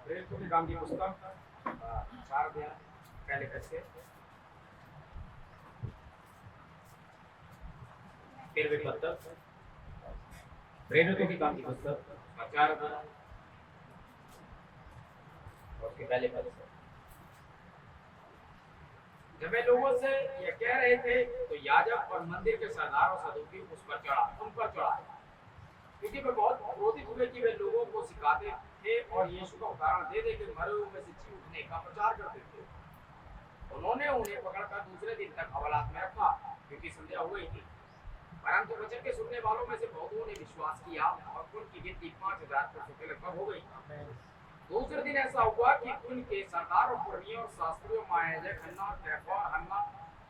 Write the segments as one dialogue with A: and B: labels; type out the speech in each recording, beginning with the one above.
A: प्रेरितों के काम की पुस्तक 4 अध्याय पहले पद से 13वें पद तक। प्रेरितों के काम की पुस्तक 4 अध्याय और उसके पहले पद से। जब वे लोगों से ये कह रहे थे तो याजक और मंदिर के सरदार और सदूकी उन पर चढ़ा, क्योंकि वे बहुत क्रोधित हुए कि वे लोगों को सिखाते थे और यीशु का उदाहरण दे दे के मरे हुए में से जी उठने का प्रचार करते थे। उन्होंने उन्हें पकड़कर दूसरे दिन तक हवालात में रखा, क्योंकि संध्या हो गई थी। परंतु वचन के सुनने वालों में से बहुतों ने विश्वास किया और उनकी गिनती 5000 के लगभग हो गई। दूसरे दिन ऐसा हुआ कि उनके सरदार और पुरनियों और शास्त्रियों महायाजक हन्ना और कैफा और हन्ना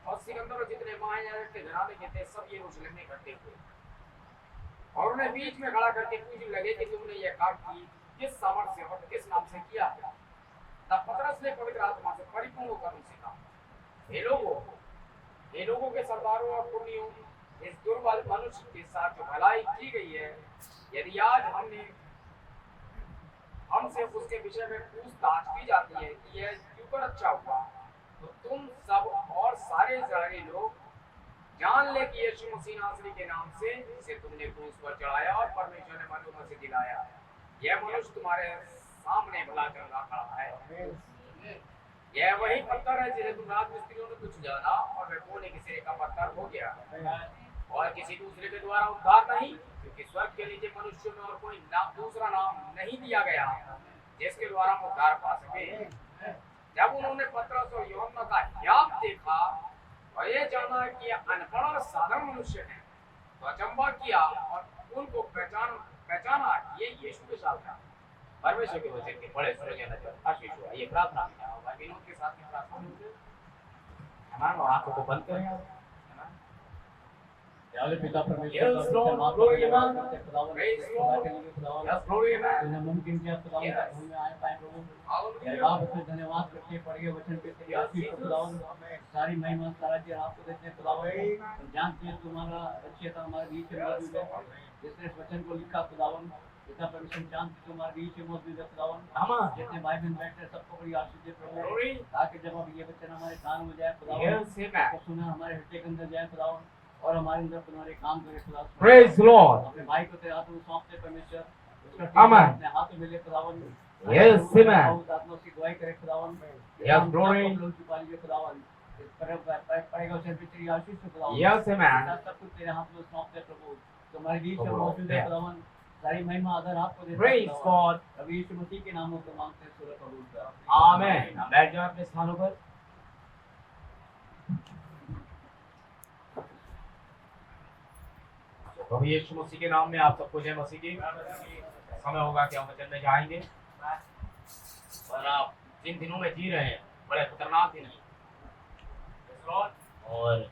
A: और सिकंदर और जितने महायाजक के घराने के थे सब यरूशलेम में इकट्ठे हुए और उन्हें बीच में खड़ा करके पूछने लगे कि तुमने यह काम किस सामर्थ्य से और किस नाम से किया है। तब पतरस ने पवित्र आत्मा से परिपूर्ण होकर उनसे कहा, हे लोगों के सरदारों और पुरनियों, इस दुर्बल मनुष्य के साथ जो भलाई की गई है, यदि आज हमसे उसके विषय में पूछताछ की जाती है कि यह क्यों कर अच्छा हुआ, तो तुम सब और सारे इस्राएली लोग जान ले कि यीशु मसीह नासरी के नाम से जिसे तुमने क्रूस पर चढ़ाया और परमेश्वर ने मरने में से जिलाया, यह मनुष्य तुम्हारे सामने भला चंगा खड़ा है। यह वही पत्थर है जिसे तुम राजमिस्त्रियों ने कुछ जाना और वह कोने के सिरे का पत्थर हो गया और किसी दूसरे के द्वारा उद्धार नहीं, क्योंकि स्वर्ग के नीचे मनुष्यों में और कोई दूसरा नाम नहीं दिया गया जिसके द्वारा हम उद्धार पा सके। जब उन्होंने पतरस और यूहन्ना का हियाव देखा और ये जाना कि अनपढ़ और साधारण मनुष्य हैं, तो अचंभा किया और उनको पहचाना ये यीशु के साथ था। परमेश्वर के वचन के बड़े सुरजन आशीष हुआ। ये प्रार्थना होगा विनोद के साथ में प्रार्थना है और आंखों को बंद करें।
B: पिता परमेश्वर मुमकिन किया खुदावन में आए पाए प्रभु आप से धन्यवाद करते पढ़िए वचन पे तेरी आशीष को खुदावन सारी महिमा सारा जी आपको देते हैं खुदावन। जानते हैं तुम्हारा रक्षिता हमारे बीच में मौजूद है, जिसने इस वचन को लिखा खुदावन पिता परमेश्वर जानते तुम्हारे बीच में मौजूद है खुदावन। जितने भाई बहन बैठे सबको बड़ी आशीष दे प्रभु, ताकि जब अब ये वचन हमारे कान में जाए खुदावन तो सुना हमारे हृदय के अंदर जाए खुदावन और हमारे अंदर तुम्हारे काम करे खुदा।
A: Praise Lord.
B: अपने भाई को तेरे हाथों में सौंपते परमेश्वर,
A: आमीन।
B: अपने हाथों में ले खुदावन।
A: यस आमीन।
B: आत्मा की गवाही करे खुदावन।
A: Yes glory.
B: लोग छुपा लिए खुदावन। इस पर पड़ेगा उसे तेरी आशीष से खुदावन।
A: यस आमीन।
B: सब कुछ तेरे हाथ में सौंपते प्रभु, तुम्हारे बीच में मौजूद है खुदावन। सारी महिमा आदर आपको देते हैं।
A: Praise God.
B: अभी यीशु मसीह के नाम से मांगते हैं सूरज कबूल कर।
A: आमीन। बैठ जाओ अपने स्थानों पर। प्रभु यीशु मसीह के नाम में आप सबको जय मसीह की। समय होगा कि हम वचन में जाएंगे और आप जिन दिनों में जी रहे हैं बड़े खतरनाक दिन हैं और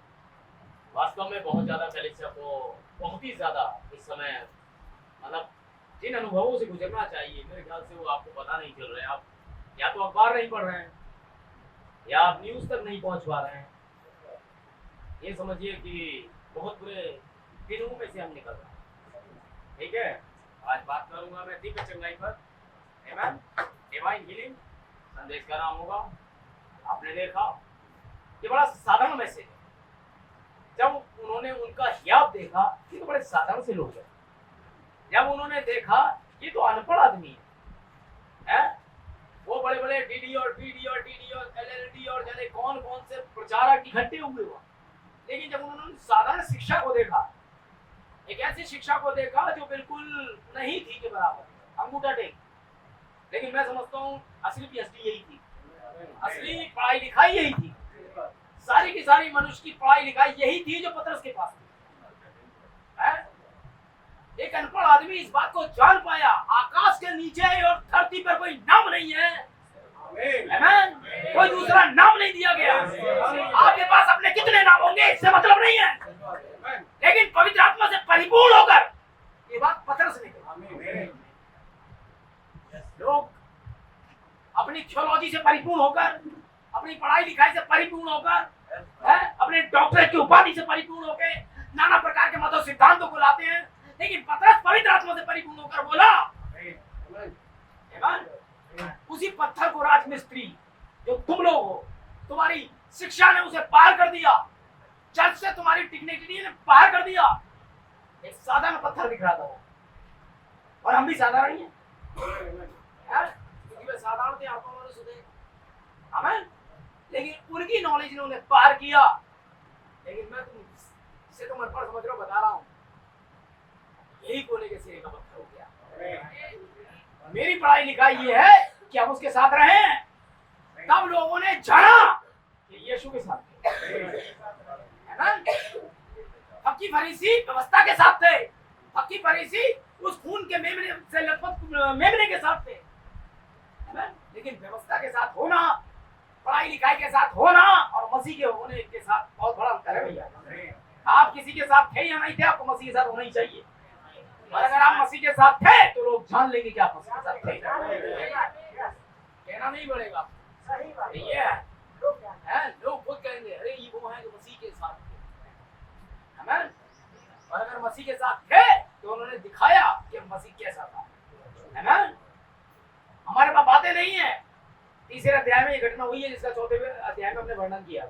A: वास्तव में बहुत ज्यादा कलीसिया को बहुत ही ज्यादा इस समय मतलब जिन अनुभवों से गुजरना चाहिए मेरे ख्याल से वो आपको पता नहीं चल रहे हैं। आप या तो अखबार नहीं पढ़ रहे हैं या आप न्यूज तक नहीं पहुंच पा रहे हैं। ये समझिए कि बहुत बुरे दिनों में से हम निकल रहे हैं। ठीक है, आज बात करूंगा मैं दिव्य चंगाई पर। आमीन। डिवाइन हीलिंग संदेश का नाम होगा। आपने देखा ये बड़ा साधारण मैसेज है। जब उन्होंने उनका हियाव देखा, ये तो बड़े साधारण से लोग हैं। जब उन्होंने देखा ये तो अनपढ़ आदमी है, वो बड़े बड़े डीडी और एलएलडी और जाने कौन कौन से प्रचारक इकट्ठे हुए हुआ, लेकिन जब उन्होंने साधारण शिक्षा को देखा, एक ऐसी शिक्षा को देखा जो बिल्कुल नहीं थी के बराबर, अंगूठा टेक। लेकिन मैं समझता हूँ असली पीएचडी यही थी, असली पढ़ाई लिखाई यही थी, सारी की सारी मनुष्य की पढ़ाई लिखाई यही थी जो पतरस के पास थी। एक अनपढ़ आदमी इस बात को जान पाया, आकाश के नीचे और धरती पर कोई नाम नहीं है, आमीन, कोई दूसरा नाम नहीं दिया गया। आपके पास अपने कितने नाम होंगे इससे मतलब नहीं है, लेकिन पवित्र आत्मा से परिपूर्ण होकर ये बात पतरस ने कही। लोग अपनी थियोलॉजी से परिपूर्ण होकर, अपनी पढ़ाई लिखाई से परिपूर्ण होकर, अपने डॉक्टरेट की उपाधि से परिपूर्ण होकर नाना प्रकार के मतों सिद्धांतों को लाते हैं, लेकिन पतरस पवित्र आत्मा से परिपूर्ण होकर बोला, उसी पत्थर को राजमिस्त्री जो तुम लोग हो, तुम्हारी शिक्षा ने उसे पार कर दिया, चर्च से तुम्हारी डिग्निटी ने पार कर दिया। एक साधारण पत्थर दिख रहा था वो, और हम भी साधारण ही हैं यार, क्योंकि वे साधारण थे, आपको मनुष्य थे, हमें, लेकिन उनकी नॉलेज ने उन्हें पार किया। लेकिन मैं तुमसे तो मन पर समझ रहा हूं, बता रहा हूं, यही कोने के सिरे का पत्थर हो गया। मेरी पढ़ाई लिखाई ये है कि हम उसके साथ रहे हैं, तब लोगों ने जाना कि यीशु के साथ है ना। फकीर फरीसी व्यवस्था के साथ थे, फकीर फरीसी उस खून के मेमने से लथपथ मेमने के साथ थे, है ना। लेकिन व्यवस्था के साथ होना, पढ़ाई लिखाई के साथ होना और मसीह के होने के साथ बहुत बड़ा अंतर है भैया। आप किसी के साथ थे या नहीं थे, आपको मसीह के साथ होना ही चाहिए। और अगर आप मसीह के साथ थे तो लोग जान लेंगे कि आप मसीह के साथ थे, कहना नहीं पड़ेगा।
C: सही बात
A: ये है, लोग खुद कहेंगे अरे ये वो है जो मसीह के साथ थे, आमीन। और अगर मसीह के साथ थे तो उन्होंने दिखाया कि मसीह कैसा था, आमीन। हमारे पास बातें नहीं है। तीसरे अध्याय में ये घटना हुई है जिसका चौथे अध्याय में हमने वर्णन किया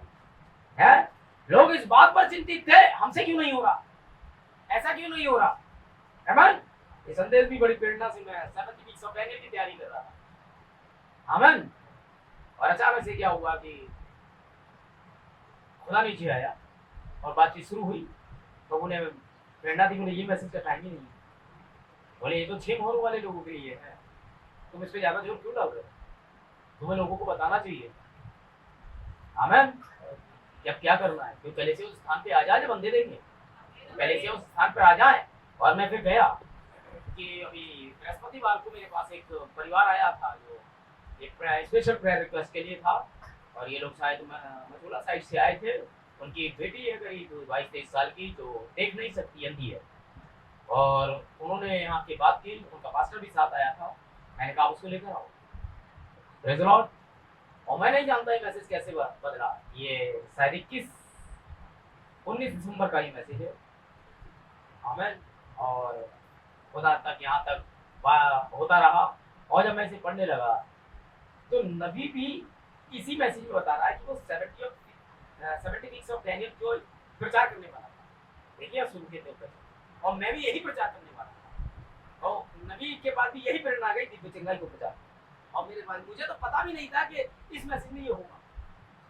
A: है। लोग इस बात पर चिंतित थे, हमसे क्यों नहीं हो रहा, ऐसा क्यों नहीं हो रहा, आमीन। ये संदेश भी बड़ी प्रेरणा से मैं 70 वीक्स ऑफ डैनियल की तैयारी कर रहा था, आमीन। और अचानक से क्या हुआ कि खुदा नीचे आया और बातचीत शुरू हुई। तो उन्हें प्रेरणा थी, बोले ये मैसेज का टाइम ही नहीं है, बोले ये तो 6 मोहरों वाले लोगों के लिए है, तुम इस पे ज्यादा जोर क्यों डाल रहे हो, तुम्हें लोगों को बताना चाहिए, आमीन। जब क्या करना है, तो पहले से उस स्थान पे आ जाए, जब बंदे देंगे पहले से उस स्थान पर आ जाए। और मैं फिर गया कि अभी बृहस्पतिवार को मेरे पास एक परिवार आया था जो एक स्पेशल प्रेयर रिक्वेस्ट के लिए था, और ये लोग शायद मचोला साइड से आए थे। उनकी एक बेटी है करीब 22-23 साल की, जो देख नहीं सकती, अंधी है, और उन्होंने यहाँ की बात की, उनका पास्टर भी साथ आया था। मैंने कहा उसको लेकर आओ, प्रेज़ द लॉर्ड। और मैं नहीं जानता ये मैसेज कैसे बदला, ये शायद 19 दिसंबर का ये मैसेज है, आमीन। और खुदा तक यहाँ तक होता रहा, और जब मैं इसे पढ़ने लगा तो नबी भी इसी मैसेज में बता रहा है कि वो 70 वीक्स ऑफ डैनियल जो प्रचार करने वाला था। देखिए शुरू के तौर पर, और मैं भी यही प्रचार करने वाला था, और नबी के बाद भी यही प्रेरणा गई दिव्य चंगाई को प्रचार। और मेरे पास मुझे तो पता भी नहीं था कि इस मैसेज में ये होगा,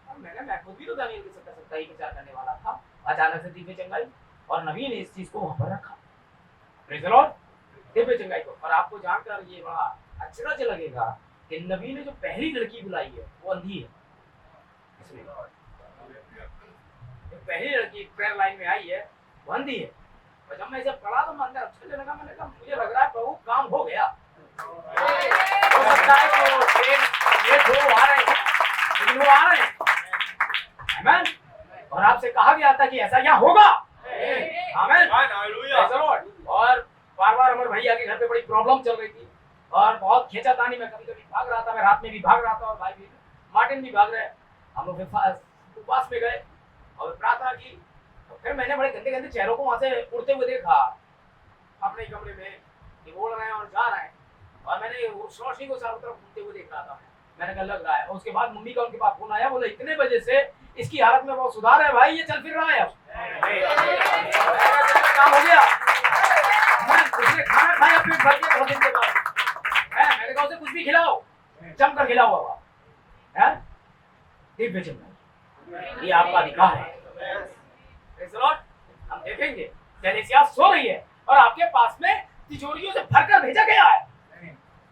A: और मैं खुद भी तो दानियल के 70 ही प्रचार करने वाला था। अचानक से दिव्य चंगाई, और नबी ने इस चीज को वहां पर रखा, प्रेज़ द लॉर्ड, दिव्य चंगाई को। और आपको जानकर ये बड़ा आश्चर्य लगेगा कि नबी ने जो पहली लड़की बुलाई है वो अंधी है, इसलिए जो पहली लड़की प्रेयर लाइन में आई है वो अंधी है। और जब मैं इसे पढ़ा तो अंदर अच्छा लगा, मैंने कहा मुझे लग रहा है प्रभु काम हो गया। हो सकता है कि ये दो आ रहे हैं, लेकिन वो आ रहे हैं, आमीन। और आपसे कहा गया था कि ऐसा यहाँ होगा, आमीन, और बार बार अमर भैया के घर पे बड़ी प्रॉब्लम चल रही थी, और बहुत खींचातानी में कभी कभी भाग रहा था, मैं रात में भी भाग रहा था, और भाई भी मार्टिन भी भाग रहे। हम लोग उपवास में गए और प्रार्थना की, तो फिर मैंने बड़े गंदे गंदे चेहरों को वहां से उड़ते हुए देखा अपने कमरे में, कि उड़ रहे हैं और जा रहे हैं, और मैंने उस रोशनी को चारों तरफ घूमते हुए देख रहा था। मैंने कहा लग रहा है। और उसके बाद मम्मी का उनके पास फोन आया, बोले इतने बजे से इसकी हालत में बहुत सुधार है भाई, ये चल फिर रहा है अब, काम हो गया। उसने खाना खाया पेट भर के बहुत दिन के बाद, मैंने कहा उसे कुछ भी खिलाओ, जमकर खिलाओ बाबा, है दिव्य चंगाई, ये आपका अधिकार है। हम देखेंगे कलीसिया सो रही है और आपके पास में तिजोरियों से भरकर भेजा गया है।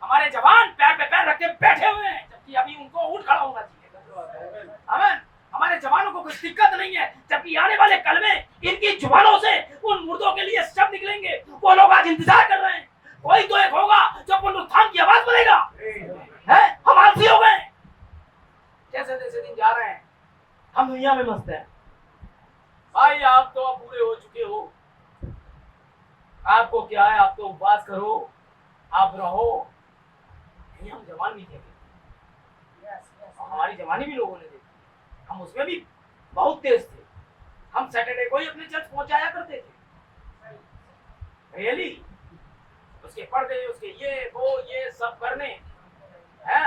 A: हमारे जवान पैर पे पैर रख के बैठे हुए हैं, जबकि अभी उनको उठ खड़ा होना चाहिए, आमीन। हमारे जवानों को कोई दिक्कत नहीं है, जबकि आने वाले कल में इनकी जुबानों से उन मुर्दों के लिए शब्द निकलेंगे। वो लोग आज इंतजार कर रहे हैं, कोई तो एक होगा जो पुनरुत्थान की आवाज बोलेगा, है। हम आलसी हो गए, जैसे जैसे दिन जा रहे हैं हम दुनिया में मस्त हैं। भाई आप तो अब पूरे हो चुके हो, आपको क्या है, आप तो उपवास करो, आप रहो। नहीं, हम जवान भी थे, हमारी जवानी भी लोगों ने देखी, हम उसमें भी बहुत तेज थे। हम सैटरडे को ही अपने चर्च पहुंचाया करते थे, रियली। उसके पर्दे, उसके ये वो ये सब करने, है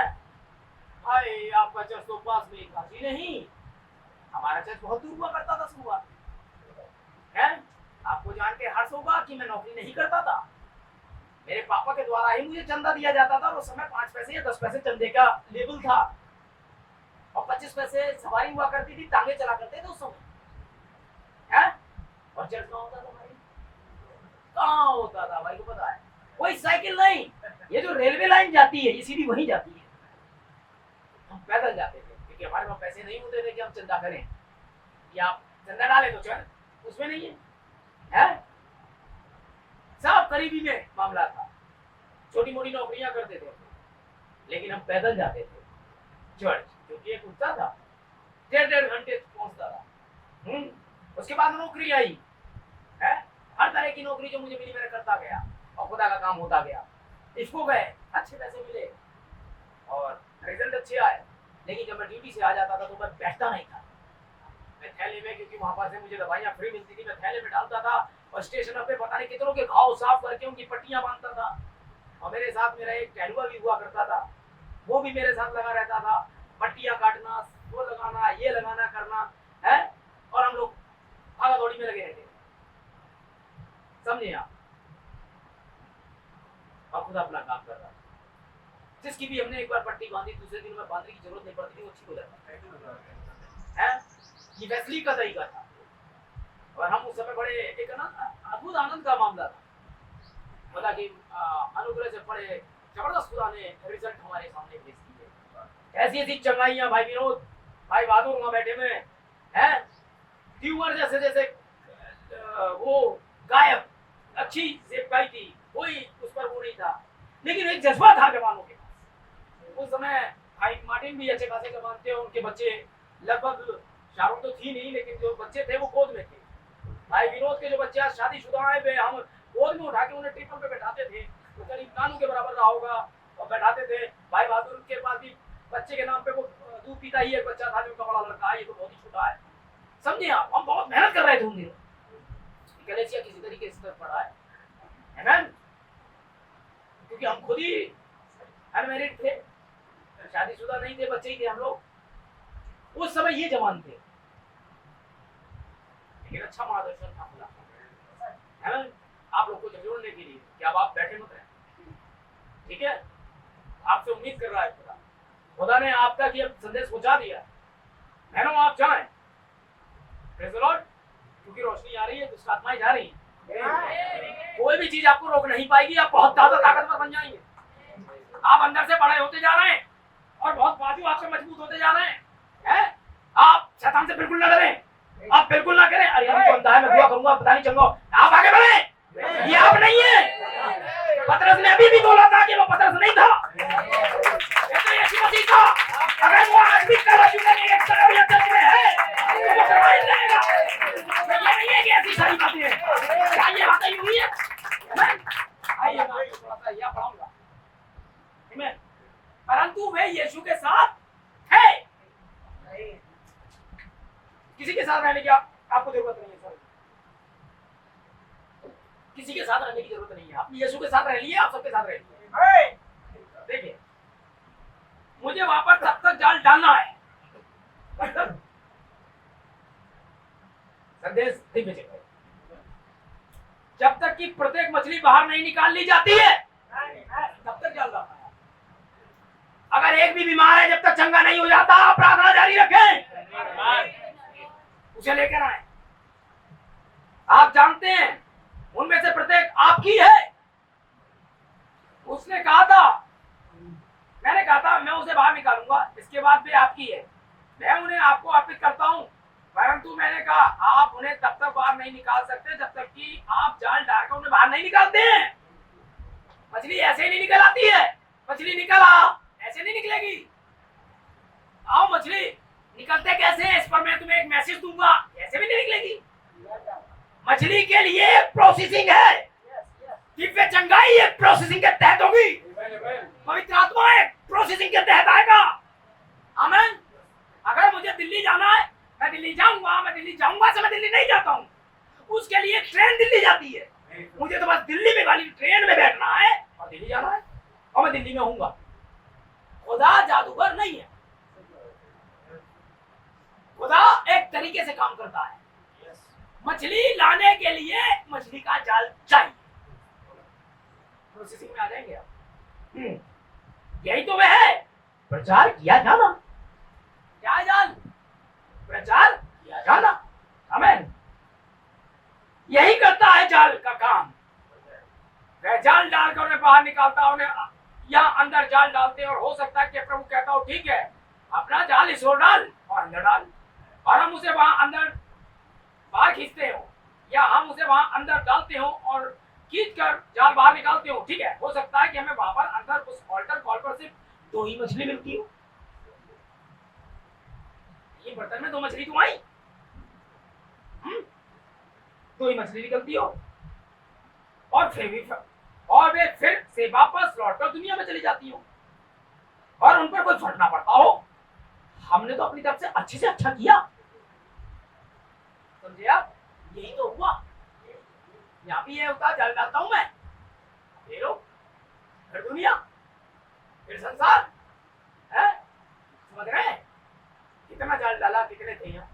A: भाई, आपका चर्च तो पास में काफी नहीं, हमारा चर्च बहुत दूर हुआ करता था शुरुआत है। आपको जान के हर्ष होगा कि मैं नौकरी नहीं करता था, मेरे पापा के द्वारा ही मुझे चंदा दिया जाता था। और उस समय 5 पैसे या 10 पैसे चंदे का लेवल था, और 25 पैसे सवारी हुआ करती थी, टांगे चला करते थे उस समय है। और चर्च कहाँ होता था भाई? कहाँ होता था भाई को पता है? कोई साइकिल नहीं, ये जो रेलवे लाइन जाती है ये सीधी वहीं जाती है। हम पैदल जाते थे क्योंकि हमारे पास पैसे नहीं होते थे कि हम चंदा करें, या आप चंदा डाले तो चल, उसमें नहीं है सब करीबी में मामला था। छोटी मोटी नौकरियां करते थे, लेकिन हम पैदल जाते थे चर्च, क्योंकि एक उठता था 1.5 घंटे पहुंचता था। उसके बाद नौकरी आई है, हर तरह की नौकरी जो मुझे मिली मैंने करता गया, और खुदा का काम होता गया। इसको गए अच्छे पैसे मिले और रिजल्ट अच्छे आए, लेकिन जब मैं ड्यूटी से आ जाता था तो मैं बैठता नहीं था, मैं थैले में, क्योंकि वहां पर से मुझे दवाइयां फ्री मिलती थी, मैं थैले में डालता था और स्टेशन पे पता नहीं कितनों के घाव साफ करके उनकी पट्टियां बांधता था। और मेरे साथ मेरा एक टहलुआ भी हुआ करता था, वो भी मेरे साथ लगा रहता था, पट्टियां काटना, वो लगाना, ये लगाना करना है, और हम लोग भागा दौड़ी में लगे रहते, समझे आप? और खुद अपना काम कर रहा है। जिसकी भी हमने एक बार पट्टी बांधी, दूसरे दिन में बांधने की जरूरत नहीं पड़ती थी, वो ठीक हो जाता है। ये वैसली का तरीका था, और हम उस समय बड़े एक ना अद्भुत आनंद का मामला था, मतलब कि अनुग्रह से बड़े जबरदस्त खुदा ने रिजल्ट हमारे सामने पेश किए। ऐसी ऐसी चंगाइयां भाई विनोद, भाई बहादुर वहां बैठे हुए हैं, ट्यूमर जैसे जैसे वो गायब, अच्छी सेवकाई थी, कोई उस पर वो नहीं था, लेकिन एक जज्बा था जवानों के पास। उस समय भाई मार्टिन भी अच्छे खासे कमाते, उनके बच्चे लगभग, शारों तो थी नहीं, लेकिन जो बच्चे थे वो गोद में थे। भाई विनोद के जो बच्चे आज शादीशुदा हैं, वे हम गोद में उठा के उन्हें ट्रिपल पे बैठाते थे, तो करीब नानू के बराबर रहा होगा, और बैठाते थे। भाई बहादुर के पास भी बच्चे के नाम पे वो दूध पीता ही एक बच्चा था, जो उनका बड़ा लड़का है, ये तो बहुत ही छोटा है, समझे आप? हम बहुत मेहनत कर रहे थे उन दिनों, कलेसिया किसी तरीके से स्तर पड़ा है, क्योंकि हम खुद ही अनमैरिड थे, शादीशुदा नहीं थे, बच्चे ही थे हम लोग। उस समय ये जवान थे, लेकिन अच्छा मार्गदर्शन था खुदा, आप लोग को जोड़ने के लिए कि अब आप बैठे मत रहे, ठीक है? आपसे उम्मीद कर रहा है खुदा, खुदा ने आप तक ये संदेश पहुंचा दिया। बहनों आप जाएं, प्रेज़ द लॉर्ड, क्योंकि रोशनी आ रही है, दुष्ट आत्माएं जा रही हैं, कोई भी चीज आपको रोक नहीं पाएगी, आप बहुत ज्यादा ताकतवर बन जाएंगे। आप अंदर से बड़े होते जा रहे हैं, और बहुत बाजू आपसे मजबूत होते जा रहे हैं। आप शैतान से बिल्कुल न डरें, आप बिल्कुल ना करें, अरे अभी कौन है, मैं दुआ करूंगा, पता नहीं चंगो, आप आगे बढ़े, ये आप नहीं है। पतरस ने अभी भी बोला था कि वो पतरस नहीं था, ये तो यीशु मसीह था। अगर वो आज भी कलीसिया में एक तरह या चर्च में है, तो वो सरवाइव रहेगा। ये नहीं है कि ऐसी सारी बातें हैं, क्या ये बातें यूं ही है? आइए मैं आपको थोड़ा सा यह पढ़ाऊंगा, परंतु वे यीशु के साथ है, किसी के साथ रहने की आपको जरूरत नहीं है सर, किसी के साथ रहने की जरूरत नहीं है, आप यीशु के साथ रह लिए, आप सबके साथ रह लिए। देखिए, मुझे वहां पर तब तक जाल डालना है, संदेश दिव्य जगह, जब तक कि प्रत्येक मछली बाहर नहीं निकाल ली जाती है, तब तक जाल डालना है। अगर एक भी बीमार है, जब तक चंगा नहीं हो जाता, प्रार्थना जारी रखें, उसे लेकर आए। आप जानते हैं उनमें से प्रत्येक आपकी है। उसने कहा था, मैंने कहा था मैं उसे बाहर निकालूंगा, इसके बाद भी आपकी है, मैं उन्हें आपको अर्पित करता हूं, परंतु मैंने कहा आप उन्हें तब तक बाहर नहीं निकाल सकते जब तक कि आप जाल डालकर उन्हें बाहर नहीं निकालते हैं। मछली ऐसे ही नहीं निकल आती है, मछली निकल आ, ऐसे नहीं निकलेगी। आओ मछली निकलते कैसे हैं, इस पर मैं तुम्हें एक मैसेज दूंगा, ऐसे भी नहीं निकलेगी। मछली के लिए एक प्रोसेसिंग है, दिव्य चंगाई एक प्रोसेसिंग के तहत होगी, पवित्र आत्मा एक प्रोसेसिंग के तहत आएगा। आमीन। अगर मुझे दिल्ली जाना है, मैं दिल्ली जाऊंगा, मैं दिल्ली जाऊंगा से मैं दिल्ली नहीं जाता हूँ, उसके लिए ट्रेन दिल्ली जाती है, मुझे तो बस दिल्ली में वाली ट्रेन में बैठना है और दिल्ली जाना है, और मैं दिल्ली में होऊंगा। खुदा जादूगर नहीं है। खुदा एक तरीके से काम करता है। मछली लाने के लिए मछली का जाल चाहिए। प्रोसेसिंग में आ जाएंगे आप। यही तो वह है, प्रचार किया जाना। क्या है जाल? प्रचार किया जाना। आमीन। यही करता है जाल का काम। वह जाल डालकर उन्हें बाहर निकालता, उन्हें या अंदर जाल डालते, और हो सकता है कि प्रभु कहता हो ठीक है अपना जाल इस ओर डाल और अंदर डाल, और हम उसे वहां अंदर बाहर खींचते हो, या हम उसे वहां अंदर डालते हो और खींच कर जाल बाहर निकालते हो। ठीक है, हो सकता है कि हमें वहां पर अंदर उस ऑल्टर कॉल पर सिर्फ 2 ही मछली मिलती हो। ये बर्तन में 2 मछली तो आई, 2 ही मछली निकलती हो, और वे फिर से वापस लौटकर दुनिया में चली जाती हो, और उन पर कोई फर्क ना पड़ता हो। हमने तो अपनी तरफ से अच्छे किया। समझे आप? यही तो हुआ। यहाँ भी ये होता, जाल डालता हूं मैं, ये लोग, फिर दुनिया, फिर संसार है। समझ रहे हैं? कितना जाल डाला, कितने थे यहाँ।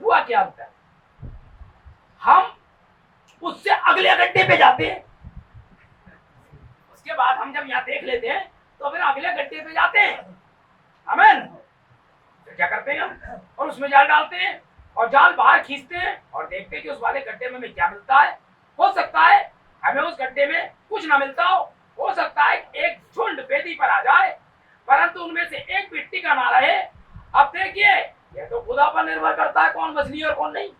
A: हुआ क्या होता है, हम उससे अगले गड्ढे पे जाते हैं। उसके बाद हम जब यहाँ देख लेते हैं तो फिर अगले गड्ढे पे जाते हैं। आमीन। तो क्या करते हैं हम, और उसमें जाल डालते हैं और जाल बाहर खींचते हैं और देखते हैं कि उस वाले गड्ढे में क्या मिलता है। हो सकता है हमें उस गड्ढे में कुछ ना मिलता हो सकता है एक झुंड बेदी पर आ जाए, परंतु उनमें से एक भी टिका ना रहे। अब देखिए, ये तो खुदा पर निर्भर करता है कौन मछली और कौन नहीं।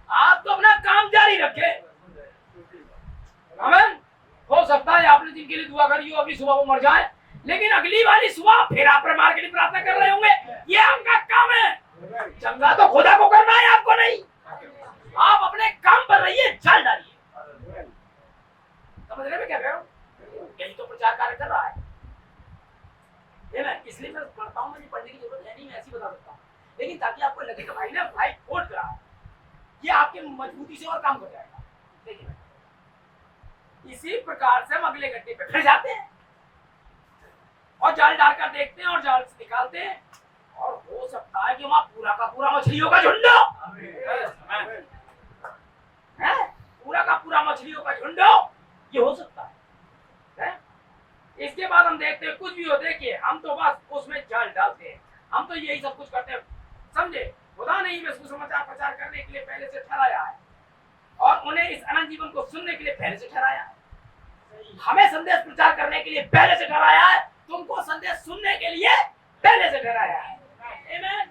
A: आप तो अपना काम जारी रखें। आमीन। हो सकता है आपने जिनके लिए दुआ करी हो अभी सुबह वो मर जाए, लेकिन अगली वाली सुबह फिर आप परमार के लिए प्रार्थना कर रहे होंगे। ये आपका काम है। चंगा तो खुदा को करना है, आपको नहीं। आप अपने काम पर रहिए, जाल डालिए। समझ रहे मैं क्या कह रहा हूं? यही तो प्रचार कार्य कर रहा है ना। इसलिए मैं पढ़ता हूं, मुझे पढ़ने की जरूरत है नहीं, मैं ऐसे ही बता सकता हूं, लेकिन ताकि आपको लगे कि भाई ने भाई कोट करा, ये आपके मजबूती से और काम कर जाएगा। देखिए, इसी प्रकार से हम अगले गड्ढे पे फिर जाते हैं और जाल डालकर देखते हैं और जाल से निकालते हैं, और हो सकता है कि वहां पूरा का पूरा मछलियों का झुंड हो। पूरा का पूरा मछलियों का झुंड हो, ये हो सकता है। इसके बाद हम देखते हैं कुछ भी हो। देखिए, हम तो बस उसमें जाल डालते हैं, हम तो यही सब कुछ करते हैं। समझे? खुदा ने हमें सुसमाचार प्रचार करने के लिए पहले से ठहराया है, और उन्हें इस अनंत जीवन को सुनने के लिए पहले से ठहराया है। हमें संदेश प्रचार करने के लिए पहले से ठहराया है, तुमको संदेश सुनने के लिए पहले से ठहराया है। आमीन।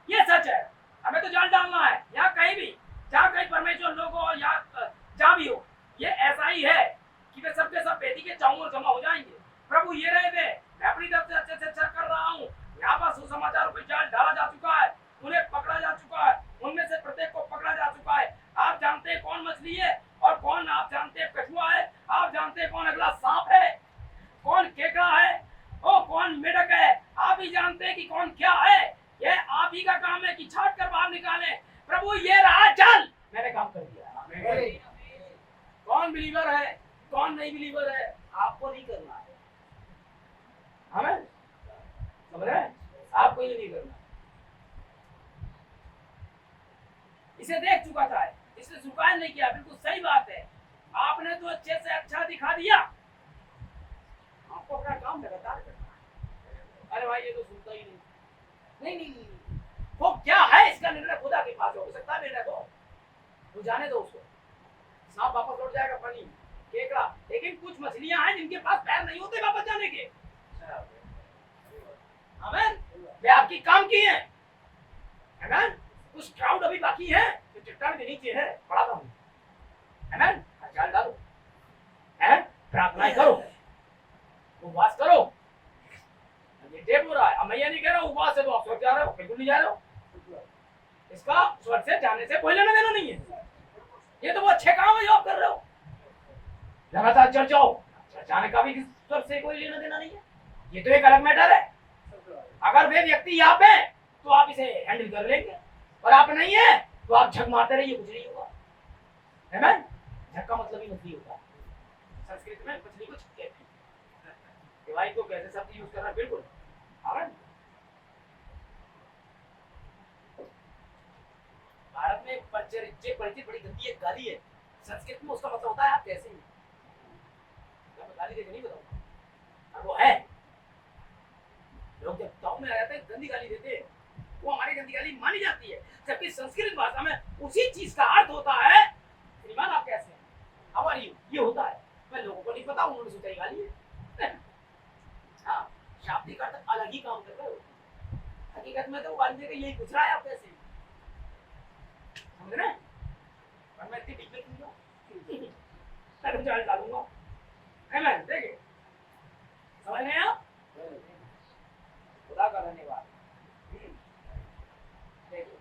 A: ये सच है। हमें तो जाल डालना है, या कहीं भी जहाँ कहीं परमेश्वर लोग हो या जहाँ भी हो, ये ऐसा ही है कि वे सबके सब बेदी के चारों ओर जमा हो जाएंगे। प्रभु ये रहे वे, मैं अपनी तरफ से अच्छे से अच्छा कर रहा हूँ। यहाँ पर सुसमाचारों पे जाल डाला जा चुका है, उन्हें पकड़ा जा चुका है, उनमें से प्रत्येक को पकड़ा जा चुका है। आप जानते हैं कौन मछली है और कौन, आप जानते हैं कछुआ है, आप जानते हैं कौन अगला सांप है, कौन केकड़ा है, ओ कौन मेढक है। आप ही जानते हैं कि कौन क्या है। ये आप ही का काम है कि छाट कर बाहर निकालें। प्रभु ये रहा जाल, मैंने काम कर दिया। कौन बिलीवर है, कौन नहीं बिलीवर है, आपको नहीं करना है। हमें समझ रहे हैं? आपको ये नहीं करना। इसे देख चुका था, इसे स्वीकार नहीं किया। बिल्कुल सही बात है, आपने तो अच्छे से अच्छा दिखा दिया, आपको अपना काम लगातार करना है। अरे भाई ये तो सुनता ही नहीं। नहीं नहीं नहीं, वो क्या है इसका निर्णय खुदा के पास हो सकता है। निर्णय तो वो जाने दो उसको। सांप वापस लौट जाएगा, पानी केकड़ा, लेकिन कुछ मछलियां हैं जिनके पास पैर नहीं होते वापस जाने के। आमीन। वे आपकी काम की हैं। आमीन। कुछ क्राउड अभी बाकी है जो चट्टान के नीचे है, पढ़ाता हूँ। आमीन। जाल डालो, प्रार्थना करो, उपवास करो। ये टेप हो रहा है। अब मैं ये नहीं कह रहा हूँ उपवास से तो आप स्वर्ग जा रहे हो, बिल्कुल नहीं जा रहे हो। इसका स्वर्ग से जाने से कोई लेना देना नहीं है। ये तो वो अच्छे काम है जो आप कर रहे हो। लगातार चर्च जाओ, जाने का भी स्वर्ग से कोई लेना देना नहीं है। ये तो एक अलग मैटर है। अगर वे व्यक्ति यहाँ पे तो आप इसे हैंडल कर लेंगे, और आप नहीं है तो आप झक मारते रहिए, कुछ नहीं होगा। आमीन। झक का मतलब ही मछली होता है। संस्कृत में मछली को छक्के दवाई तो कैसे शब्द यूज करना बिल्कुल। आनंद भारत में परिचित बड़ी गंदी एक गाली है, संस्कृत में उसका मतलब होता है आप कैसे हैं। मैं गाली देके नहीं बताऊंगा, और वो है लोग जब गाँव में आ जाते हैं गंदी गाली देते हैं, वो हमारी गंदी गाली मानी जाती है, जबकि संस्कृत भाषा में उसी चीज का अर्थ होता है श्रीमान आप कैसे हैं, हाउ आर यू, ये होता है। मैं लोगों को नहीं पता, उन्होंने सोचा ये गाली है। हाँ, शाब्दिक अर्थ अलग ही काम कर रहे हो, हकीकत में तो वो गाली देके यही पूछ रहा है आप कैसे हैं, समझ रहे हैं। और मैं इतनी डिग्री दूंगा, मैं जान डालूंगा, मैं देखिए समझ रहे हैं आप, खुदा का धन्यवाद। देखिए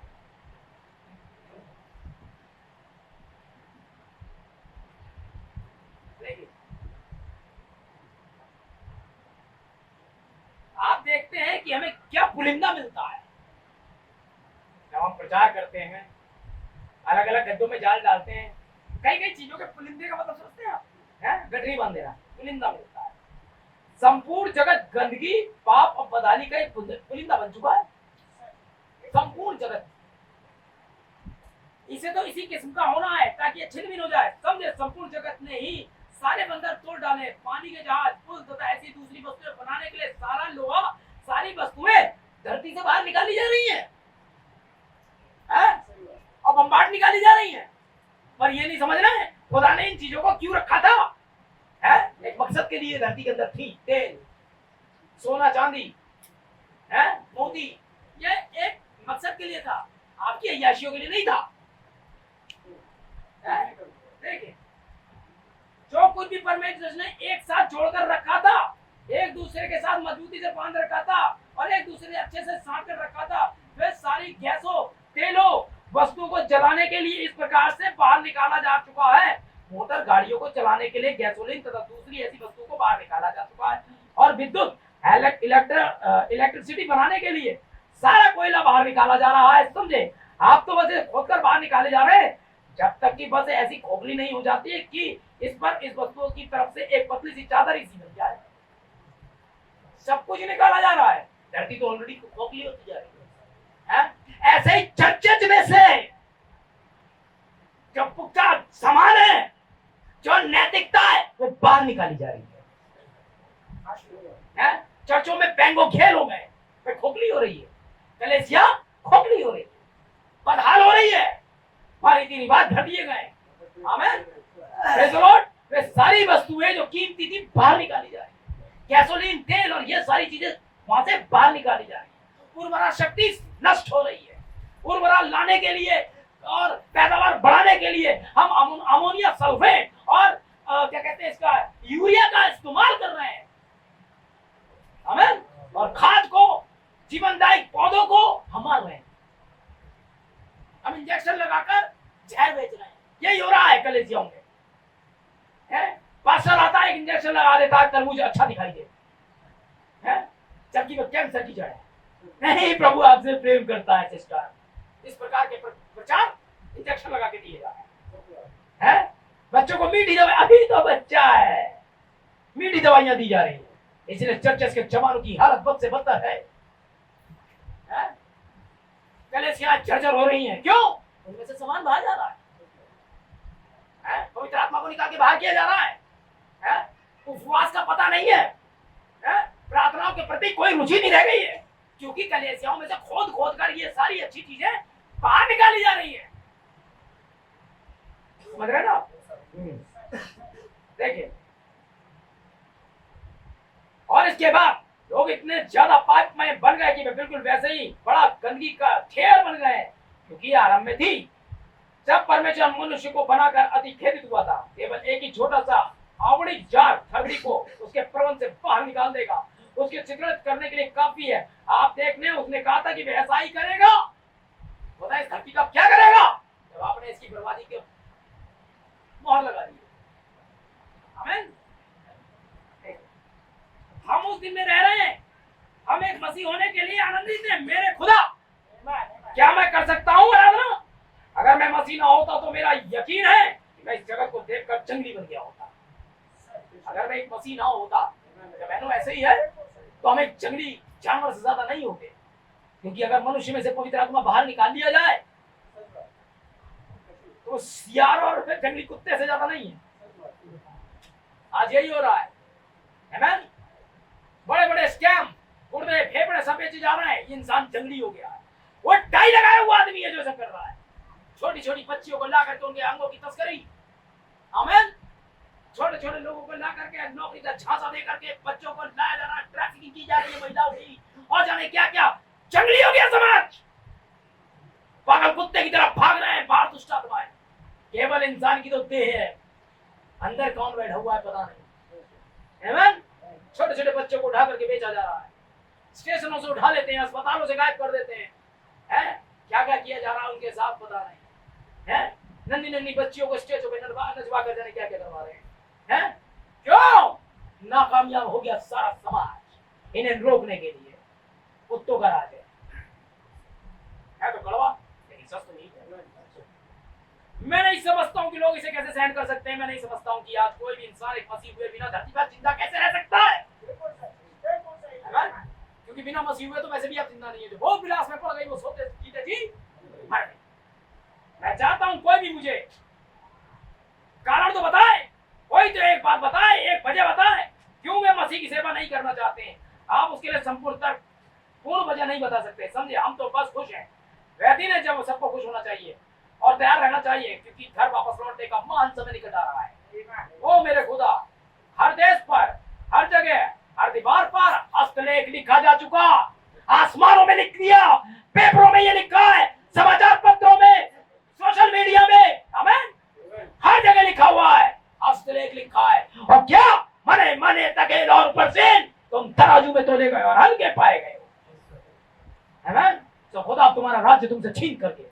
A: देखिए आप देखते हैं कि हमें क्या पुलिंदा मिलता है जब हम प्रचार करते हैं, अलग अलग गड्ढों में जाल डालते हैं, कई कई चीजों के पुलिंदे का मतलब सोचते हैं आप, हैं गठरी बांध देना, पुलिंदा मिलता है। संपूर्ण जगत गंदगी पाप और बदहाली का एक पुलिंदा बन चुका है, संपूर्ण जगत। इसे तो इसी किस्म का होना है ताकि ये छिन्न हो जाए, समझे। संपूर्ण जगत ने ही सारे बंदर तोड़ डाले, पानी के जहाज, पुल तथा ऐसी दूसरी वस्तुएं बनाने के लिए सारा लोहा, सारी वस्तुएं धरती से बाहर निकाली जा रही हैं, और बम्बाट निकाली जा रही हैं, पर ये नहीं समझ रहे हैं खुदा ने इन चीजों को क्यों रखा था, है एक मकसद के लिए धरती के अंदर थी। तेल, सोना, चांदी, है मोती, ये एक मकसद के लिए था, आपकी अय्याशियों के लिए नहीं था। देखिए जो कुछ भी परमेश्वर ने एक साथ जोड़कर रखा था, एक दूसरे के साथ मजबूती से बांध रखा था और एक दूसरे से अच्छे से साथ कर रखा था, वे सारी गैसों, तेलों, वस्तुओं को जलाने के लिए इस प्रकार से बाहर निकाला जा चुका है। मोटर गाड़ियों को चलाने के लिए गैसोलीन तथा दूसरी ऐसी वस्तुओं को बाहर निकाला जा चुका है, और विद्युत इलेक्ट्रिसिटी बनाने के लिए सारा कोयला बाहर निकाला जा रहा है, समझे। आप तो बस खोदकर बाहर निकाले जा रहे हैं, जब तक कि बस ऐसी खोखली नहीं हो जाती है कि इस पर इस वस्तुओं की तरफ से एक पतली सी चादर ही सी बन जाए। सब कुछ निकाला जा रहा है, धरती तो ऑलरेडी खोखली होती जा रही है। ऐसे ही चर्च में से जो पुख्ता सामान है, जो नैतिकता है, वो बाहर निकाली जा रही है। चर्चों में बैंगो खेल हो गए, वे खोखली हो रही है, कलीसिया खोखली हो रही है, बदहाल हो रही है, और रीति रिवाज घट दिए गए। आमीन, प्रेज़ द लॉर्ड। वे सारी वस्तुएं जो कीमती थी बाहर निकाली जा रही है, गैसोलीन, तेल और ये सारी चीजें वहां से बाहर निकाली जा रही है। उर्वरा शक्ति नष्ट हो रही है, उर्वरा लाने के लिए और पैदावार बढ़ाने के लिए हम अमोनिया सल्फेट और क्या कहते हैं इसका यूरिया का इस्तेमाल कर रहे हैं, आमीन। और खाद को, जीवनदायी पौधों को हम मार रहे हैं, हम इंजेक्शन लगाकर जहर बेच रहे हैं। यही हो रहा है कलीसियाओं में, पास्टर आता है, एक इंजेक्शन लगा देता है, तरबूज अच्छा दिखाई दे, जबकि वो कैंसर की जड़ है। नहीं, प्रभु आपसे प्रेम करता है सिस्टर। इस प्रकार के प्रचार इंजेक्शन लगा के दिए जा रहे हैं। बच्चों को मीठी दवाई, अभी तो बच्चा है, मीठी दवाइयां दी जा रही है, इसलिए चर्चेस के जवानों की हालत बद से बदतर है। कलीसियां जर्जर हो रही हैं, क्यों? उनमें से सामान बाहर जा रहा है, पवित्र आत्मा को निकाल के बाहर किया जा रहा है। उपवास का पता नहीं है, प्रार्थनाओं के प्रति कोई रुचि नहीं रह गई है, क्योंकि कलीसियाओं में से खोद खोद कर ये सारी अच्छी चीजें बाहर निकाली जा रही है। समझ रहे ना? देखिए, और इसके बाद लोग इतने ज्यादा पाप में बन गए कि वे बिल्कुल वैसे ही बड़ा गंदगी का ढेर बन गए, क्योंकि आरंभ में थी जब परमेश्वर मनुष्य को बनाकर अति खेदित हुआ था। केवल एक ही छोटा सा आवड़ी जार थगड़ी को उसके प्रबंध से बाहर निकाल देगा, उसके चित्रित करने के लिए काफी है। आप देखने, उसने कहा था कि वह ऐसा ही करेगा। पता है इस धरती का क्या करेगा जब आपने इसकी बर्बादी की मोहर लगा दी। आमीन। हम उस दिन में रह रहे हैं, हम एक मसीह होने के लिए आनंदित हैं। मेरे खुदा, क्या मैं कर सकता हूँ आराधना? अगर मैं मसीह ना होता तो मेरा यकीन है कि मैं इस जगत को देखकर जंगली बन गया होता। अगर मैं एक मसीह ना होता तो बहनों ऐसे ही है, तो हमें जंगली जानवर से ज्यादा नहीं होते, क्योंकि अगर मनुष्य में से पवित्र आत्मा बाहर निकाल लिया जाए तो सियार और जंगली कुत्ते से ज्यादा नहीं है। आज यही हो रहा है। आमीन। बड़े बड़े स्कैम, गुर्दे फेफड़े सब बेचे जा रहे हैं, ये इंसान जंगली हो गया है। वो टाई लगाया हुआ आदमी है जो सब कर रहा है, छोटी छोटी बच्चियों को ला करके उनके अंगों की तस्करी। आमीन। छोटे छोटे लोगों को ला करके नौकरी का झांसा दे करके बच्चों को लाया जा रहा है, ट्रैफिकिंग की जा रही है महिलाओं की, और जाने क्या क्या। जंगली हो गया समाज, पागल कुत्ते की तरह भाग रहे हैं बाहर दुष्ट आत्माएं। केवल इंसान की तो देह है, अंदर कौन बैठा हुआ है पता नहीं। आमीन। छोटे छोटे बच्चों को उठा करके बेचा जा रहा है, स्टेशनों से उठा लेते हैं, अस्पतालों से गायब कर देते हैं। क्या क्या किया जा रहा है उनके साथ पता नहीं है। नन्ही नन्ही बच्चियों को स्टेजों पे नचवा कर जाने क्या क्या करवा रहे हैं। क्यों? नाकामयाब हो गया सारा समाज इन्हें रोकने के लिए। कुत्तों का राज है तो कड़वा, लेकिन सच तो नहीं है। मैं नहीं समझता हूँ कि लोग इसे कैसे सहन कर सकते हैं। मैं नहीं समझता हूँ कि आज कोई भी इंसान एक मसीह हुए बिना धरती पर जिंदा कैसे रह सकता है। क्योंकि बिना मसीह हुए तो वैसे भी आप जिंदा नहीं है। वो विलास में पड़ गई, वो सोते जीते जी मर गए। मैं चाहता हूँ कोई भी मुझे कारण तो बताए, कोई तो एक बात बताए, एक वजह बताए क्यों वे मसीह की सेवा नहीं करना चाहते हैं। आप उसके लिए संपूर्ण तर्क, पूर्ण वजह नहीं बता सकते, समझे। हम तो बस खुश हैं। वह दिन है जब सबको खुश होना चाहिए और तैयार रहना चाहिए, क्योंकि घर वापस लौटने का महान समय निकट आ रहा है। ओ मेरे खुदा, हर देश पर, हर जगह, हर दीवार पर हस्तलेख लिखा जा चुका। आसमानों में लिख दिया, पेपरों में ये लिखा है, समाचार पत्रों में, सोशल मीडिया में, आमीन, हर जगह लिखा हुआ है, हस्तलेख लिखा है। और क्या मने मने तकेल और ऊपर से तुम तराजू में तोले गए और हल्के पाए गए। आमीन। तो खुदा तुम्हारा राज्य तुमसे छीन करके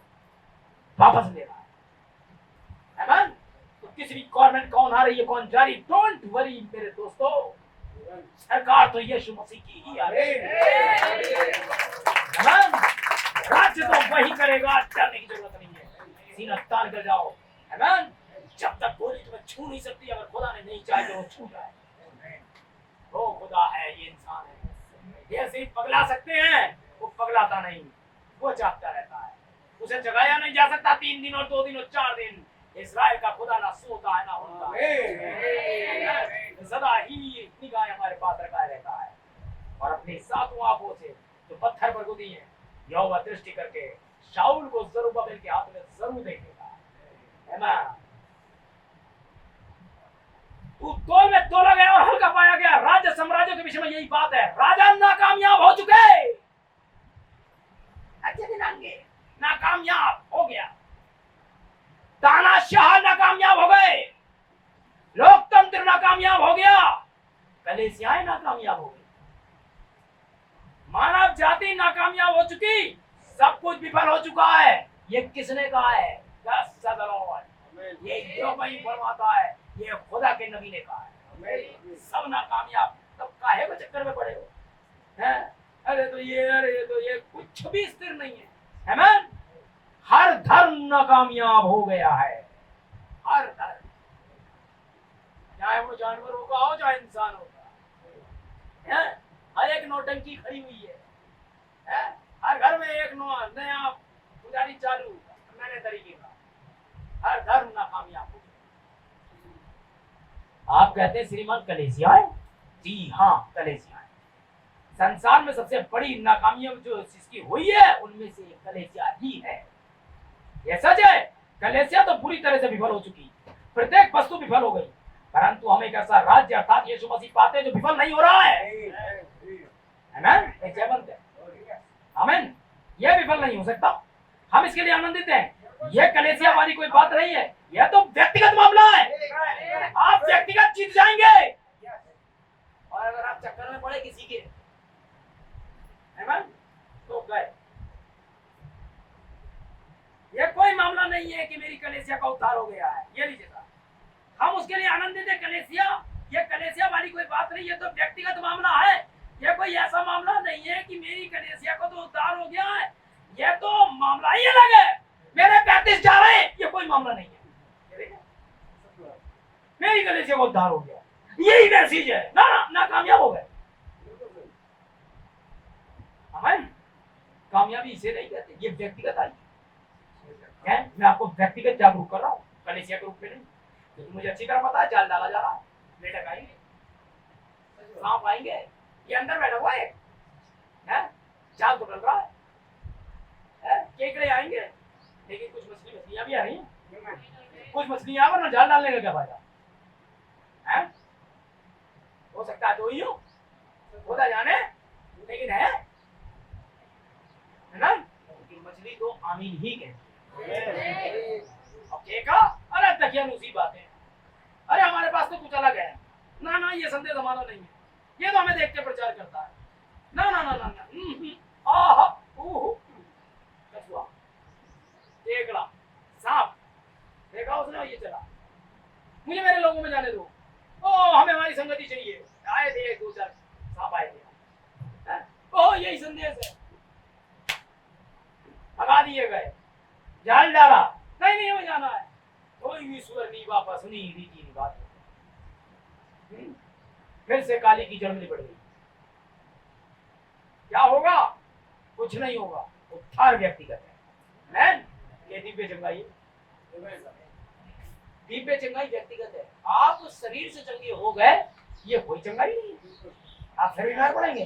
A: वापस ले रहा है। आमीन। तो किसी भी गवर्नमेंट कौन आ रही है, कौन जा रही, डोंट वरी मेरे दोस्तों, सरकार तो यीशु मसीह की ही आ रही है। आमीन। राज्य तो वही करेगा, डरने की जरूरत नहीं है। सीना तान कर जाओ। आमीन। जब तक गोली तुम्हें छू नहीं सकती, अगर खुदा ने नहीं चाहे तो वो छू जाए। वो खुदा है, ये इंसान है। ये सिर्फ पगला सकते हैं, वो पगलाता नहीं, वो जागता रहता है। उसे जगाया नहीं जा सकता 3 दिन और 2 दिन और 4 दिन। इस्राएल का खुदा ना सोता है ना उठता है, सदा ही निगाहें हमारे पास रखा रहता है। और अपनी 7 आंखों से जो पत्थर पर गुदी है, यहोवा दृष्टि करके शाऊल को जरुब्बाबेल के हाथ में जरूर देखेगा। आमीन। तू तोल में तोला गया और हल्का पाया गया। राज्य साम्राज्यों के विषय में यही बात है, राजा नाकामयाब हो चुके, अच्छे दिन आएंगे, नाकामयाब हो गया। तानाशाह नाकामयाब हो गए, लोकतंत्र नाकामयाब हो गया, कलीसियाएं नाकामयाब हो गई, मानव जाति नाकामयाब हो चुकी, सब कुछ विफल हो चुका है। ये किसने कहा है? ये जो कोई फरमाता है, ये खुदा के नबी ने कहा है। सब नाकामयाब, तब काहे को चक्कर में पड़े हो? हैं? अरे तो ये कुछ भी स्थिर नहीं है। आमीन। हर धर्म नाकामयाब हो गया है, हर धर्म, चाहे वो जानवरों का हो चाहे इंसानों का। हर एक नौटंकी खड़ी हुई है। हर घर में एक नया पुजारी चालू, नए तरीके का। हर धर्म नाकामयाब हो गया। आप कहते हैं श्रीमान कलीसियाएं? जी हाँ, कलीसियाएं। संसार में सबसे बड़ी नाकामियां जो इसकी हुई है, उनमें से एक कलीसिया ही है। यह सच है, कलीसिया तो पूरी तरह से विफल हो चुकी, प्रत्येक वस्तु विफल हो गई, परंतु हम एक ऐसा राज्य अर्थात यीशु मसीह पाते हैं जो विफल नहीं हो रहा है। आमीन। एक जयवंत है। आमीन। यह विफल नहीं हो सकता, हम इसके लिए आनंदित हैं। यह कलीसिया वाली कोई बात नहीं है, यह तो व्यक्तिगत मामला है। आप व्यक्तिगत जीत जाएंगे, और अगर आप चक्कर में पड़े किसी के, तो गए। यह कोई मामला नहीं है कि मेरी कलीसिया का उद्धार हो गया है, ये लीजिए साहब, हम उसके लिए आनंदित है। कलीसिया, ये कलीसिया वाली कोई बात नहीं, ये तो व्यक्तिगत मामला है। ये कोई ऐसा मामला नहीं है कि मेरी कलीसिया को तो उद्धार हो गया है, ये तो मामला ही अलग है। मेरे 35 जा रहे हैं, ये कोई मामला नहीं है। मेरी कलीसिया को उद्धार हो गया, यही मैसेज है ना, ना कामयाब हो गए। हमें कामयाबी इसे नहीं कहते, ये व्यक्तिगत आई है। मैं आपको व्यक्तिगत जागरूक कर रहा हूँ, कलेसिया के रूप में नहीं, क्योंकि मुझे अच्छी तरह पता है जाल डाला जा रहा है। मेढक आएंगे, सांप आएंगे, ये अंदर बैठा हुआ है, जाल तो डल रहा है, केकड़े आएंगे, लेकिन कुछ मछलियां भी आ रही हैं, कुछ मछलियां वरना जाल डालने का क्या फायदा है? हो सकता है तो ही हो, होता जाने, लेकिन है ना, लेकिन मछली तो आमीन ही कहती। अब केका, अरे तकिया उसी बात है, अरे हमारे पास तो कुछ अलग है, ना ना ये संदेश हमारा नहीं है, ये तो हमें देख के प्रचार करता है, ना ना ना ना ना, आहा कछुआ, केकड़ा, सांप देखा उसने, ये चला, मुझे मेरे लोगों में जाने दो, ओ हमें हमारी संगति चाहिए। आए थे एक दो चार सांप आए थे, ओ यही संदेश है, भगा दिए गए, जाल डाला, नहीं नहीं हो जाना है, कोई भी सुअर नहीं वापस नहीं रीति नहीं बात, फिर से काली की जड़ में पड़ गई। क्या होगा? कुछ नहीं होगा, उद्धार व्यक्तिगत है। ये दिव्य चंगाई, दिव्य चंगाई व्यक्तिगत है। आप शरीर से चंगे हो गए, ये कोई चंगाई नहीं है, आप शरीर में पड़ेंगे।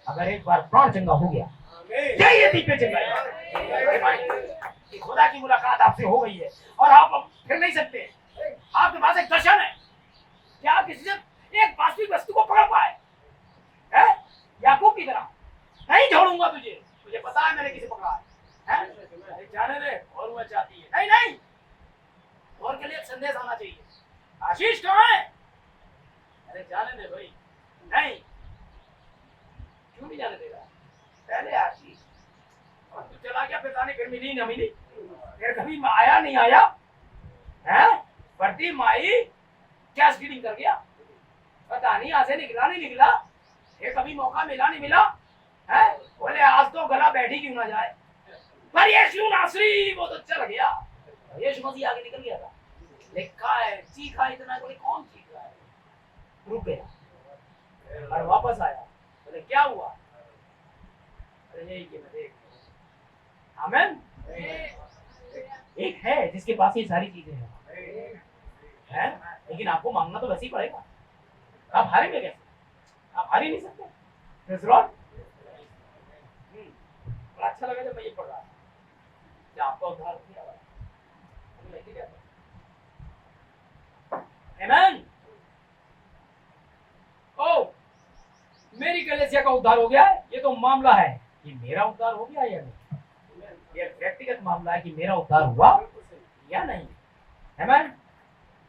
A: अगर एक बार प्राण चंगा हो गया, ये दिव्य चंगाई, खुदा की मुलाकात आपसे हो गई है और आप अब फिर नहीं सकते। आपके पास एक दर्शन है, क्या आप किसी से एक वास्तविक वस्तु को पकड़ पाए? याकूब की तरह, नहीं छोड़ूंगा तुझे, मुझे पता है मैंने किसे पकड़ा है, जाने दे, और वह चाहती है, नहीं नहीं, और के लिए एक संदेश आना चाहिए, आशीष कहाँ है? अरे जाने दे भाई, नहीं, क्यों नहीं जाने देगा? पहले आशीष, और तू चला गया, फिर जाने फिर मिली न मिली, फिर कभी आया नहीं आया है, बढ़ती माई क्या स्कीडिंग कर गया, पता नहीं, यहाँ से निकला नहीं निकला, ये कभी मौका मिला नहीं मिला है, बोले आज तो गला बैठी क्यों ना जाए, पर यीशु नासरी वो तो चल गया, यीशु मसीह आगे निकल गया था, लिखा है, चीखा इतना, बोले कौन चीख रहा है, रुक गया और वापस आया, बोले क्या हुआ, अरे यही कि मैं देख, आमीन। एक है जिसके पास ये सारी चीजें हैं, लेकिन आपको मांगना तो वैसे ही पड़ेगा, आप हारेंगे कैसे? आप हार ही नहीं सकते। बड़ा अच्छा लगा जब मैं ये पढ़ रहा था कि आपका उद्धार किया हुआ है, आमीन। ओ मेरी कलीसिया का उद्धार हो गया है, ये तो मामला है कि मेरा उद्धार हो गया या नहीं, ये व्यक्तिगत मामला है कि मेरा उद्धार हुआ या नहीं, आमीन।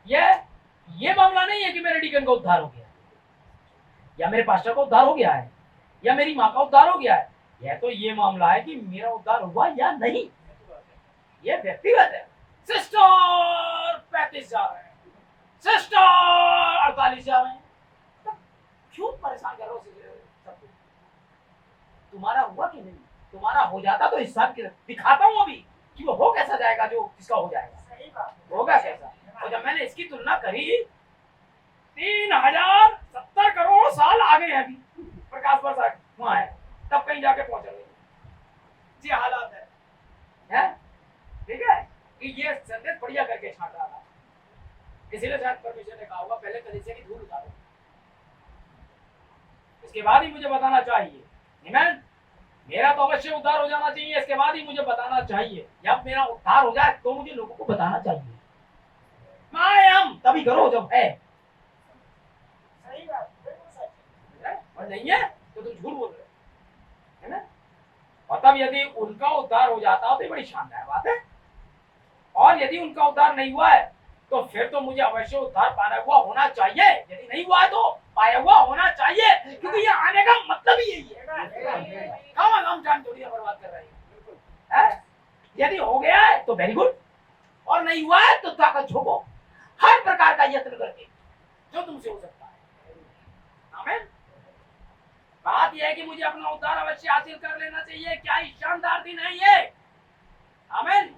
A: ये मामला नहीं है कि मेरे डीकन का उद्धार हो गया या मेरे पास्टर का उद्धार हो गया है या मेरी माँ का उद्धार हो गया है, यह तो ये मामला है कि मेरा उद्धार हुआ या नहीं, ये व्यक्तिगत है। सिस्टर 35 जा रहे हैं, सिस्टर 48 जा रहे हैं, तो क्यों परेशान कर रहे हो सबको? तुम्हारा हुआ कि नहीं? तुम्हारा हो जाता तो हिसाब दिखाता हूँ अभी कि वो हो कैसा जाएगा, जो जिसका हो जाएगा होगा कैसा। और जब मैंने इसकी तुलना करी, 3070 करोड़ साल आगे हैं अभी प्रकाश वर्ष वहां है, तब कहीं जाके पहुंचेंगे, जी हालात है, ठीक है, कि ये संदेश बढ़िया करके छाट रहा था, इसीलिए शायद परमेश्वर ने कहा होगा पहले कलीसिया की धूल उतारो, इसके बाद ही मुझे बताना चाहिए, आमीन। मेरा तो अवश्य उद्धार हो जाना चाहिए, इसके बाद ही मुझे बताना चाहिए, जब मेरा उद्धार हो जाए तो मुझे लोगों को बताना चाहिए, हम तभी करो जब है, सही बात है, और नहीं है तो तुम झूठ बोल रहे है ना। और तब यदि उनका उद्धार हो जाता तो बड़ी शानदार बात है, और यदि उनका उद्धार नहीं हुआ है तो फिर तो मुझे अवश्य उद्धार पाया हुआ होना चाहिए, यदि नहीं हुआ है तो पाया हुआ होना चाहिए, क्योंकि ये आने का मतलब ही यही है, हम जान थोड़ी बर्बाद कर रहे हैं। यदि हो गया है तो वेरी गुड, और नहीं हुआ है तो ताकत झोंको, हर प्रकार का यत्न करके जो तुमसे हो सकता है, आमीन। बात यह है कि मुझे अपना उद्धार अवश्य हासिल कर लेना चाहिए, क्या ही शानदार दिन है ये, आमीन।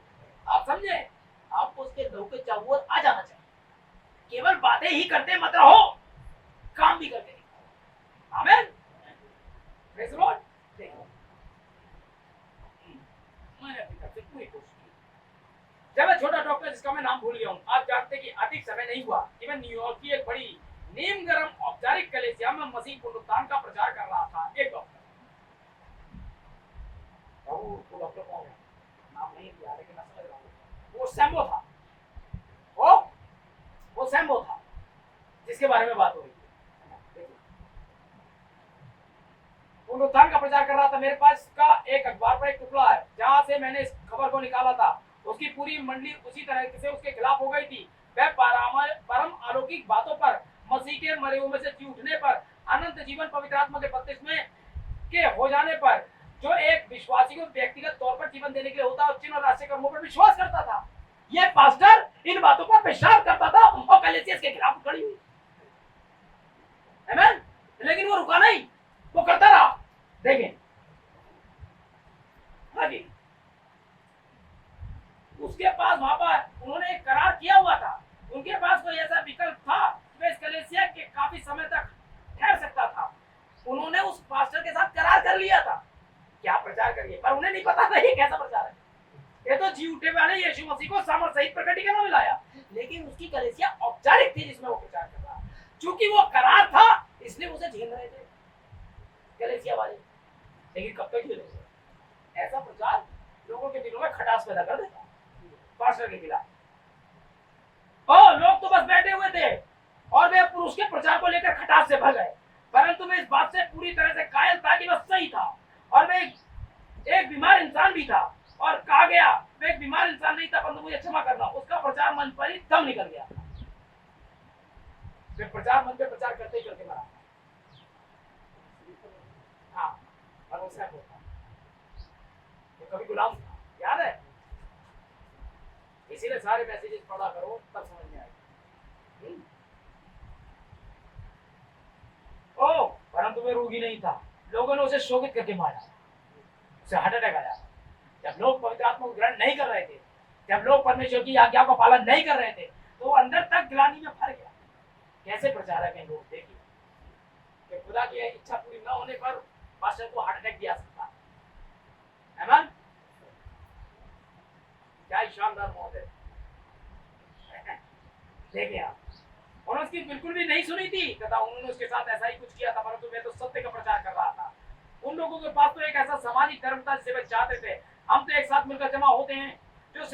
A: आप समझे, आपको उसके धोखे चावल आ जाना चाहिए, केवल बातें ही करते मत रहो, जब मैं छोटा डॉक्टर जिसका मैं नाम भूल गया हूँ, आप जानते कि अधिक समय नहीं हुआ कि मैं न्यूयॉर्क की एक बड़ी नीम गर्म औपचारिक कलीसिया में मसीह पुनरुत्थान का प्रचार कर रहा था। एक डॉक्टर, वो डॉक्टर कौन है नाम नहीं दिया, लेकिन मैं समझ रहा हूँ वो सैम्बो था। वो सैम्बो था जिसके बारे में बात हो रही है। पुनरुत्थान का प्रचार कर रहा था। मेरे पास का एक अखबार पर एक टुकड़ा है जहां से मैंने इस खबर को निकाला था। उसकी पूरी मंडली उसी तरह से उसके खिलाफ हो गई थी। वह परम अलौकिक बातों पर, मसीह के मरे हुए में से जी उठने पर, अनंत जीवन, पवित्र आत्मा के बपतिस्मे के हो जाने पर, जो एक विश्वासी को व्यक्तिगत तौर पर जीवन देने के लिए होता है, और चिन्ह और राष्ट्रीय कर्मों पर विश्वास करता था। यह पास्टर इन बातों पर पेशाब करता था और कलीसिया के खिलाफ खड़ी हुई। आमीन। लेकिन वो रुका नहीं, वो करता रहा। देखें, हाँ जी, उसके पास वहां पर उन्होंने एक करार किया हुआ था। उनके पास कोई ऐसा विकल्प था कि इस कलीसिया के काफी समय तक ठहर सकता था। उन्होंने उस पास्टर के साथ करार कर लिया था कि आप प्रचार करिए, पर उन्हें नहीं पता था ये कैसा प्रचार है। ये तो जी उठे वाले यीशु मसीह को सामर्थ सहित प्रकटीकरण में लाया, लेकिन उसकी कलीसिया औपचारिक थी जिसमें वो प्रचार कर रहा। चूंकि वो करार था इसलिए उसे झेल रहे थे कलीसिया वाले। लेकिन कब तक झेलेंगे? ऐसा प्रचार लोगों के दिलों में खटास पैदा कर देता पास्टर के खिलाफ। लोग तो बस बैठे हुए थे और वे पुरुष के प्रचार को लेकर खटास से भर गए, परंतु मैं इस बात से पूरी तरह से कायल था कि वह सही था और मैं एक बीमार इंसान भी था। और कहा गया मैं एक बीमार इंसान नहीं था, परंतु मुझे क्षमा करना। उसका प्रचार मंच पर ही दम निकल गया। वे प्रचार मंच पे प्रचार करते ही करते मरा। हाँ, और उसका कभी गुलाम था, याद है? इसीलिए सारे मैसेजेस पढ़ा करो तब समझ में आएगा। परंतु वे रोगी नहीं था। लोगों ने उसे शोकित करके मारा, उसे हार्ट अटैक आया। जब लोग पवित्र आत्मा को ग्रहण नहीं कर रहे थे, जब लोग परमेश्वर की आज्ञा का पालन नहीं कर रहे थे, तो वो अंदर तक ग्लानि में भर गया। कैसे प्रचारक हैं लोग, देखिए कि खुदा की इच्छा पूरी न होने पर पास्टर को हार्ट अटैक भी आ सकता है। आमीन। क्या शानदार मौत है। देखिए आप, उन्होंने उसकी बिल्कुल भी नहीं सुनी थी तथा उन्होंने उसके साथ ऐसा ही कुछ किया था, परंतु मैं तो सत्य का प्रचार कर रहा था। उन लोगों के पास तो एक ऐसा सामाजिक धर्म था जिसे वे चाहते थे। हम तो एक साथ मिलकर जमा होते हैं। जो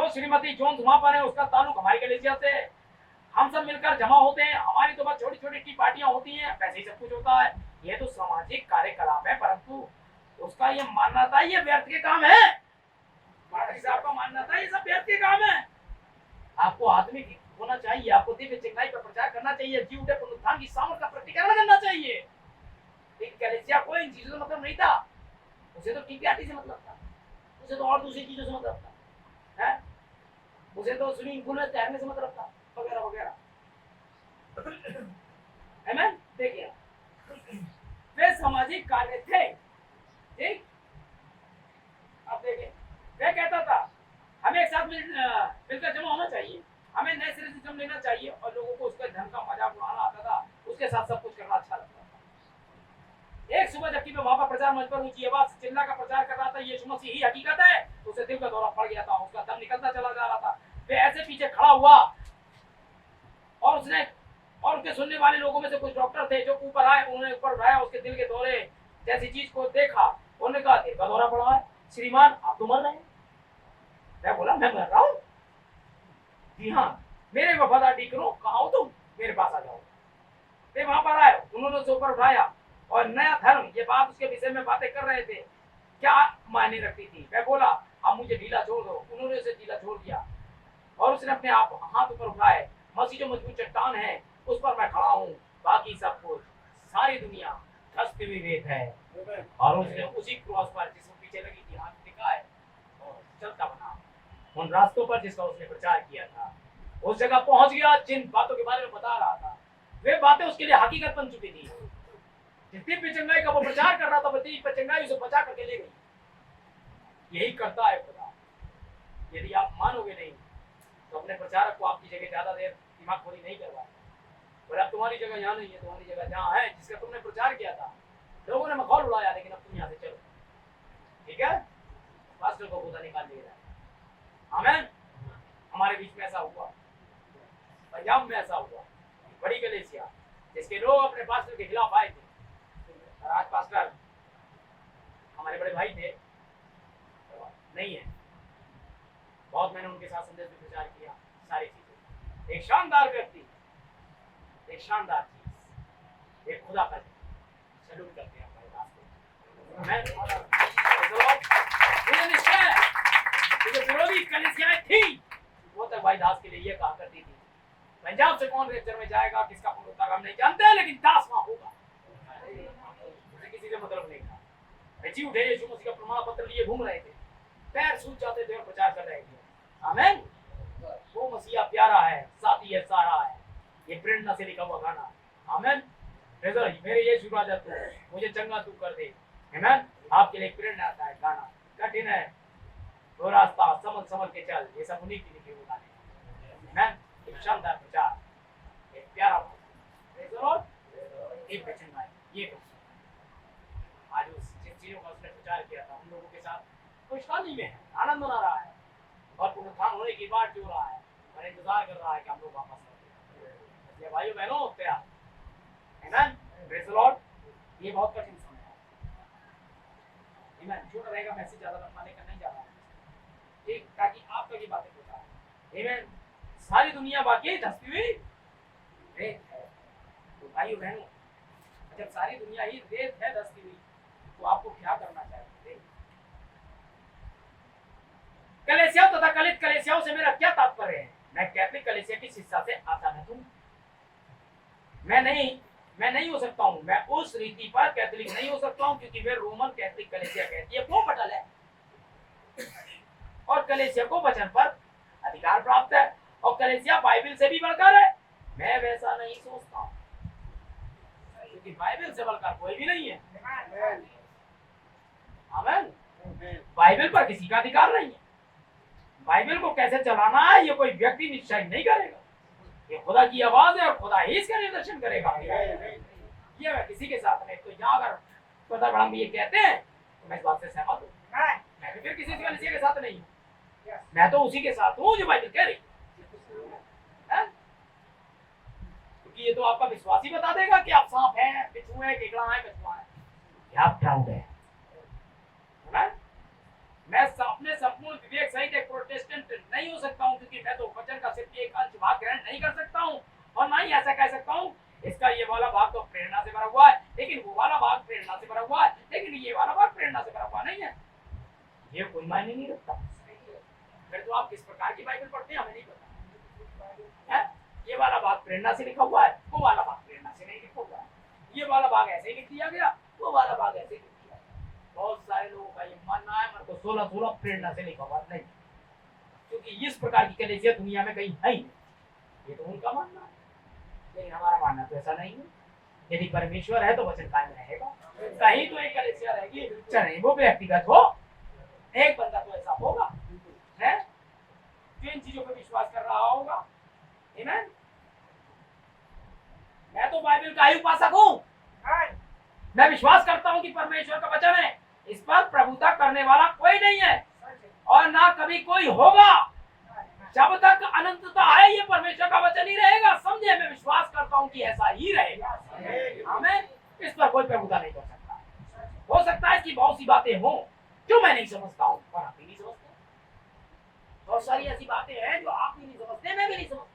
A: श्रीमती जोन्स वहां पर है उसका ताल्लुक हमारी कलीसिया से है। हम सब मिलकर जमा होते हैं। हमारी तो बस छोटी छोटी टी पार्टियां होती हैं, वैसे ही सब कुछ होता है। ये तो सामाजिक कार्यकलाप है, परंतु उसका ये मानना था ये व्यर्थ के काम है। आपका मानना था ये सब व्यर्थ के काम है। आपको आत्मिक होना चाहिए, आपको दिव्य चंगाई पर प्रचार करना चाहिए, जी उठे पुनरुत्थान की सामर्थ का प्रकटीकरण करना चाहिए। एक कलीसिया को इन चीजों से मतलब नहीं था। उसे तो टीपीआरटी से मतलब था, उसे तो और दूसरी चीजों से मतलब था, है? उसे तो स्विमिंग पूल में तैरने से मतलब था, वगैरह वगैरह। आमीन। देखिए, वे सामाजिक कार्य थे, ठीक? अब देखिए, वे कहता था हमें एक साथ मिलकर जमा होना चाहिए, हमें नए सिरे से जम लेना चाहिए, और लोगों को उसका धन का मजाक उड़ाना आता था, उसके साथ सब कुछ करना अच्छा लगता था। एक सुबह जबकि मैं वहां पर प्रचार मंच पर ऊंची आवाज से चिल्ला कर प्रचार कर रहा था यीशु मसीह ही हकीकत है, तो उसे दिल का दौरा पड़ गया था, उसका दम निकलता चला जा रहा था। वे ऐसे पीछे खड़ा हुआ और उसके सुनने वाले लोगों में से कुछ डॉक्टर थे जो ऊपर आए, उन्होंने ऊपर उठाया, उसके दिल के दौरे जैसी चीज को देखा। उन्होंने कहा दिल का दौरा पड़ा है श्रीमान, आप तो मर रहे हैं। मैं बोला मैं मर रहा हूँ? जी हाँ, मेरे वफादार डीकरों, कहाँ हो तुम? मेरे पास आ जाओ। वे वहां पर आए, उन्होंने उसे ऊपर उठाया और नया धर्म, ये बात उसके विषय में बातें कर रहे थे, क्या मायने रखती थी। मैं बोला अब मुझे ढीला छोड़ दो। उन्होंने उसे ढीला छोड़ दिया और उसने अपने आप हाथ ऊपर उठाए। मसीह जो मजबूत चट्टान है उस पर मैं खड़ा हूँ, बाकी सब कुछ सारी दुनिया धंसती हुई रेत है। और उसने उसी क्रॉस पर जिसको पीछे लगी थी हाथ टिकाए और चलता बना उन रास्तों पर जिसका उसने प्रचार किया था। उस जगह पहुंच गया जिन बातों के बारे में बता रहा था, वे बातें उसके लिए हकीकत बन चुकी थी। जितनी पिचंगाई का वो प्रचार कर रहा था, वही पिचंगाई उसे बचा करके ले गई। यही करता है खुदा। यदि आप मानोगे नहीं तो अपने प्रचारक को आपकी जगह ज्यादा देर दिमाग खोरी नहीं करवाए। और अब तुम्हारी जगह यहाँ नहीं है, तुम्हारी जगह जहाँ है जिसका तुमने प्रचार किया था। लोगों ने मखौल उड़ाया, लेकिन अब तुम यहाँ से चलो, ठीक है? पास्टर को खुदा निकाल दिया। आमीन। जब में ऐसा हुआ, बड़ी कलीसिया जिसके लोग अपने पास्टर के खिलाफ आए थे, और आज पास्टर हमारे बड़े भाई थे नहीं है, बहुत मैंने उनके साथ संदेश में प्रचार किया, सारी चीजें, एक शानदार व्यक्ति, एक शानदार चीज, एक खुदा का सैल्यूट करते हैं हमारे दास को। मुझे निश्चय है कि जो विरोधी कलीसियाएं थी वो तक भाई दास के लिए ये कहा करती थी, पंजाब से कौन रेस्टर में जाएगा, किसका पुनरुत्थान हम नहीं जानते, लेकिन दास वहां होगा। मुझे किसी से मतलब नहीं था, जी उठे यीशु मसीह का प्रमाण पत्र लिए घूम रहे थे, पैर सूज जाते थे और प्रचार कर रहे थे। आमीन। वो मसीहा प्यारा है, साथी है, सारा है, ये प्रेरणा से लिखा हुआ गाना। आमीन। मेरे यीशु राजा तू, मुझे चंगा तू कर दे। आमीन। आपके लिए प्रेरणा आता है गाना, कठिन है वो रास्ता, संभल संभल के चल, ये सब उन्हीं की लिखे हुए गाने। आमीन। एक शानदार प्रचार, एक प्यारा एक वचन गाए, ये आज उस चीजों का उसने प्रचार किया था, हम लोगों के साथ खुशहाली में है, आनंद मना रहा है, और पुनरुत्थान होने की बात जो रहा है और इंतजार कर रहा है कि हम लोग वापस आए। भाइयों बहनों तैयार, आमीन, प्रेज़ द लॉर्ड। ये बहुत कठिन समय है, आमीन। छोटा रहेगा मैसेज, ज्यादा लंबा लेकर नहीं जा रहा है, ठीक, ताकि आप तक ये बातें पहुंचाएं। आमीन। सारी दुनिया बाकी धंसती हुई रेत है, तो भाइयों बहनों, जब सारी दुनिया ही रेत है धंसती हुई, तो आपको क्या करना चाहिए? कलीसिया तथा कलित कलीसियाओं से मेरा क्या तात्पर्य है? मैं कैथोलिक कलीसिया की शिक्षा से आता नहीं हूं, मैं नहीं हो सकता हूं, मैं उस रीति पर कैथोलिक नहीं हो सकता हूं, क्योंकि वे रोमन कैथोलिक कलीसिया कहती है वो पटल है, और कलीसिया को वचन पर अधिकार प्राप्त है, और कलीसिया बाइबल से भी बढ़कर है। मैं वैसा नहीं सोचता हूं, क्योंकि बाइबल से बढ़कर कोई भी नहीं है। आमीन। बाइबल पर किसी का अधिकार नहीं है, बाइबल को कैसे चलाना है ये कोई व्यक्ति निश्चय नहीं करेगा, ये खुदा की आवाज है और खुदा ही इसका निर्देशन करेगा। ये मैं किसी के साथ नहीं, तो यहाँ अगर खुदा बड़ा ये कहते हैं तो मैं इस बात से सहमत हूँ, मैं भी फिर किसी कलीसिया के साथ नहीं हूँ, मैं तो उसी के साथ हूँ जो बाइबल कह रही है, क्योंकि ये तो आपका विश्वास ही बता देगा कि आप सांप हैं, बिच्छू है, केकड़ा है, कछुआ है, या आप प्राउड है। मैं अपने संपूर्ण विवेक सहित एक प्रोटेस्टेंट नहीं हो सकता हूं, क्योंकि मैं तो वचन का सिर्फ एक अंश भाग ग्रहण नहीं कर सकता हूं, और ना ही ऐसा कह सकता हूं इसका ये वाला भाग तो प्रेरणा से भरा हुआ है, लेकिन वो वाला भाग प्रेरणा से भरा हुआ है, लेकिन ये वाला भाग प्रेरणा से भरा हुआ नहीं है। ये कोई मायने नहीं रखता। फिर तो आप किस प्रकार की बाइबल पढ़ते हैं हमें नहीं पता है। ये वाला भाग प्रेरणा से लिखा हुआ है, वो वाला भाग प्रेरणा से नहीं लिखा हुआ है, ये वाला भाग ऐसे ही लिख दिया गया, वो वाला भाग ऐसे ही। बहुत सारे लोगों का ये मानना है मेरे को 16 प्रेरणा से लिखा हुआ नहीं, क्योंकि इस प्रकार की कलीसिया दुनिया में कहीं है, ये तो उनका मानना है, लेकिन हमारा मानना तो ऐसा नहीं है। यदि परमेश्वर है तो वचन कायम रहेगा, कहीं तो एक कलीसिया रहेगी, चाहे वो व्यक्तिगत हो, एक बंदा तो ऐसा होगा है जो इन चीजों पर विश्वास कर रहा होगा। आमीन। मैं तो बाइबल का ही उपासक हूं, मैं विश्वास करता हूं कि परमेश्वर का वचन है, इस पर प्रभुता करने वाला कोई नहीं है और ना कभी कोई होगा, जब तक अनंतता है ये परमेश्वर का वचन ही रहेगा। समझे, मैं विश्वास करता हूं कि ऐसा ही रहेगा। आमीन। इस पर कोई प्रभुता नहीं कर सकता। हो सकता है कि बहुत सी बातें हों जो मैं नहीं समझता हूं और आप भी नहीं समझते, बहुत सारी ऐसी बातें हैं जो आप भी नहीं समझते, मैं भी नहीं समझता।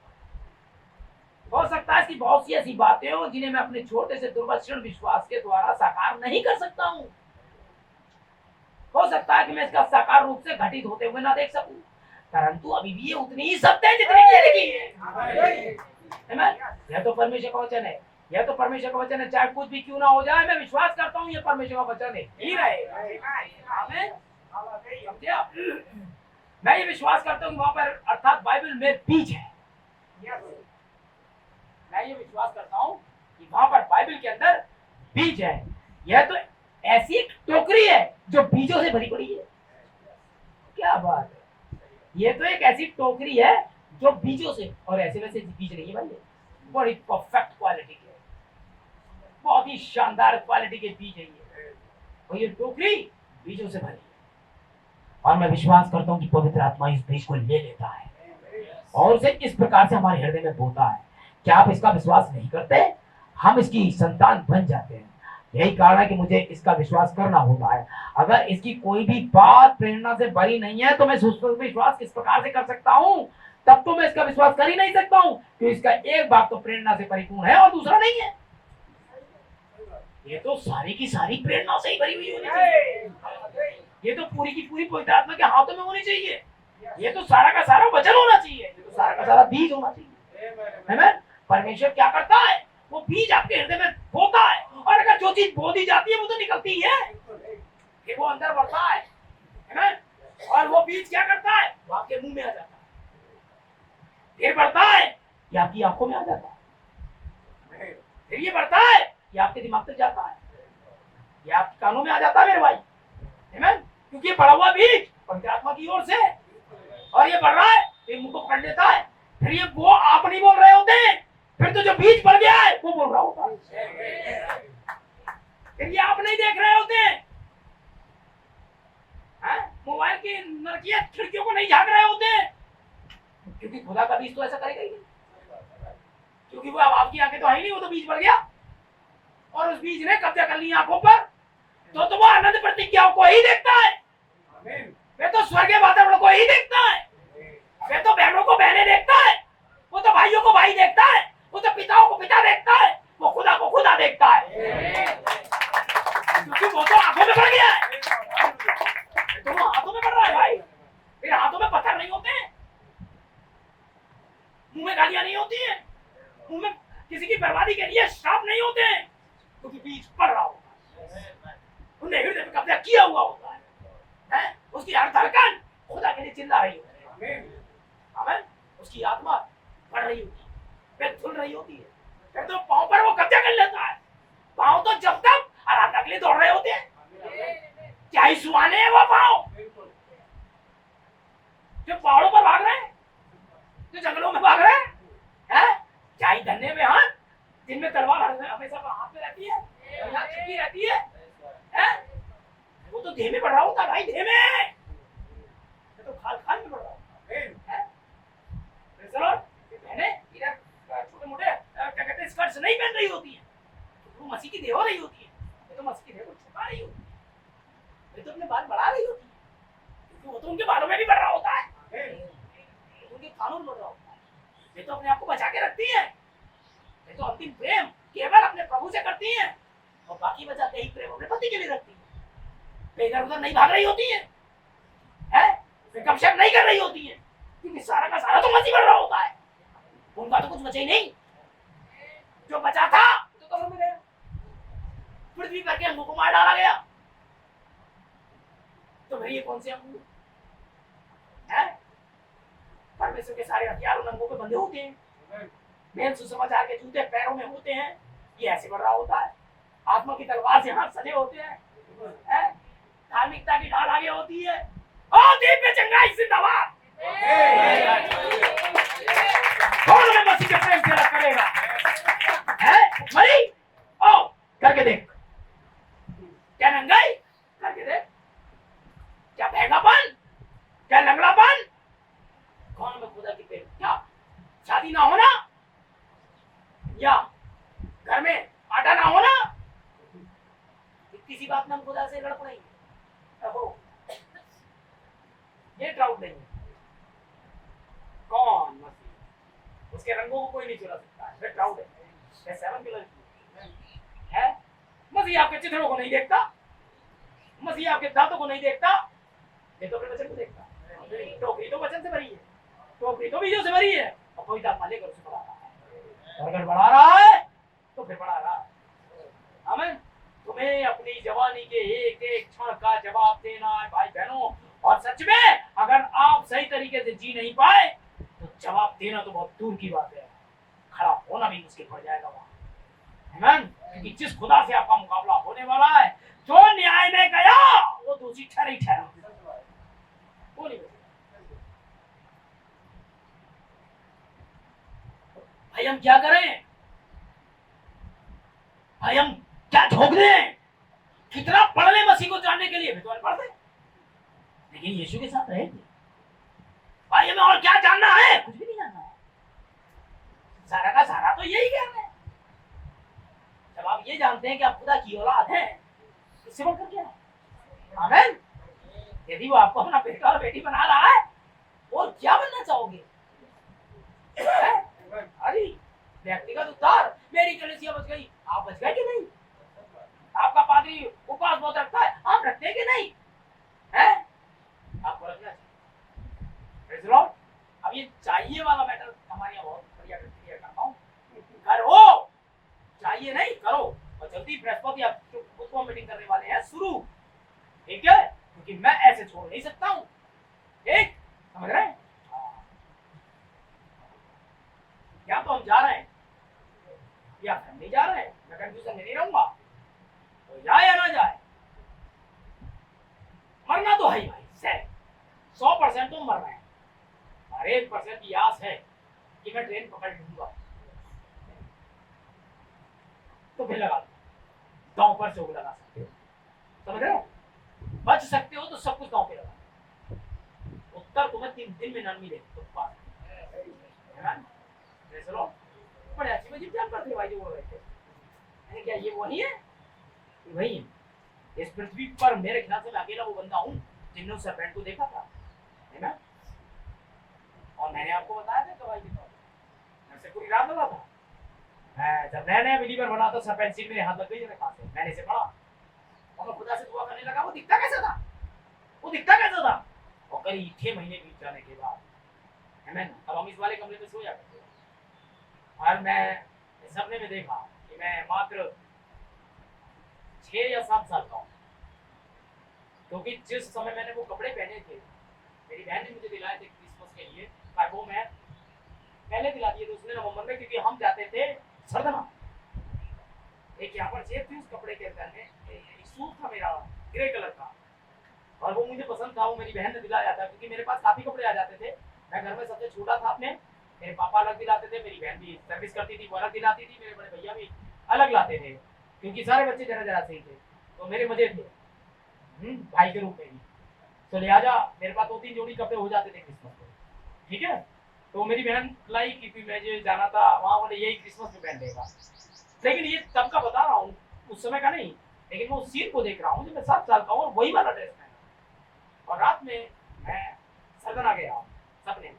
A: हो सकता है कि बहुत सी ऐसी बातें हो जिन्हें मैं अपने छोटे से दुर्वचन विश्वास के द्वारा साकार नहीं कर सकता हूं। हो सकता है कि मैं इसका साकार रूप से घटित होते हुए ना देख सकूं, परंतु अभी भी ये उतनी ही सत्य है जितनी ये लिखी है। यह तो परमेश्वर का वचन है, यह तो परमेश्वर का वचन है, चाहे कुछ भी क्यों ना हो जाए, मैं विश्वास करता हूँ ये परमेश्वर का वचन है ही रहेगा। आमीन। समझे आप? मैं ये विश्वास करता हूँ कि वहां पर अर्थात बाइबल में बीज है। मैं ये विश्वास करता हूँ कि वहां पर बाइबल के अंदर बीज है। यह तो ऐसी एक टोकरी है जो बीजों से भरी पड़ी है। क्या बात है, ये तो एक ऐसी टोकरी है जो बीजों से, और ऐसे वैसे बीज नहीं है भाई, बड़ी परफेक्ट क्वालिटी के, बहुत ही शानदार क्वालिटी के बीज है ये, और ये टोकरी बीजों से भरी है। और मैं विश्वास करता हूँ कि पवित्र आत्मा इस बीज को ले लेता है और उसे इस प्रकार से हमारे हृदय में बोता है क्या आप इसका विश्वास नहीं करते? हम इसकी संतान बन जाते हैं। यही कारण है कि मुझे इसका विश्वास करना होता है। अगर इसकी कोई भी बात प्रेरणा से भरी नहीं है तो मैं विश्वास किस प्रकार से कर सकता हूं? तब तो मैं इसका विश्वास कर ही नहीं सकता हूं कि इसका एक भाग तो प्रेरणा से परिपूर्ण है और दूसरा नहीं है। ये तो सारी की सारी प्रेरणा से ही भरी हुई होनी चाहिए। ये तो पूरी की पूरी पवित्र आत्मा के हाथों में होनी चाहिए। ये तो सारा का सारा वचन होना चाहिए। ये तो सारा का सारा बीज होना चाहिए। आमीन। परमेश्वर क्या करता है? वो बीज आपके हृदय में बोता है, और अगर जो चीज बो दी जाती है वो तो निकलती ही है, फिर वो अंदर बढ़ता है ना? और वो बीज क्या करता है? वो आपके मुंह में आ जाता है, फिर बढ़ता है, ये आपकी आंखों में आ जाता है, फिर ये बढ़ता है, ये आपके दिमाग तक जाता है, ये आपके कानों में आ जाता है मेरे भाई। आमीन। क्योंकि ये बढ़ा हुआ बीज पवित्र आत्मा की ओर से, और ये बढ़ रहा है, फिर मुंह को पकड़ लेता है, फिर ये वो आप नहीं बोल रहे होते हैं, फिर तो जो बीज पड़ गया है वो बोल रहा होता है, फिर ये आप नहीं देख रहे होते हैं, मोबाइल की नरकिया खिड़कियों को नहीं झांक रहे होते हैं, क्योंकि खुदा का बीज तो ऐसा करेगा ही नहीं, क्योंकि वो अब आपकी आंखें तो है ही नहीं, वो तो बीज पड़ गया और उस बीज ने कब्जा कर लिया आंखों पर, तो वो आनंद प्रतिज्ञाओं को ही देखता है, वे तो स्वर्गीय वातावरण को ही देखता है, वे तो बहनों को बहनें देखता है, वो तो भाइयों को भाई देखता है, वो तो पिताओं को पिता देखता है, वो खुदा को खुदा देखता है, क्योंकि वो तो आंखों में पड़ गया है, तो वो हाथों में पड़ रहा है भाई। फिर हाथों में पत्थर नहीं होते हैं, मुंह में गालियां नहीं होती हैं, मुंह में किसी की बर्बादी के लिए श्राप नहीं होते हैं, क्योंकि बीज पड़ रहा होता है, उन्हें हृदय में कब्जा किया हुआ होता है? उसकी हर धड़कन खुदा के लिए चिल्ला रही होती है, आमीन। उसकी आत्मा बढ़ रही होती है, फिर धुल रही होती है, फिर तो पांव पर वो कब्जा कर लेता है, पांव तो जब तक आराधना के लिए दौड़ रहे होते हैं, क्या ही सुहाने हैं वो पांव, जो पहाड़ों पर भाग रहे हैं, जो जंगलों में भाग रहे हैं, क्या ही धन्य में हाथ जिनमें तलवार हमेशा हाथ में रहती है, यहाँ चिपकी रहती है, वो तो देह में बढ़ रहा होता है भाई, देह में तो खाल खाल में बढ़ रहा होता है। छोटे मोटे क्या कहते हैं स्कर्ट्स नहीं पहन रही होती है, वो मसीह की देह हो रही होती है, ये तो मसीह की देह को छुपा रही होती है, ये तो अपने बाल बढ़ा रही होती है, क्योंकि वो तो उनके बालों में भी बढ़ रहा होता है, उनके कानून बढ़ रहा होता है, ये तो अपने आप को बचा के रखती है, ये तो अंतिम प्रेम केवल अपने प्रभु से करती है, और बाकी बचाते ही प्रेम अपने पति के लिए रखती है, इधर उधर नहीं भाग रही होती है, गपशप नहीं कर रही होती है, क्योंकि सारा का सारा तो मसीह बढ़ रहा होता है, उनका तो कुछ बचा ही नहीं, जो बचा था तो कब्र में गया, पृथ्वी पर के अंगों को मार डाला गया, तो भाई ये कौन से अंग है? परमेश्वर के सारे हथियार उन अंगों पे बंधे होते हैं, मेन सुसमाचार के जूते पैरों में होते हैं, ये ऐसे बढ़ रहा होता है, आत्मा की तलवार से हाथ सजे होते हैं, धार्मिकता की ढाल आगे होती है, और दीप में चंगाई जिंदाबाद, कौन हमें मसीह के प्रेम से अलग करेगा? मरी ओ करके देख, क्या नंगाई करके देख, क्या बहगापन, क्या लंगड़ापन, कौन हमें खुदा की प्रेम, क्या शादी ना होना, या घर में आटा ना होना, किसी बात में हम खुदा से लड़ पड़ेंगे, ये डाउट नहीं, कौन मसीह, उसके रंगों को कोई नहीं चुरा सकता है, फिर डाउट है, 7 कलर है, मसीह आपके चित्रों को नहीं देखता, मसीह आपके दांतों को नहीं देखता, ये तो अपने वचन को देखता, टोकरी तो वचन से भरी है, टोकरी तो बीजों से भरी है, और कोई दांत लेकर उसे बढ़ा रहा है, अगर बढ़ा रहा है तो फिर बढ़ा रहा है, आमीन। तुम्हें अपनी जवानी के एक एक क्षण का जवाब देना है भाई बहनों, और सच में अगर आप सही तरीके से जी नहीं पाए तो जवाब देना तो बहुत दूर की बात है, खड़ा होना भी मुश्किल पड़ जाएगा वहां, आमीन। क्योंकि जिस खुदा से आपका मुकाबला होने वाला है, जो न्याय में गया वो दोषी ठहरा ही ठहरा, वो नहीं भाई हम क्या करें, भाई हम क्या झोंक दें, कितना पढ़ ले मसीह को जानने के लिए, भी तो पढ़ दे, लेकिन यीशु के साथ रहे थे भाई, हमें और क्या जानना है, कुछ भी नहीं जानना है, सारा का सारा तो यही ज्ञान है। जब आप ये जानते हैं कि आप खुदा की औलाद हैं, इससे बढ़कर क्या है? आमीन। यदि वो आपको अपना बेटा और बेटी बना रहा है, और क्या बनना चाहोगे? अरे व्यक्तिगत उद्धार, मेरी कलीसिया बच गई, आप बच गए कि नहीं? आपका पादरी उपवास बहुत रखता है, आप रखते हैं कि नहीं? है आपको रखना चाहिए। अब ये चाहिए वाला मैटर हमारे यहाँ बहुत बढ़िया क्लियर करता हूँ, करो, चाहिए नहीं करो। और जल्दी बृहस्पति आप उसको मीटिंग करने वाले हैं शुरू, ठीक है? क्योंकि मैं ऐसे छोड़ नहीं सकता हूँ, ठीक समझ रहे हैं? या तो हम जा रहे हैं या फिर नहीं जा रहे हैं, मैं कंफ्यूजन में नहीं रहूंगा, तो जाए या ना जाए, मरना तो है ही भाई, 100% तो मर रहे हैं, और 1% की आस है कि मैं ट्रेन पकड़ लूंगा, तो फिर लगा गांव पर चौक लगा सकते हो, समझ रहे हो? बच सकते हो तो सब कुछ गांव पे लगा, उत्तर तुम्हें 3 दिन में न मिले तो पास चलो। बड़े अच्छी मजीद जान करते भाई जो बोल रहे थे, क्या ये वो नहीं है? वही है। इस पृथ्वी पर मेरे ख्याल से मैं अकेला वो बंदा हूँ जिन्होंने उस सरपेंट को देखा था, है ना? और मैंने आपको बताया था गवाही के तौर पर, मैं से पूरी रात लगा था। मैं जब नया बिलीवर बना तो सरपेंट सीट मेरे हाथ लग गई, कहाँ से मैंने इसे पढ़ा और मैं खुदा से दुआ करने लगा, वो दिखता कैसा था, वो दिखता कैसा था? और करीब 6 महीने बीत जाने के बाद, है ना, अब हम इस वाले कमरे में सो जा करते, और मैं सपने में देखा कि मैं मात्र 6 या 7 साल का हूँ, क्योंकि जिस समय मैंने वो कपड़े पहने थे, मेरी बहन ने मुझे दिलाए थे क्रिसमस के लिए, पर वो मैं पहले दिला दिए थे उसने नवंबर में, क्योंकि हम जाते थे सरदना। एक यहाँ पर जेब थी उस कपड़े के अंदर में, एक सूट था मेरा ग्रे कलर का, और वो मुझे पसंद था, वो मेरी बहन ने दिलाया था, क्योंकि मेरे पास काफी कपड़े आ जाते थे। मैं घर में सबसे छोटा था अपने, मेरे पापा अलग दिलाते थे, मेरी बहन भी सर्विस करती थी वो अलग दिलाती थी, मेरे बड़े भैया भी अलग लाते थे, क्योंकि सारे बच्चे जरा जरा से ही थे, तो मेरे मजे थे भाई के रूप में भी। तो लिहाजा मेरे पास 2-3 जोड़ी कपड़े हो जाते थे क्रिसमस को, ठीक है? तो मेरी बहन लाई कि मैं जो जाना था वहाँ, बोले यही क्रिसमस में पहन देगा, लेकिन ये तब का बता रहा हूँ, उस समय का नहीं, लेकिन मैं उस सीन को देख रहा हूँ जब मैं 7 साल का हूँ और वही वाला ड्रेस पहना, और रात में मैं सरदना गया सपने में,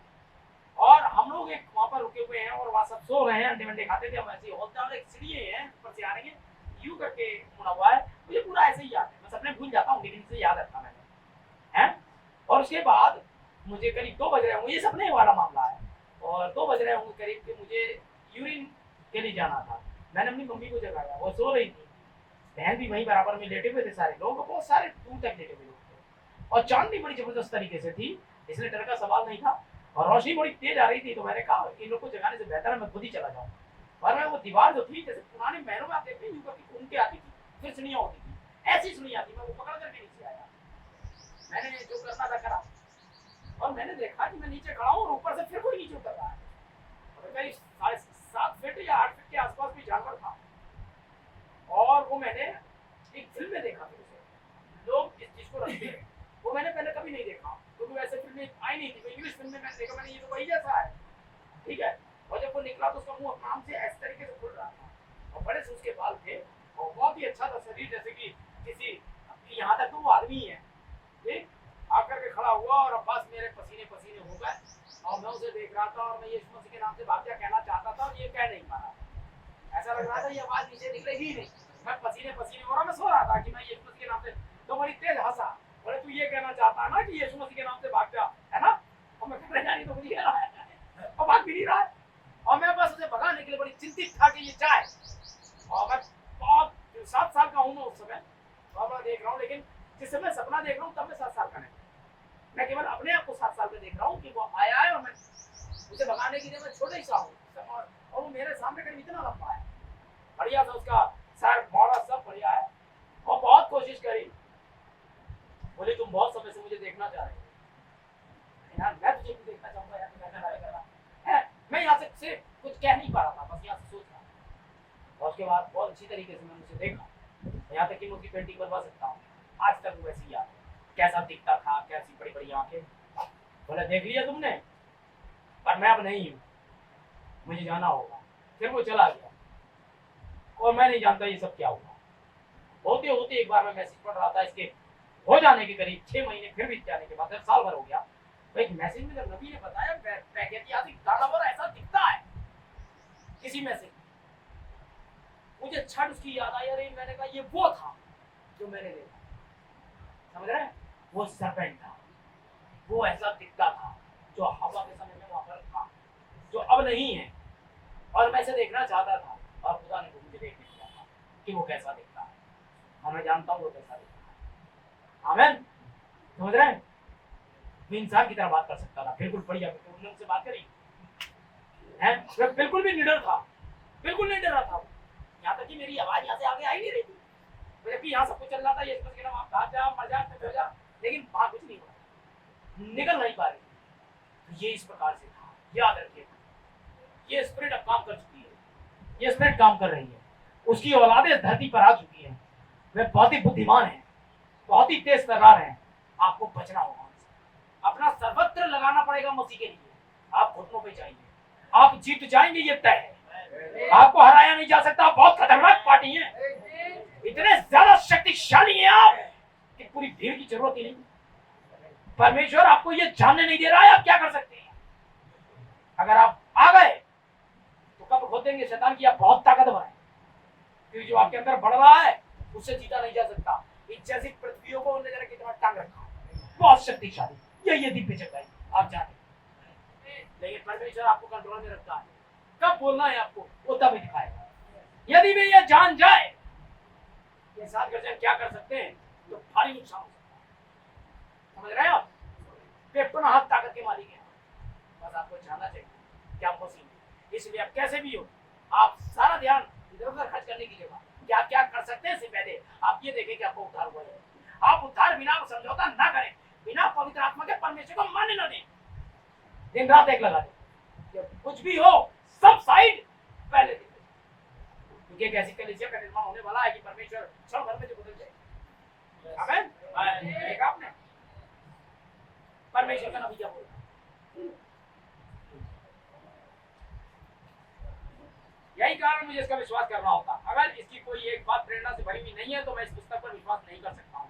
A: और हम लोग एक वहाँ पर रुके हुए हैं और वहाँ सब सो रहे हैं, अंडे वंडे खाते थे हम, ऐसे होता है, एक सीढ़ी है ऊपर से आ रही है, यूं करके मुड़ा हुआ है, मुझे पूरा ऐसे ही याद है, मैं सपने भूल जाता हूँ लेकिन इसे याद रखा मैंने, है? और उसके बाद मुझे करीब 2 बज रहे होंगे, ये सपने वाला मामला है, और 2 बज रहे होंगे करीब कि मुझे यूरिन के लिए जाना था। मैंने अपनी मम्मी को जगाया, वो सो रही थी, बहन भी वहीं बराबर में लेटे हुए थे, सारे लोग बहुत सारे दूर तक लेटे हुए लोग थे, और चांद भी बड़ी जबरदस्त तरीके से थी, इसलिए डर का सवाल नहीं था, और रोशनी बड़ी तेज आ रही थी, तो मैंने कहा इन लोग को जगाने से बेहतर है मैं खुद ही चला जाऊँ। और मैं वो दीवार जो थी, जैसे पुराने महलों में आप देखते हैं यूं करके घूम के आती थी, फिर सीढ़ियाँ होती थी, ऐसी सीढ़ियाँ थी, मैं वो पकड़ करके नीचे आया, मैंने जो करना था करा, और मैंने देखा कि मैं नीचे खड़ा हूँ और ऊपर से फिर कोई नीचे उतर रहा है, और करीब 7.5 फीट या 8 फीट के आसपास भी जानवर था, और वो मैंने एक फिल्म में देखा था, लोग इस चीज को रखते हैं, वो मैंने पहले कभी नहीं देखा, क्योंकि वैसे फिल्में आई नहीं थी, इंग्लिश फिल्म में मैंने देखा, मैंने ये तो वही जैसा है, ठीक है? और जब वो निकला तो उसका मुंह काम से इस तरीके से खुल रहा था, और बड़े से उसके बाल थे, और बहुत ही अच्छा था शरीर, जैसे कि किसी, यहाँ तक तो वो आदमी है, ठीक? आकर के खड़ा हुआ, और अब्बास मेरे पसीने पसीने हो गए, और मैं उसे देख रहा था, और मैं यीशु मसीह के नाम से बात क्या कहना चाहता था, और ये कह नहीं पा रहा, ऐसा लग रहा था ये आवाज नीचे निकलेगी नहीं, मैं पसीने पसीने हो रहा, मैं सो रहा था कि मैं यीशु मसीह के नाम से, तो बड़ी तेज हंसा, बोले तू ये कहना चाहता है ना कि यीशु मसीह के नाम से भाग जा, है ना? और मैं कहने जानी तो मुझे रहा है, और भाग भी नहीं रहा है, और मैं बस उसे भगाने के लिए बड़ी चिंतित था कि ये जाए, और मैं बहुत 7 साल का हूँ मैं उस समय, और मैं देख रहा हूँ, लेकिन जिस समय सपना देख रहा हूँ तब मैं 7 साल का नहीं, मैं केवल अपने आप को 7 साल में देख रहा हूँ कि वो आया है, और मैं उसे भगाने के लिए मैं छोटा ही सा हूँ, और वो मेरे सामने करीब इतना लंबा है, बढ़िया था उसका सर बड़ा सब बढ़िया है, और बहुत कोशिश करी, बोले तुम बहुत समय से मुझे देखना चाह रहे हो यार, मैं तुझे भी देखना चाहूंगा यार, मैं लड़ाई कर रहा है, मैं यहाँ से सिर्फ कुछ कह नहीं पा रहा था, बस यहाँ से सोच रहा था, और उसके बाद बहुत अच्छी तरीके से मैंने उसे देखा, यहाँ तक कि मैं उसकी पेंटिंग बनवा सकता हूँ, आज तक वो वैसी याद है, कैसा दिखता था, कैसी बड़ी बड़ी आंखें, बोला देख लिया तुमने, पर मैं अब नहीं हूँ, मुझे जाना होगा, फिर वो चला गया और मैं नहीं जानता ये सब क्या हुआ। होते होते एक बार मैं मैसेज पढ़ रहा था, इसके हो जाने के करीब 6 महीने फिर बीत जाने के बाद, साल भर हो गया, तो एक मैसेज में जब नबी ने बताया पैकेटियातिक दानवर ऐसा दिखता है किसी मैसेज, मुझे छठ उसकी याद आई। अरे मैंने कहा ये वो था जो मैंने देखा, समझ रहे हैं, वो सरपेंट था, वो ऐसा दिखता था जो हवा के समय में वहां पर था, जो अब नहीं है, और मैं इसे देखना चाहता था और खुदा ने मुझे देखने दिया था कि वो कैसा दिखता है, और मैं जानता हूँ वो कैसा दिखता है। आमीन, समझ रहे हैं। वो इंसान की तरह बात कर सकता था, बिल्कुल बढ़िया, बिल्कुल उनसे बात करी है, बिल्कुल भी निडर था, बिल्कुल नहीं डर रहा था। यहाँ तक कि मेरी आवाज यहाँ से आगे आई नहीं रही थी, जबकि यहाँ सब कुछ चल रहा था, ये सोच के आप भाग जा मर जा हो जा, लेकिन वहां कुछ नहीं हुआ, निकल नहीं पा रही। तो ये इस प्रकार से था, याद रखिए, ये स्पिरिट अब काम कर चुकी है, ये स्पिरिट काम कर रही है, उसकी औलादें धरती पर आ चुकी है, वे बहुत ही बुद्धिमान है, बहुत ही तेज तर्रार है। आपको बचना होगा, अपना सर्वत्र लगाना पड़ेगा मसीह के लिए। आप घुटनों पे जाएंगे, आप जीत जाएंगे, ये तय है, आपको हराया नहीं जा सकता। बहुत खतरनाक पार्टी है, इतने ज्यादा शक्तिशाली हैं आप कि पूरी भीड़ की जरूरत ही नहीं। परमेश्वर आपको ये जानने नहीं दे रहा है आप क्या कर सकते हैं। अगर आप आ गए तो कब खोद देंगे शैतान की आप बहुत ताकतवर है, क्योंकि जो आपके अंदर बढ़ रहा है उससे जीता नहीं जा सकता। इन जैसी पृथ्वियों को उन्होंने कितना टांग रखा, बहुत शक्तिशाली, यही दिव्य जगह आप जाने, लेकिन परमेश्वर आपको कंट्रोल में रखता है। कब बोलना है आपको वो तब ही दिखाएगा। यदि वे ये जान जाए ये 7 गर्जन क्या कर सकते हैं तो भारी नुकसान हो सकता है, समझ रहे हैं आप। बेपनाह हाथ ताकत के मालिक हैं, बस आपको जानना चाहिए कि आप मसीह, इसलिए आप कैसे भी हो, आप सारा ध्यान इधर उधर खर्च करने की जगह क्या क्या कर सकते हैं, इससे पहले आप ये देखें कि आपको उद्धार हुआ है। आप उद्धार बिना समझौता ना करें, बिना पवित्र आत्मा के परमेश्वर को मान्य न दें, दिन रात एक लगा दें, कुछ भी हो सब साइड पहले दें, क्योंकि एक ऐसी कलीसिया का निर्माण होने वाला है कि परमेश्वर क्षण भर में जो बदल जाए। आमीन। देखा आपने परमेश्वर का नबी क्या बोला, यही कारण मुझे इसका विश्वास करना होता। अगर इसकी कोई एक बात प्रेरणा से भरी हुई नहीं है तो मैं इस पुस्तक पर विश्वास नहीं कर सकता हूँ,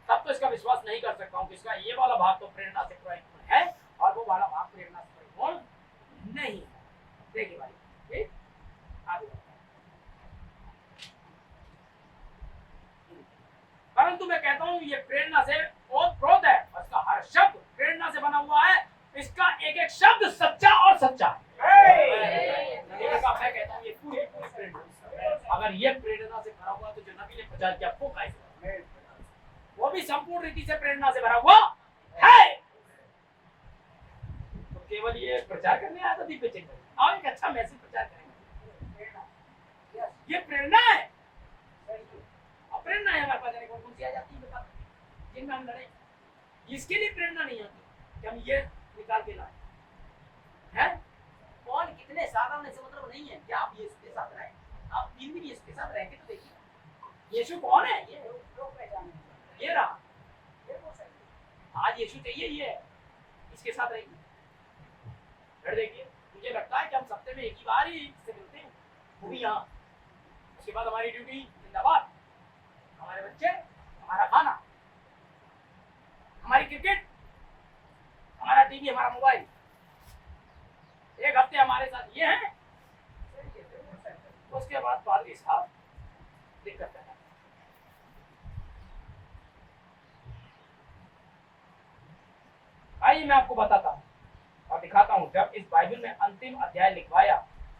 A: तब तो इसका विश्वास नहीं कर सकता हूँ कि इसका ये वाला भाग तो प्रेरणा से परिपूर्ण है और वो वाला भाग प्रेरणा से परिपूर्ण नहीं है। देखिए भाई, ठीक, आगे परंतु मैं कहता हूँ ये प्रेरणा से ओतप्रोत है, उसका हर शब्द प्रेरणा से बना हुआ है, इसका एक एक शब्द सच्चा और सच्चा है। मैं कहता हूँ ये पूरी प्रेरणा, अगर ये प्रेरणा से भरा हुआ तो जो नबी ने प्रचार किया वो कैसे, वो भी संपूर्ण रीति से प्रेरणा से भरा हुआ है। तो केवल ये प्रचार करने आया था दिव्य चेंज, और एक अच्छा मैसेज प्रचार करेंगे, ये प्रेरणा है। प्रेरणा है हमारे पास, जाने कौन सी आ जाती है जिनमें हम लड़े, इसके लिए प्रेरणा नहीं आती कि हम ये निकाल के लाए हैं। कौन कितने साधारण से मतलब नहीं है कि आप यीशु के साथ रहे, आप 3 दिन यीशु के साथ रह के तो देखिए यीशु कौन है, ये लोग पहचाने, ये रहा, आज यीशु चाहिए, ये इसके साथ रहेगी। फिर देखिए, मुझे लगता है कि हम सप्ताह में एक ही बार ही इससे मिलते हैं, वो भी यहाँ। उसके बाद हमारी ड्यूटी जिंदाबाद, हमारे बच्चे, हमारा खाना, हमारी क्रिकेट, हमारा टीवी, हमारा मोबाइल। एक हफ्ते हमारे साथ ये हैं, उसके बाद पादरी साहब दिक्कत है। आइए मैं आपको बताता हूँ और दिखाता हूँ। जब इस बाइबल में अंतिम अध्याय लिखवाया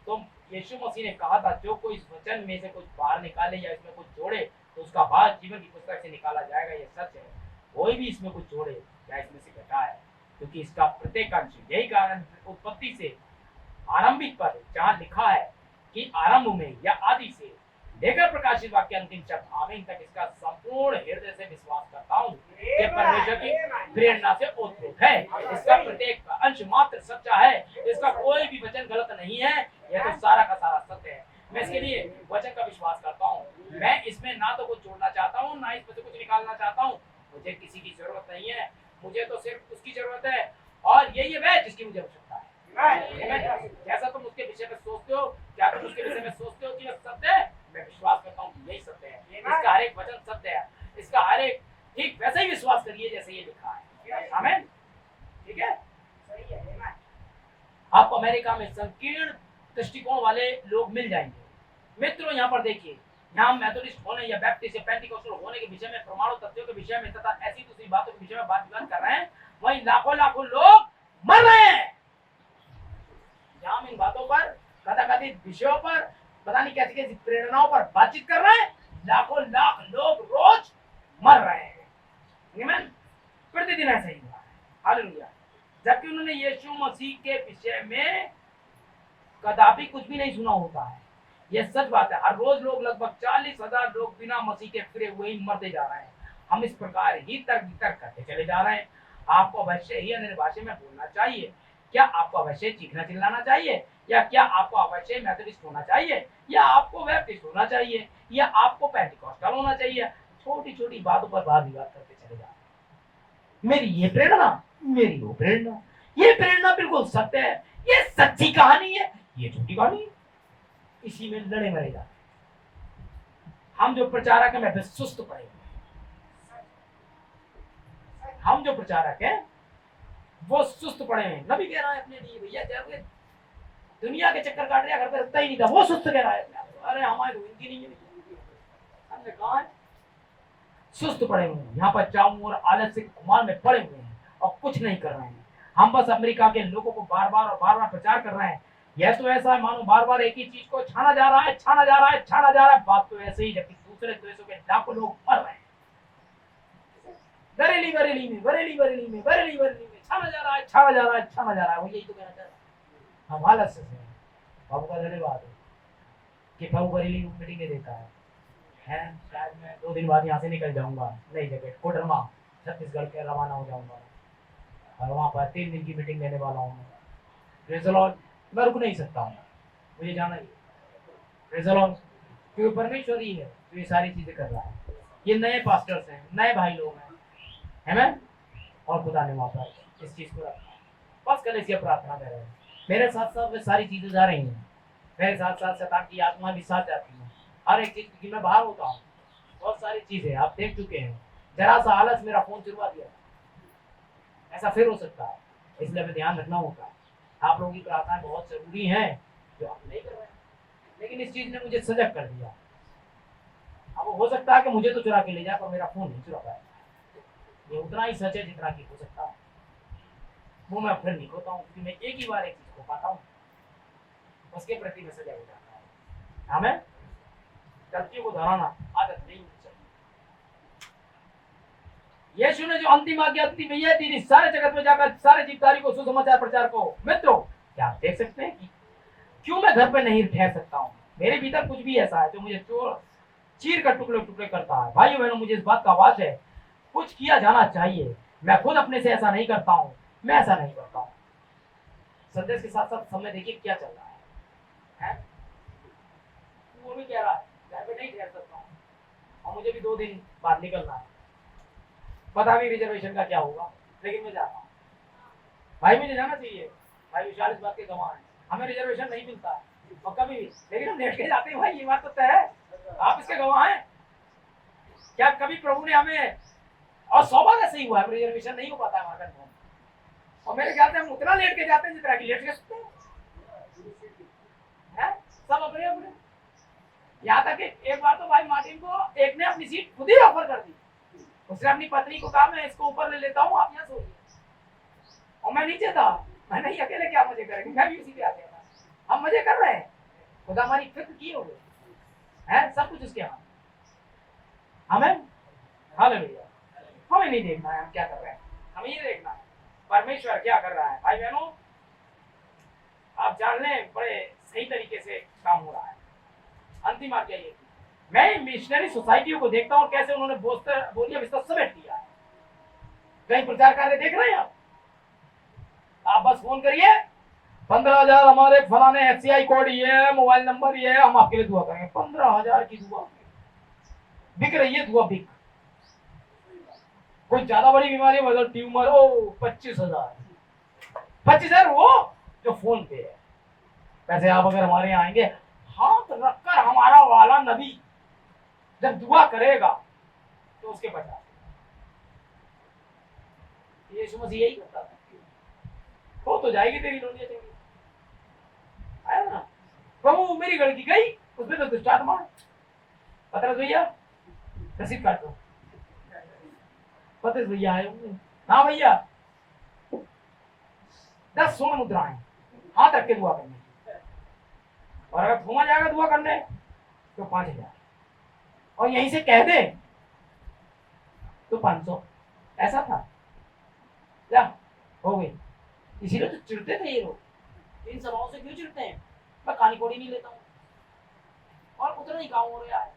A: तो यीशु मसीह ने कहा था जो कोई इस वचन में से कुछ बाहर निकाले या इसमें कुछ जोड़े तो उसका भाग जीवन की पुस्तक से निकाला जाएगा। ये सच है, कोई भी इसमें कुछ जोड़े या इसमें से घटाए, क्योंकि इसका प्रत्येक अंश, यही कारण उत्पत्ति से आरंभिक पद जहाँ लिखा है कि आरंभ में या आदि से लेकर प्रकाशित वाक्य अंतिम शब्द आमीन तक इसका संपूर्ण हृदय से विश्वास करता हूँ कि परमेश्वर की प्रेरणा से ओतप्रोत है। इसका प्रत्येक अंश मात्र सच्चा है, इसका कोई भी वचन गलत नहीं है, यह तो सारा का सारा सत्य है। मैं इसके लिए वचन का विश्वास करता हूँ, मैं इसमें ना तो कुछ जोड़ना चाहता हूँ ना इसमें से कुछ निकालना चाहता हूँ। मुझे किसी की जरूरत नहीं है, मुझे तो सिर्फ उसकी जरूरत है और यही है वह जिसकी मुझे आवश्यकता है। जैसा तुम उसके विषय में सोचते हो, क्या तुम उसके विषय में सोचते हो कि यह सत्य है? मैं विश्वास करता हूँ कि यही सत्य है, इसका हर एक वचन सत्य है, इसका हर एक ठीक वैसे ही विश्वास करिए जैसे ये लिखा है। आमीन। ठीक है, सही है। आप अमेरिका में संकीर्ण दृष्टिकोण वाले लोग मिल जाएंगे। मित्रों, यहाँ पर देखिए, यहाँ मेथोडिस्ट होने या बैप्टिस्ट या पेंटिकोस्टल होने के विषय में, प्रमाणों तथ्यों के विषय में तथा ऐसी दूसरी बातों के विषय में बात विवाद कर रहे हैं, वहीं लाखों लाखों लोग मर रहे हैं। जहाँ हम इन बातों पर, कथाकथित विषयों पर, पता नहीं कैसी कैसी प्रेरणाओं पर बातचीत कर रहे हैं, लाखों लाख लोग रोज मर रहे हैं। प्रतिदिन ऐसा ही हुआ है। हालेलुया। जबकि उन्होंने यीशु मसीह के विषय में कदापि कुछ भी नहीं सुना होता है। यह सच बात है, हर रोज लोग लगभग 40,000 लोग बिना मसीह के फिरे हुए ही मरते जा रहे हैं। हम इस प्रकार ही तर्क करते चले जा रहे हैं। आपको अवश्य ही अन्य भाषा में बोलना चाहिए। क्या आपको अवश्य चीखना चिल्लाना चाहिए? या क्या आपको अवश्य मेथोडिस्ट होना चाहिए? या आपको बैप्टिस्ट होना चाहिए? या आपको पेंटिकोस्टल होना चाहिए? छोटी छोटी बातों पर वाद विवाद करते चले जा रहे हैं। मेरी ये प्रेरणा, मेरी वो प्रेरणा, ये प्रेरणा बिल्कुल सत्य है, ये सच्ची कहानी है, ये झूठी कहानी है। इसी में लड़े मरे जाते। हम जो प्रचारक हैं, मैं सुस्त पड़े हुए, हम जो प्रचारक हैं वो सुस्त पड़े हैं। नबी कह रहा है अपने लिए, भैया जब दुनिया के चक्कर काट रहा, घर पे रखता ही नहीं था, वो सुस्त कह रहा है। अरे हमारे तो इनकी नहीं है, हमने कहा है सुस्त पड़े हुए हैं। यहाँ पर चारों ओर आलस से खुमार में पड़े हुए हैं और कुछ नहीं कर रहे हैं। हम बस अमेरिका के लोगों को बार बार प्रचार कर रहे हैं। यह तो ऐसा है मानो बार बार एक ही चीज को छाना जा रहा है, छाना जा रहा है, छाना जा रहा है। बात तो ऐसे ही, जबकि दूसरे देशों के लाखों लोग मर रहे हैं। बरेली बरेली में, बरेली बरेली में, बरेली बरेली में छाना जा रहा है, छाना जा रहा है, छाना जा रहा है। वो यही तो कहना चाह रहा है। हम हालत से बाबू का धन्यवाद है कि प्रभु बरेली मीटिंग में देता है। शायद मैं 2 दिन बाद यहाँ से निकल जाऊंगा नई जगह कोडरमा छत्तीसगढ़ के रवाना हो जाऊंगा और वहाँ पर 3 दिन की मीटिंग देने वाला हूँ। मैं रुक नहीं सकता हूँ, मुझे जाना ही क्योंकि परमेश्वर ही है तो ये सारी चीजें कर रहा है। ये नए पास्टर्स हैं, नए भाई लोग हैं, है और खुदा ने वहाँ पर इस चीज को रखा। बस कल इसी प्रार्थना कर रहे हैं। मेरे साथ साथ वे सारी चीजें जा रही हैं, मेरे साथ साथ शैतान की आत्मा भी साथ जाती है। हर एक चीज की मैं बाहर होता हूँ, बहुत सारी चीजें आप देख चुके हैं। जरा सा आलस मेरा फोन चुरवा दिया, ऐसा फिर हो सकता है, इसलिए हमें ध्यान रखना होगा। आप लोगों की प्रार्थनाएं बहुत जरूरी हैं जो आप नहीं कर रहे हैं, लेकिन इस चीज ने मुझे सजग कर दिया। अब हो सकता है कि मुझे तो चुरा के ले जाए पर मेरा फोन नहीं चुरा पाया। ये उतना ही सच है जितना कि हो सकता है। वो मैं फिर नहीं खोता हूँ क्योंकि मैं एक ही बार एक चीज को पाता हूँ, उसके प्रति मैं सजग हो जाता है। हमें गलतियों को दोहराना आदत नहीं होनी चाहिए। यीशु ने जो अंतिम आज्ञा दी भैया थी, सारे जगत में जाकर सारे जीवधारी को सुसमाचार प्रचार को। मित्रों, क्या आप देख सकते हैं कि क्यों मैं घर पे नहीं ठहर सकता हूँ? मेरे भीतर कुछ भी ऐसा है जो मुझे चीर कर टुकड़े टुकड़े करता है। भाइयों बहनों, मुझे इस बात का आवाज है, कुछ किया जाना चाहिए। मैं खुद अपने से ऐसा नहीं करता हूँ, मैं ऐसा नहीं करता हूँ। संदेश के साथ साथ समय देखिए क्या चल रहा है? वो भी कह रहा है घर पे नहीं ठहर सकता हूँ और मुझे भी 2 दिन बाद निकलना है। पता नहीं रिजर्वेशन का क्या होगा, लेकिन मैं जाता हूँ। भाई मुझे जाना चाहिए। भाई विशाल इस बात के गवाह हैं, हमें रिजर्वेशन नहीं मिलता है और कभी भी, लेकिन हम लेट के जाते हैं। भाई ये बात तो तय है, आप इसके गवाह हैं। क्या कभी प्रभु ने हमें, और 100 बार ऐसे ही हुआ है, रिजर्वेशन नहीं हो पाता है हमारे घर। और मेरे ख्याल से हम उतना लेट के जाते हैं जितना कि लेट के सकते हैं। सब अपने अपने। यहाँ तक कि एक बार तो भाई मार्टिन को एक ने अपनी सीट खुद ही ऑफर कर दी। उसने अपनी पत्नी को कहा मैं इसको ऊपर ले लेता हूँ, आप यहाँ सोइए। और मैं नीचे था, मैं नहीं अकेले क्या मजे करेंगे, मैं भी उसी पे आ गया था। हम मजे कर रहे हैं, खुदा हमारी फिक्र किए हुए है, सब कुछ उसके हाथ। हमें हालेलुया, हमें नहीं देखना है हम क्या कर रहे हैं, हमें ये देखना है परमेश्वर क्या कर रहा है। भाई बहनों, आप जान लें बड़े सही तरीके से काम हो रहा है। अंतिम आज्ञा ये, मैं मिशनरी सोसाइटियों को देखता हूँ कैसे उन्होंने बोलिया बिस्तर समेट दिया है। कहीं प्रचार कार्य देख रहे हैं आप बस फोन करिए, 15,000 हमारे फलाने FCI कोड ये है, मोबाइल नंबर ये है, हम आपके लिए दुआ करेंगे। 15,000 की दुआ बिक रही है, दुआ बिक। कोई ज्यादा बड़ी बीमारी मतलब ट्यूमर, 25,000 25,000 वो जो फोन पे है। वैसे आप अगर हमारे यहाँ आएंगे, हाथ रखकर हमारा वाला नबी जब दुआ करेगा तो उसके 50। यीशु मसीह यही करता था। हो तो जाएगी तेरी दुनिया चंगी, आया ना प्रभु मेरी गलती गई, उसमें तो दुष्ट आत्मा है। पतरस भैया रसीद काट दो। पतरस भैया आए होंगे, हाँ भैया 10 स्वर्ण मुद्राएं हाथ रख के दुआ करने, और अगर थूमा जाएगा दुआ करने तो 5000, और यहीं से कह दे तो 500। ऐसा था क्या? हो गई। इसीलिए तो चिढ़ते थे ये लोग। इन सभाओं से क्यों चिढ़ते हैं? मैं कहानी कोड़ी नहीं लेता हूँ, और उतना ही काम हो रहा है,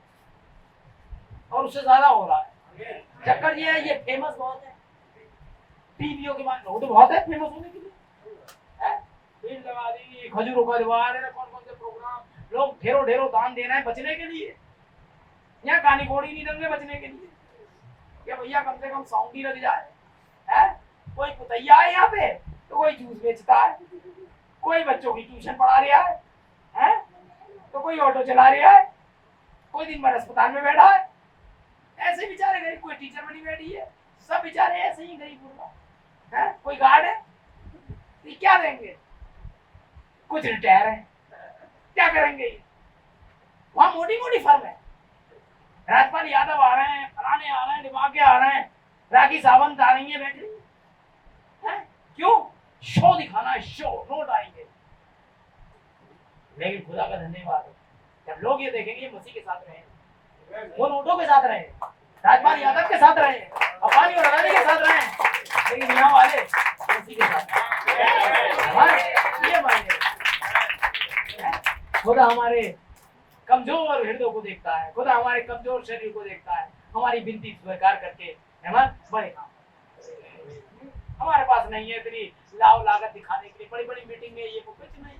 A: और उससे ज्यादा हो रहा है। चक्कर ये है, ये फेमस बहुत है, टीवीओ के बाद रोड बहुत है फेमस होने के लिए, भीड़ लगा दी, खजूरों का दीवार है, कौन कौन से प्रोग्राम, लोग ढेरों ढेरों दान दे रहे हैं बचने के लिए। यहाँ कहानी कोड़ी नहीं दंगे बचने के लिए, क्या भैया कम से कम साउंड ही लग जाए। है कोई पुतैया है यहाँ पे तो कोई जूस बेचता है, कोई बच्चों की ट्यूशन पढ़ा रहा है तो कोई ऑटो चला रहा है, कोई दिन भर अस्पताल में बैठा है। ऐसे बेचारे गरीब, कोई टीचर बनी बैठी है, सब बेचारे ऐसे ही गरीब है। कोई गार्ड है तो क्या देंगे, कुछ रिटायर है, क्या करेंगे? वहां मोटी मोटी फर्म है, राजपाल यादव आ रहे हैं, फलाने आ रहे हैं, दिमागे आ रहे हैं, राखी सावंत आ रही है, बैठ रही है। क्यों? शो दिखाना है, शो, नोट आएंगे। लेकिन खुदा का धन्यवाद है, जब लोग ये देखेंगे ये मसीह के साथ रहे, वो नोटों के साथ रहे, राजपाल यादव के साथ रहे, अपानी और अडानी के साथ रहे, लेकिन यहाँ वाले मसीह के साथ ये मायने। खुदा हमारे कमजोर हृदय को देखता है, खुदा हमारे कमजोर शरीर को देखता है, हमारी विनती स्वीकार करके बड़े काम। हमारे पास नहीं है इतनी लाभ लागत दिखाने के लिए, बड़ी बड़ी मीटिंग में ये कुछ नहीं,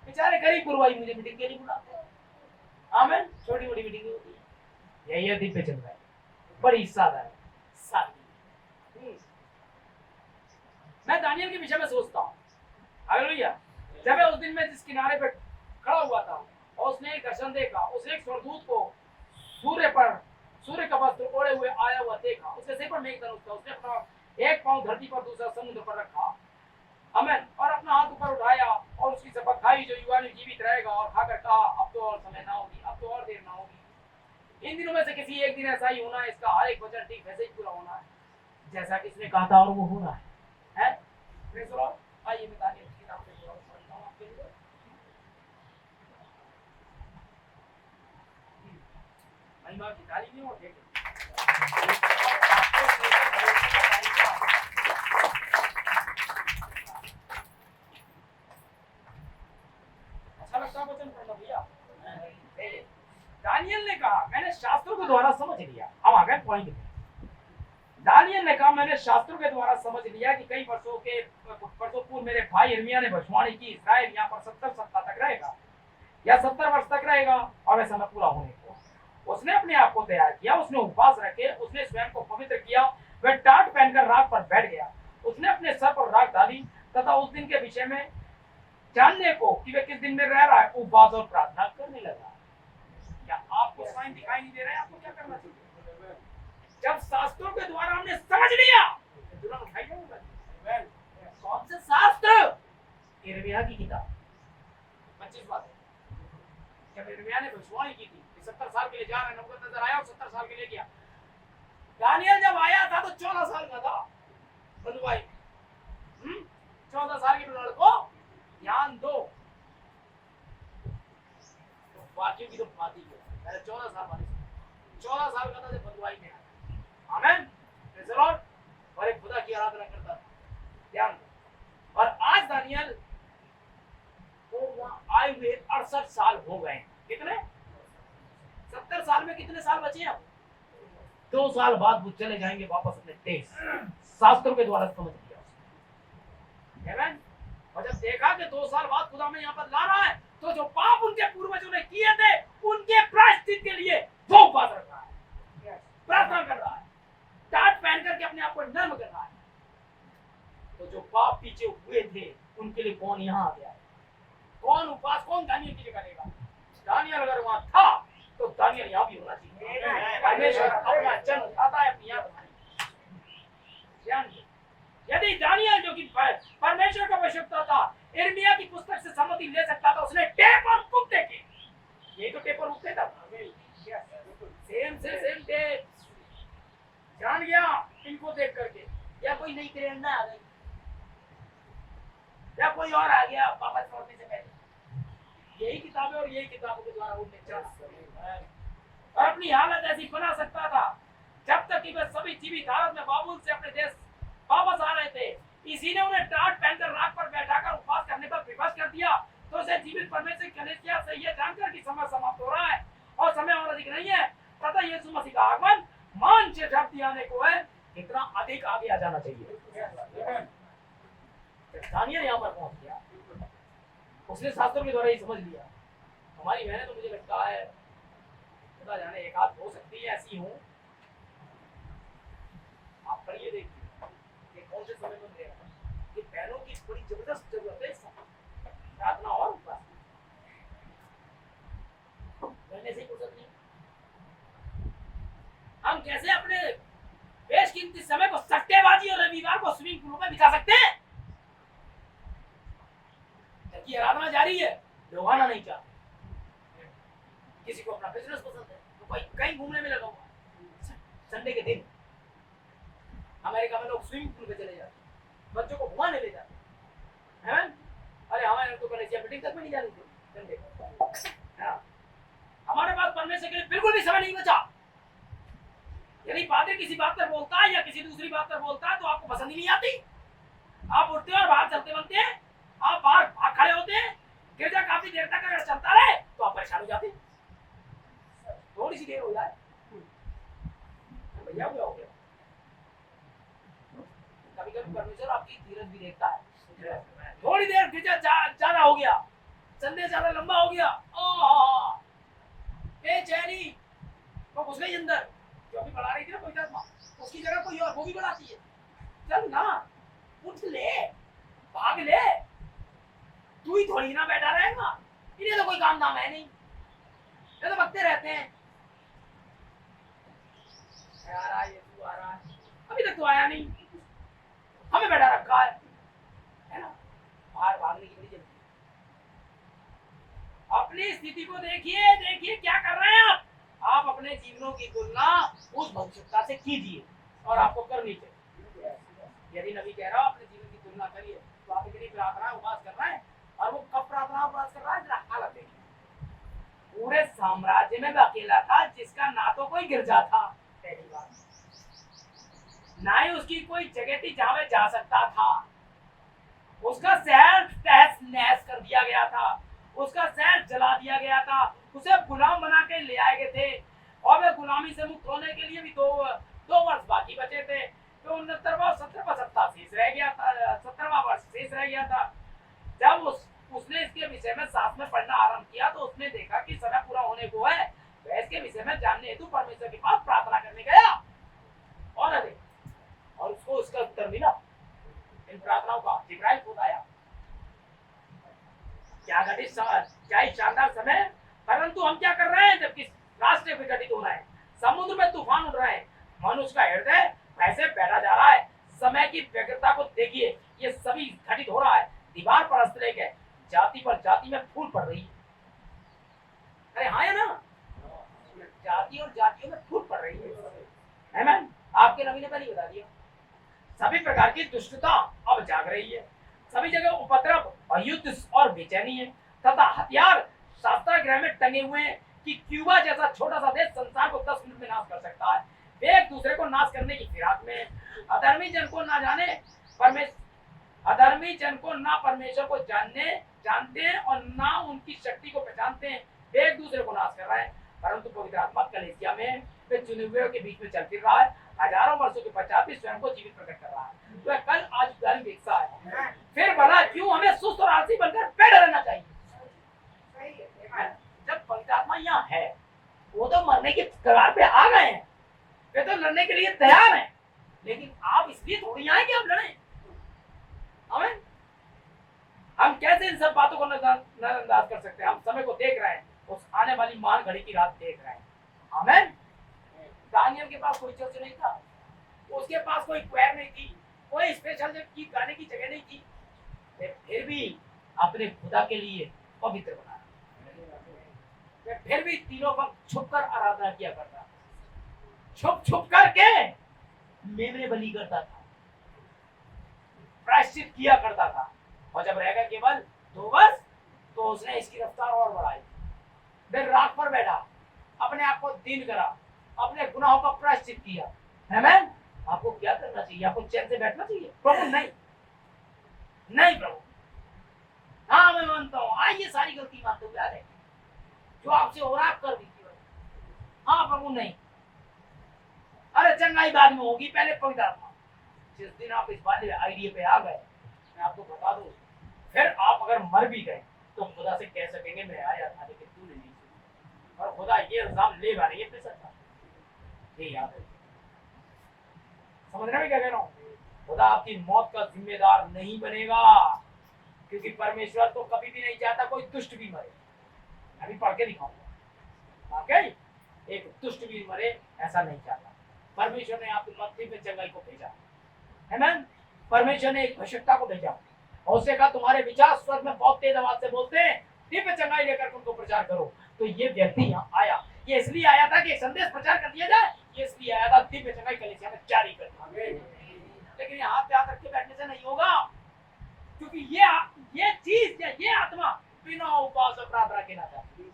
A: बेचारे गरीब गुरुवाई मुझे मीटिंग के लिए बुलाते हैं। आमेन। छोटी मोटी मीटिंग होती है, यही दिव्य चल रहा है, बड़ी साधारण सादगी। मैं दानियल के विषय में सोचता हूँ, हालेलुया। जब मैं उस दिन में जिस किनारे पर खड़ा हुआ था और उसने एक दर्शन देखा, उसने एक स्वर्गदूत को सूर्य का वस्त्र ओढ़े हुए आया हुआ देखा, उसके सिर पर मेघधनुष था, उसने अपना एक पांव धरती पर दूसरा समुद्र पर रखा, आमीन, और अपना हाथ ऊपर उठाया और उसकी शपथ खाई जो युवा जीवित रहेगा, और खाकर कहा अब तो और समय ना होगी, अब तो और देर ना होगी। इन दिनों में से किसी एक दिन ऐसा ही होना है, इसका हर एक वचन ठीक वैसे ही पूरा होना है जैसा कि इसने कहा था, और वो होना है। आइए मैं दानियल की किताब से पढ़ता हूं आपके लिए। महिमा की ताली में और देखें। अच्छा लगता है वचन पढ़ना भैया। दानियल ने कहा मैंने शास्त्रों के द्वारा समझ लिया। हम आ गए पॉइंट पे। दानियल ने कहा मैंने शास्त्रों के द्वारा समझ लिया कि कई वर्षों पूर्व मेरे भाई यिर्मयाह ने भविष्यवाणी की, इस्राएल यहाँ पर 70 सप्ताह तक रहेगा या 70 वर्ष तक रहेगा, और वह समय पूरा होने को उसने अपने आप को तैयार किया, उसने उपवास रखे, उसने स्वयं को पवित्र किया, वह टाट पहनकर राख पर बैठ गया, उसने अपने सर पर राख डाली तथा उस दिन के विषय में जानने को कि वह किस दिन में रह रहा है उपवास और प्रार्थना करने लगा। क्या आपको साइन दिखाई नहीं दे रहा है? आपको क्या करना चाहिए? जब शास्त्रों के द्वारा हमने समझ लिया, कौन से शास्त्र? यिर्मयाह की किताब 25 बात। जब यिर्मयाह ने भविष्यवाणी की थी 70 साल के लिए जा रहा है, नबूकदनेस्सर आया और 70 साल के लिए गया। दानियल जब आया था तो 14 साल का था बंधुभाई। 14 साल के लड़को ध्यान दो, बाकी की तो बात ही है। मैंने 14 साल वाली 14 साल का था जब बंधुभाई में आया। आमीन, प्रेज़ द लॉर्ड। और एक खुदा की आराधना करता था, ध्यान दो। और आज दानियल को वहां आए हुए 68 साल हो गए। कितने? 70 साल में कितने साल बचे हैं? 2 साल बाद वो चले जाएंगे वापस अपने देश। शास्त्रों के द्वारा समझ लिया उसने, आमीन। और जब देखा कि 2 साल बाद खुदा में यहाँ पर ला रहा है, तो जो पाप उनके पूर्वजों ने किए थे उनके प्रायश्चित के लिए वो उपवास रख रहा है, प्रार्थना कर रहा है, टाट पहन करके अपने आप को नर्म कर रहा है। तो जो पाप पीछे हुए थे उनके लिए कौन यहाँ आ गया है? कौन उपवास, कौन दानियल की जगह लेगा? दानियल अगर वहां था तो दानियल यहाँ भी होना चाहिए। परमेश्वर अपना जन उठाता है अपनी याद बनाने। यदि दानियल जो कि परमेश्वर का आवश्यकता था, यिर्मयाह की पुस्तक से सम्मति ले सकता था, उसने टेप और बुक देखे, ये तो टेप और बुक देता था, सेम से सेम टेप, जान गया इनको देख करके। या कोई नई प्रेरणा आ गई, या कोई और आ गया वापस लौटने से पहले, यही किताबें और यही किताबों के द्वारा वो और अपनी हालत ऐसी बना सकता था जब तक कि वे सभी जीवित हालत में बाबुल से अपने देश वापस आ रहे थे। इसी ने उन्हें टाट पहनकर राख पर बैठाकर उपवास करने पर विवश कर दिया। तो उसे जीवित परमेश्वर की कलीसिया से यह जानकर कि समय समाप्त हो रहा है और समय और अधिक नहीं है, तथा यीशु मसीह का आगमन मान से शक्ति आने को है, कितना अधिक आगे आ जाना चाहिए। दानियल यहाँ पर पहुंच गया, उसने शास्त्रों के द्वारा ही समझ लिया। हमारी बहनें तो मुझे लगता है पता जाने एक आध हो सकती है ऐसी हूँ, आप पढ़िए देखिए ये कौन से समय में रह रहा है। ये बहनों की बड़ी जबरदस्त जरूरत है प्रार्थना और उपवास, कहने से फुर्सत नहीं। हम कैसे अपने बेशकीमती समय को सट्टेबाजी और रविवार को स्विमिंग पूल में बिता सकते हैं? जबकि आराधना जारी है, लोग आना नहीं चाहते। किसी को अपना बिजनेस पसंद है तो कोई कहीं घूमने में लगा हुआ। संडे के दिन अमेरिका में लोग स्विमिंग पूल पे चले जाते हैं, बच्चों को घुमाने ले जाते हैं। अरे हमारे तो कलेसिया मीटिंग तक में नहीं जानी थी संडे को। हमारे पास परमेश्वर के लिए बिल्कुल भी समय नहीं बचा। यदि पादरी किसी बात पर बोलता है या किसी दूसरी बात पर बोलता है तो आपको पसंद ही नहीं आती। आप उठते और बाहर चलते बनते हैं, आप बाहर भाग खड़े होते हैं। गिरजा काफी देर तक अगर चलता रहे तो आप परेशान हो जाते हैं। थोड़ी सी देर हो जाए भैया हो गया। कभी कभी परमेश्वर आपकी धीरज भी देखता है। थोड़ी देर गिरजा ज्यादा हो गया, संदेश ज्यादा लंबा हो गया, बेचैनी वो घुस गई अंदर। जो अभी बढ़ा रही थी ना कोई आत्मा, उसकी जगह कोई और वो भी बढ़ाती है। चल ना, उठ ले, भाग ले, तू ही थोड़ी ना बैठा रहेगा। इन्हें तो कोई काम धाम है नहीं, ये तो बकते रहते हैं। आ रहा है, तू आ रहा है, अभी तक तो आया नहीं, हमें बैठा रखा है ना। बाहर भागने की बड़ी जल्दी। अपनी स्थिति को देखिए, देखिए क्या कर रहे हैं आप अपने जीवनों की तुलना उस भविष्यता से कीजिए और आपको करनी चाहिए। यदि नबी कह रहा हो अपने जीवन की तुलना करिए, तो आप इतनी प्रार्थना उपवास कर रहे हैं, और वो कब प्रार्थना उपवास कर रहा है, जरा हालत देखिए। पूरे साम्राज्य में वो अकेला था जिसका ना तो कोई गिरजा था, पहली बात, ना ही उसकी कोई जगह थी जहां में जा सकता था। उसका शहर तहस नहस कर दिया गया था, उसका शहर जला दिया गया था, उसे गुलाम बना के ले आए गए थे, और वे गुलामी से मुक्त होने के लिए भी दो वर्ष बाकी बचे थे। तो 69वां 70वां सप्ताह शेष रह गया था, 70वां वर्ष शेष रह गया था। जब उसने इसके विषय में साथ में पढ़ना आरंभ किया तो उसने देखा कि समय पूरा होने को है। वह इसके विषय में जानने हेतु परमेश्वर के पास प्रार्थना करने गया और अधिक, और उसको उसका उत्तर मिला। इन प्रार्थनाओं का जिब्राइल खुद आया। क्या घटित क्या ही शानदार समय। परंतु हम क्या कर रहे हैं जबकि राष्ट्र विघटित हो रहा है, समुद्र में तूफान उठ रहे हैं, मनुष्य का हृदय वैसे बैठा जा रहा है। समय की व्यग्रता को देखिए, ये सभी घटित हो रहा है। दीवार पर हस्तरेख है, जाति पर जाति में फूल पड़ रही है। अरे हाँ है ना, जाति और जातियों में फूल पड़ रही है मैम। आपके नबी ने पहले बता दिया। सभी प्रकार की दुष्टता अब जाग रही है, सभी जगह उपद्रव और युद्ध और बेचैनी है, तथा हथियार शास्त्रागृह में टंगे हुए हैं कि क्यूबा जैसा छोटा सा देश संसार को 10 मिनट में नाश कर सकता है। वे एक दूसरे को नाश करने की फिराक में। अधर्मी जन को ना परमेश्वर को जानते हैं और ना उनकी शक्ति को पहचानते हैं। वे एक दूसरे को नाश कर रहे हैं, परंतु पवित्र आत्मा कलीसिया में वे चुने हुए के बीच में चल फिर रहा है। हजारों वर्षों के पश्चात भी स्वयं को जीवित प्रकट कर रहा है। तो कल आज उदाहरण देखता है। फिर भला क्यों हमें सुस्त और आलसी बनकर बैठे रहना चाहिए? जब पवित्र आत्मा यहाँ है, वो तो मरने की कगार पे आ गए हैं, वे तो लड़ने के लिए तैयार हैं। लेकिन आप इसलिए थोड़ी आए कि आप लड़ें। हमें नजरअंदाज कर सकते हैं। हम समय को देख रहे हैं, उस आने वाली महान घड़ी की रात देख रहे हैं। आमीन। दानियल के पास कोई चर्च नहीं था, उसके पास कोई क्वायर नहीं थी, कोई स्पेशल गीत गाने की जगह नहीं थी, फिर भी अपने खुदा के लिए पवित्र बना, फिर भी तीनों वक्त छुपकर आराधना किया करता, छुप छुप करके मेमने बलि करता था, प्रायश्चित किया करता था। और जब रह गए केवल 2 वर्ष तो उसने इसकी रफ्तार और बढ़ाई, फिर रात पर बैठा, अपने आप को दीन करा, अपने गुनाहों का प्रायश्चित किया। आमीन। आपको क्या करना चाहिए? आपको चैन से बैठना चाहिए? प्रभु नहीं, नहीं प्रभु, हाँ मैं मानता हूँ, आइए सारी गलती मानते हुए आ रहे जो आपसे हो रहा आप कर दीजिए। हाँ प्रभु नहीं, अरे चंगाई बाद में होगी, पहले पवित्र आत्मा। जिस दिन आप इस वाले आइडिया पे आ गए, मैं आपको बता दूं, फिर आप अगर मर भी गए तो खुदा से कह सकेंगे मैं आया था लेकिन तूने नहीं सुना, और खुदा ये इल्जाम लेगा नहीं अपने सर पर। ये याद है, समझ रहे हैं क्या कह रहा हूँ? खुदा आपकी मौत का जिम्मेदार नहीं बनेगा, क्योंकि परमेश्वर तो कभी भी नहीं चाहता कोई दुष्ट भी मरे। अभी पढ़ के दिखाऊंगा, ओके? एक दुष्ट भी मरे ऐसा नहीं चाहता। परमेश्वर ने आपकी मत्ती में चंगाई को भेजा, आमीन। परमेश्वर ने एक आवश्यकता को भेजा और उससे कहा तुम्हारे विचार स्वर्ग में बहुत तेज आवाज से बोलते हैं, दिव्य चंगाई लेकर उनको प्रचार करो। तो ये व्यक्ति यहाँ आया, ये इसलिए आया था कि एक संदेश प्रचार कर दिया जाए, ये इसलिए आया था दिव्य चंगाई कलीसिया में जारी कर। लेकिन ये हाथ पे हाथ रख के बैठने से नहीं होगा, क्योंकि ये चीज या ये आत्मा बिना उपवास और प्रार्थना के ना जाती।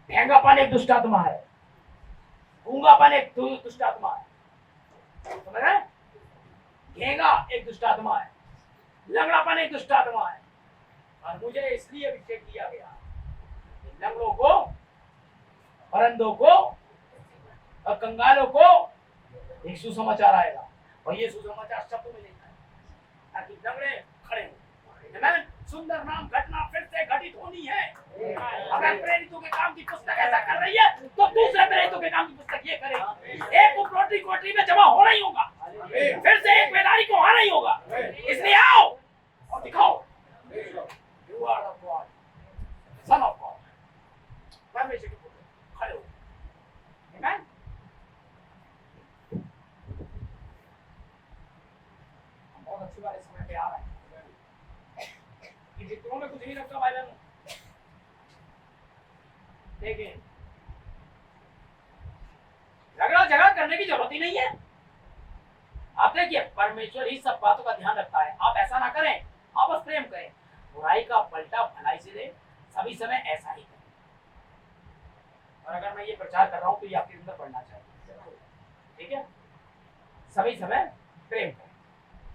A: ढेंगापन एक दुष्ट आत्मा है, गूंगापन एक दुष्ट आत्मा है, समझ रहे? घेंगा एक दुष्ट आत्मा है, लंगड़ापन एक दुष्ट आत्मा है। और मुझे इसलिए अभिषेक किया गया, लंगड़ों को, परंदों को और कंगालों को एक सुसमाचार आएगा, और ये सुसमाचार शब्द में लेना है ताकि लंगड़े खड़े हों। सुंदर नाम घटना फिर से घटित होनी है। अगर प्रेरितों के काम की पुस्तक ऐसा कर रही है तो दूसरे प्रेरितों के काम की पुस्तक ये करे। एक उपरोटी कोठरी में जमा होना ही होगा, फिर से एक बेदारी को आना ही होगा। इसलिए आओ और दिखाओ, you are the God, son of God, परमेश्वर के पुत्र, खड़े हो। आमीन। बहुत अच्छी बात इस समय पे आ रहा है कि जिक्रों में कुछ नहीं रखा बाइबल में, लेकिन झगड़ा झगड़ा करने की जरूरत ही नहीं है। आप देखिए, परमेश्वर ही सब बातों का ध्यान रखता है। आप ऐसा ना करें, आपस प्रेम करें, बुराई का पलटा भलाई से दें, सभी समय ऐसा ही करें। और अगर मैं ये प्रचार कर रहा हूं तो ये आपके अंदर पढ़ना चाहिए, ठीक है? सभी समय प्रेम करें।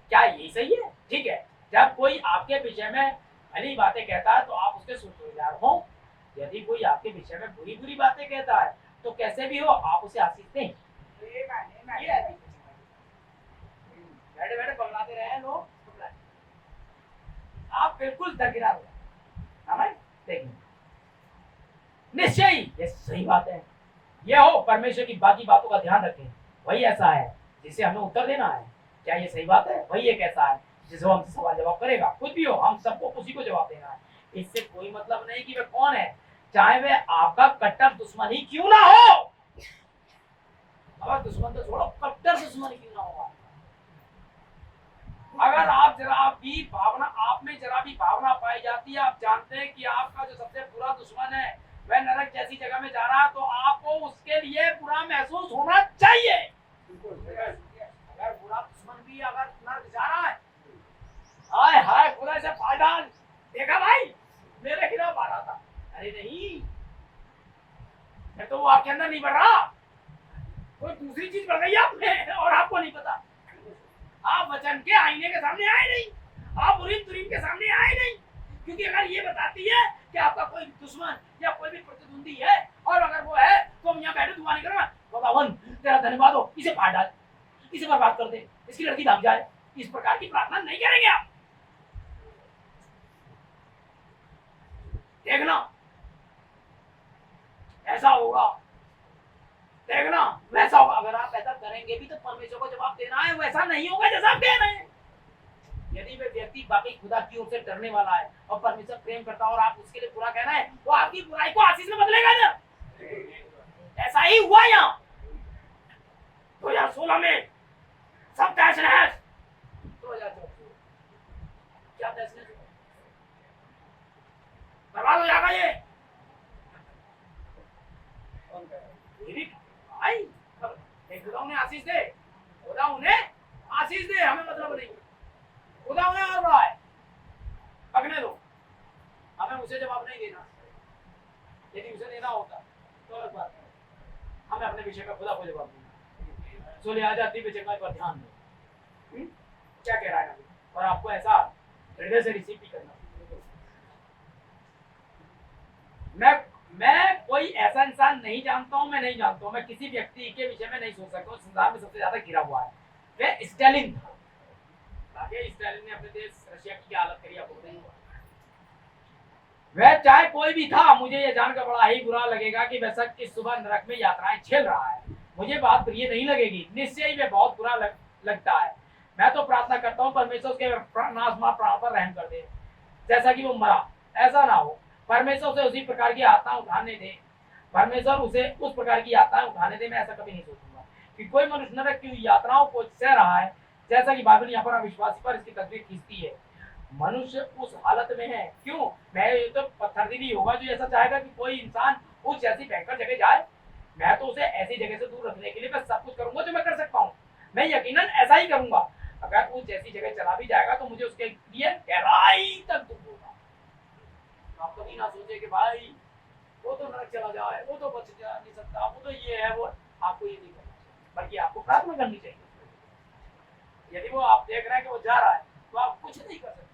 A: क्या यही सही है? ठीक है। जब कोई आपके विषय में भली बातें कहता है तो आप उसके शुक्रगुजार हो। यदि कोई आपके विषय में बुरी बुरी बातें कहता है तो कैसे भी हो आप उसे आशीष दें। बैठे बैठे पगलाते रहे लोग, आप बिल्कुल दरकिनार हो। देखिए, निश्चय ये सही बात है, ये हो परमेश्वर की बाकी बातों का ध्यान रखें, वही ऐसा है जिसे हमें उत्तर देना है। क्या ये सही बात है? वही एक ऐसा है जिसे वो हमसे सवाल जवाब करेगा। कुछ भी हो, हम सबको उसी को जवाब देना है। इससे कोई मतलब नहीं कि वे कौन है, चाहे वे आपका कट्टर दुश्मन ही क्यों ना हो। अगर दुश्मन तो छोड़ो, कट्टर दुश्मन क्यों ना हो, अगर आप जरा भी भावना, आप में जरा भी भावना पाई जाती है, आप जानते हैं कि आपका जो सबसे बुरा दुश्मन है वह नरक जैसी जगह में जा रहा है, तो आपको उसके लिए बुरा महसूस होना चाहिए। अगर बुरा दुश्मन भी अगर नरक जा रहा है, हाय हाय खुदा से पायदान देखा भाई मेरे खिलाफ आ रहा था, अरे नहीं, मैं तो वो आपके अंदर नहीं बढ़ रहा, कोई दूसरी चीज बढ़ रही है आप में और आपको नहीं पता। आप वचन के आईने के सामने आए नहीं, आप उरीम तुरीम के सामने आए नहीं, क्योंकि अगर ये बताती है कि आपका कोई दुश्मन या कोई भी प्रतिद्वंदी है, और अगर वो है तो हम यहाँ बैठे दुआ नहीं करूंगा, खुदावन तेरा धन्यवाद हो, इसे फाड़ डाल, इसे बर्बाद कर दे, इसकी लड़की भाग जाए, इस प्रकार की प्रार्थना नहीं करेंगे आप। देखना ऐसा होगा, देखना वैसा होगा। अगर आप ऐसा करेंगे भी तो परमेश्वर को जवाब देना है, वैसा नहीं होगा जैसा आप कह रहे हैं। यदि यदि वे व्यक्ति वाकई खुदा की ओर से डरने वाला है और परमेश्वर प्रेम करता है और आप उसके लिए बुरा कहना है, वो आपकी बुराई को आशीष में बदलेगा ना। ऐसा ही हुआ यहाँ 2016 में। सब तहस नहस। 2014 क्या तहस नहस? बर्बाद हो जाएगा ये। भाई खुदा उन्हें आशीष दे, खुदा उन्हें आशीष दे, हमें मतलब नहीं। खुदा उन्हें और बढ़ाए, पकने दो, हमें उसे जवाब नहीं देना। यदि उसे देना होता तो अलग बात है, हमें अपने विषय का खुदा को जवाब देना। सो लिहाजा दिव्य जगह पर ध्यान दो क्या कह रहा है, और आपको ऐसा हृदय से रिसीव भी करना। मैं कोई ऐसा इंसान नहीं जानता हूं, मैं नहीं जानता हूं, मैं किसी व्यक्ति के विषय में नहीं सोच सकता हूं। संसार में सबसे ज्यादा घिरा हुआ है वह स्टालिन था। स्टालिन ने अपने देश रशिया की हालत करी, आपको नहीं हुआ। वह चाहे कोई भी था, मुझे यह जानकर बड़ा ही बुरा लगेगा कि वह सब इस सुबह नरक में यात्राएं झेल रहा है। मुझे बात प्रिय नहीं लगेगी, निश्चय ही वह बहुत बुरा लगता है। मैं तो प्रार्थना करता हूँ परमेश्वर उसके नाशमार प्राण पर रहम कर दे, जैसा कि वो मरा। ऐसा ना हो, परमेश्वर उसे उसी प्रकार की यात्राएं उठाने दे, परमेश्वर उसे उस प्रकार की यात्राएं उठाने दे। मैं ऐसा कभी नहीं सोचूंगा कि कोई मनुष्य नरक की यात्राओं को सह रहा है, जैसा कि बाइबल यहाँ पर अविश्वासी पर इसकी तस्वीर खींचती है। मनुष्य उस हालत में है, क्यों? मैं ये तो पत्थरदिली होगा जो ऐसा चाहेगा कि कोई इंसान उस ऐसी भयंकर जगह जाए। मैं तो उसे ऐसी जगह से दूर रखने के लिए मैं सब कुछ करूंगा जो मैं कर सकता हूँ। मैं यकीनन ऐसा ही करूंगा। अगर उस जैसी जगह चला भी जाएगा तो मुझे उसके लिए गहराई तक दुख होगा। आप कभी ना सोचे कि भाई वो तो नरक चला जाए, वो तो बच जा नहीं सकता, वो तो ये है वो। आपको ये नहीं करना चाहिए, बल्कि आपको प्रार्थना करनी चाहिए। यदि वो आप देख रहे हैं कि वो जा रहा है तो आप कुछ नहीं कर सकते,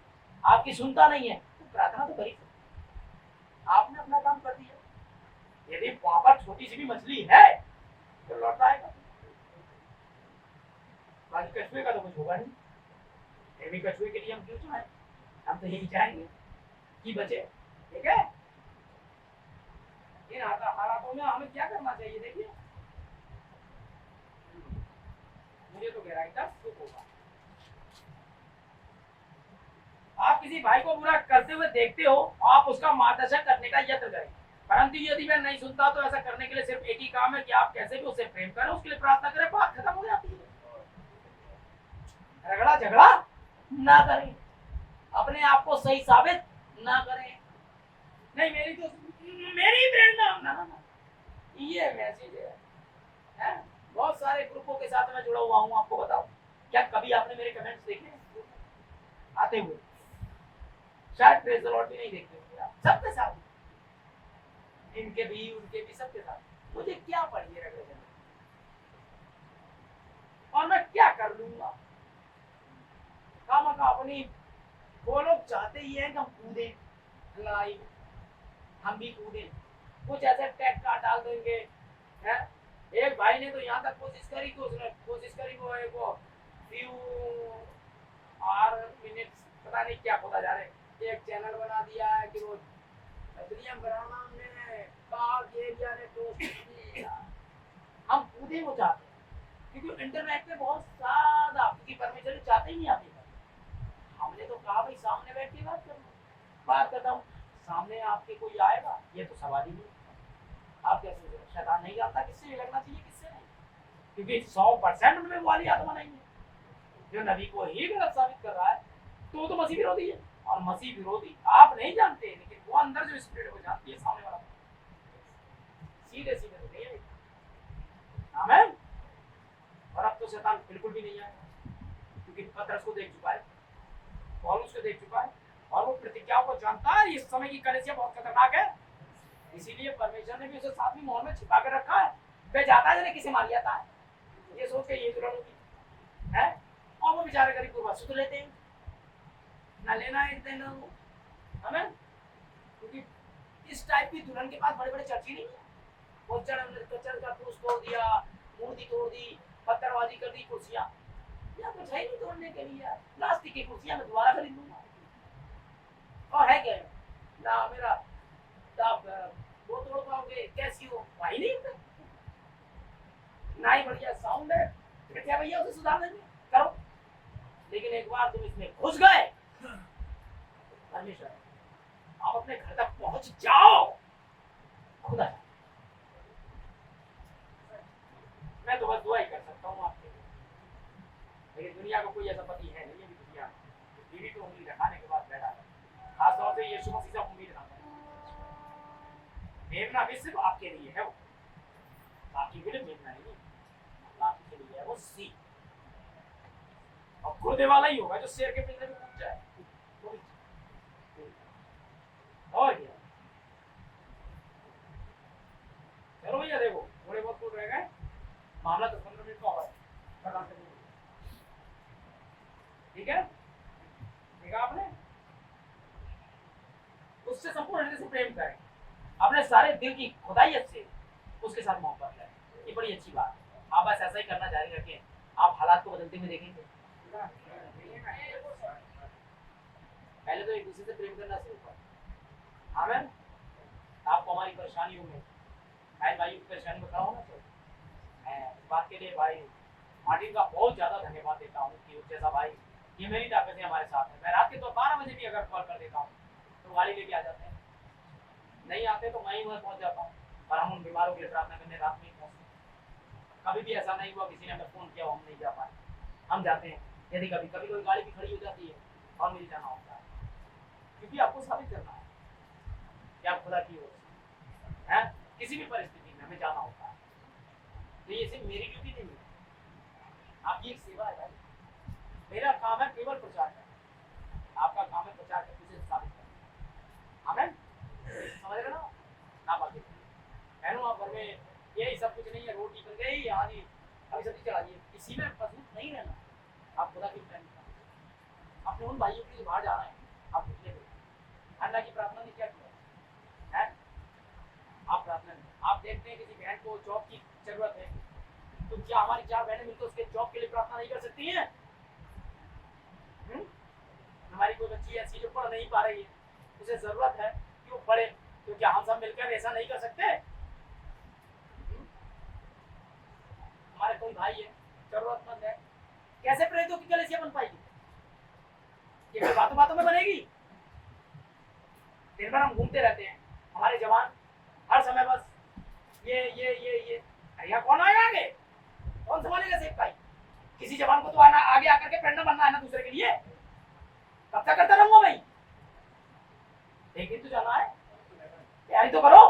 A: आपकी सुनता नहीं है तो प्रार्थना तो कर ही सकते। आपने अपना काम कर दिया। यदि वहां पर छोटी सी भी मछली है तो लौट आएगा, बाकी कछुए का तो कुछ होगा नहीं। भी कछुए के लिए हम क्यों चाहें, हम तो यही चाहेंगे कि बचे। ठीक है, इन हालातों में हमें क्या करना चाहिए? देखिए, मुझे तो गहराई तक दुख होगा। आप किसी भाई को बुरा करते हुए देखते हो, आप उसका मार्गदर्शन करने का यत्न करें, परंतु यदि वह नहीं सुनता तो ऐसा करने के लिए सिर्फ एक ही काम है कि आप कैसे भी उससे प्रेम करें, उसके लिए प्रार्थना करें, बात खत्म हो जाती है। रगड़ा झगड़ा ना करें, अपने आप को सही साबित ना करें। नहीं मेरी प्रेरणा ना, ये मैसेज है। बहुत सारे ग्रुपों के साथ मैं जुड़ा हुआ हूँ, आपको बताऊं, क्या कभी आपने मेरे कमेंट्स देखे आते हुए? शायद प्रेज द लॉर्ड भी नहीं देखते होंगे आप। सबके साथ, इनके भी उनके भी, सबके साथ। मुझे क्या पड़ी रगड़े झगड़े, और मैं क्या कर लूंगा? काम अपनी, वो लोग चाहते ही है कि हम कूदे लाइव, हम भी कूदे, कुछ ऐसे टैग का डाल देंगे। है? एक भाई ने तो यहाँ तक कोशिश करी कि उसने कोशिश करी वो फ्यू मिनट्स पता नहीं क्या होता जा रहे, एक चैनल बना दिया है कि वो विलियम ब्रानम ने कहा कि एरिया ने दोस्त किया। हम कूदे वो चाहते हैं क्योंकि इंटरनेट पे बहुत ज्यादा, क्योंकि परमेश्वर चाहते ही नहीं आते। हमने तो कहा भाई सामने बैठ के बात करता हूँ, सामने आपके कोई आएगा, ये तो सवाल ही नहीं। आप कैसे, शैतान नहीं जानता किससे लगना चाहिए किससे नहीं, क्योंकि 100% उनमें वाली आत्मा नहीं है। जो नबी को ही गलत साबित कर रहा है तो मसीह विरोधी है। और मसीह विरोधी आप नहीं जानते, लेकिन वो अंदर जो स्पिरिट को जानती है सामने वाला, सीधे सीधे तो नहीं है। आमीन। और अब तो शैतान बिल्कुल भी नहीं आएगा, क्योंकि पतरस को देख चुका है, पौलुस को देख चुका है, और वो प्रतिज्ञाओं को जानता है। इस समय की कलीसिया बहुत खतरनाक है, इसीलिए परमेश्वर ने भी उसे 7वीं मोहर में छिपा कर रखा है। वे जाता है किसे मार जाता है, ये सोच के ये दुल्हन होगी है, और वो बेचारे गरीब को सुध लेते हैं, ना लेना है इतने ना वो। हमें क्योंकि इस टाइप की दुल्हन के पास बड़े बड़े चर्च ही नहीं है। वो चर्च का क्रूस तोड़ दिया, मूर्ति तोड़ दी, पत्थरबाजी कर दी, कुर्सियां, या कुछ है नहीं तोड़ने के लिए। प्लास्टिक की कुर्सियां मैं दोबारा खरीद लूंगा, और है क्या ना मेरा वो तोड़ पाओगे, कैसी हो भाई नहीं है ना ही बढ़िया साउंड है, क्या भैया उसे सुधार देंगे, करो। लेकिन एक बार तुम इसमें घुस गए, परमेश्वर आप अपने घर तक पहुंच जाओ, खुदा जाने। मैं तो बस दुआ ही कर सकता हूँ आपके लिए, लेकिन दुनिया को कोई ऐसा पति है नहीं अभी दुनिया में, बीवी को उंगली रखाने के बाद बैठा है। खासतौर से यीशु मसीह से उम्मीद ना करें, मेमना भी सिर्फ आपके लिए है, वो बाकी के लिए मेमना नहीं, आपके लिए है वो सी, और गुर्दे वाला ही होगा जो शेर के पिंजरे में कूद जाए। और क्या, चलो भैया देखो थोड़े बहुत दूर रह गए, मामला 10-15 मिनट का होगा, ठीक है, देखा आपने, उससे संपूर्ण हृदय से प्रेम करें, अपने सारे दिल की खुदाइयत से उसके साथ मोहब्बत करें, ये बड़ी अच्छी बात है। आप बस ऐसा ही करना जारी रखें, आप हालात को बदलते हुए देखेंगे। पहले तो एक दूसरे से प्रेम करना शुरू करें, आमीन। आपको हमारी परेशानियों में, भाई की परेशानी में खड़ा होना चाहिए। मैं इस बात के लिए भाई मार्टिन का बहुत ज़्यादा धन्यवाद देता हूँ कि जैसा भाई ये मेरी ताकतें हमारे साथ है। मैं रात के तो 12 बजे भी अगर कॉल कर देता हूँ तो गाड़ी लेके आ जाते हैं, नहीं आते तो मैं ही वहाँ पहुँच जाता हूँ, और हम उन बीमारों के लिए प्रार्थना करने रात में ही पहुँचते। कभी भी ऐसा नहीं हुआ किसी ने हमें फ़ोन किया हम नहीं जा पाए, हम जाते हैं। यदि कभी कभी कोई गाड़ी भी खड़ी हो जाती है और मुझे जाना होता है, क्योंकि आपको साबित करना है कि आप खुदा की ओर से हैं, किसी भी परिस्थिति में हमें जाना होता है। तो ये सिर्फ मेरी ड्यूटी नहीं है, आपकी एक सेवा है भाई। मेरा काम है केवल प्रचार करना, आपका काम है प्रचार करके उसे साबित करना, आमीन। समझ रहे ना? ना बाकी बहनों आप घर में यही सब कुछ नहीं है, रोटी बन गई यहाँ जी अभी सब्जी चला दी, इसी में मसरूफ नहीं रहना। आप खुदा की प्रेम अपने उन भाइयों के लिए बाहर जा रहे हैं, आप निकले अल्लाह की प्रार्थना ने क्या किया है? आप प्रार्थना नहीं, आप देखते हैं किसी बहन को जॉब की जरूरत है, तो क्या हमारी 4 बहनें मिलकर उसके जॉब के लिए प्रार्थना नहीं कर सकती हैं? हमारी कोई बच्ची ऐसी जो पढ़ नहीं पा रही है, उसे जरूरत है कि वो पढ़े, तो क्या हम सब मिलकर ऐसा नहीं कर सकते? हमारे कोई भाई है जरूरतमंद है, कैसे प्रेरितों की कलीसिया बन पाएगी? ये बातों बातों में बनेगी? दिन भर हम घूमते रहते हैं, हमारे जवान हर समय बस ये अरे यहाँ कौन आएगा आगे, कौन संभालेगा सेब भाई? किसी जवान को तो आना आगे आकर के प्रेरणा बनना है ना दूसरे के लिए, कब तक करता रहूंगा भाई? एक दिन तो जाना है, तैयारी तो करो।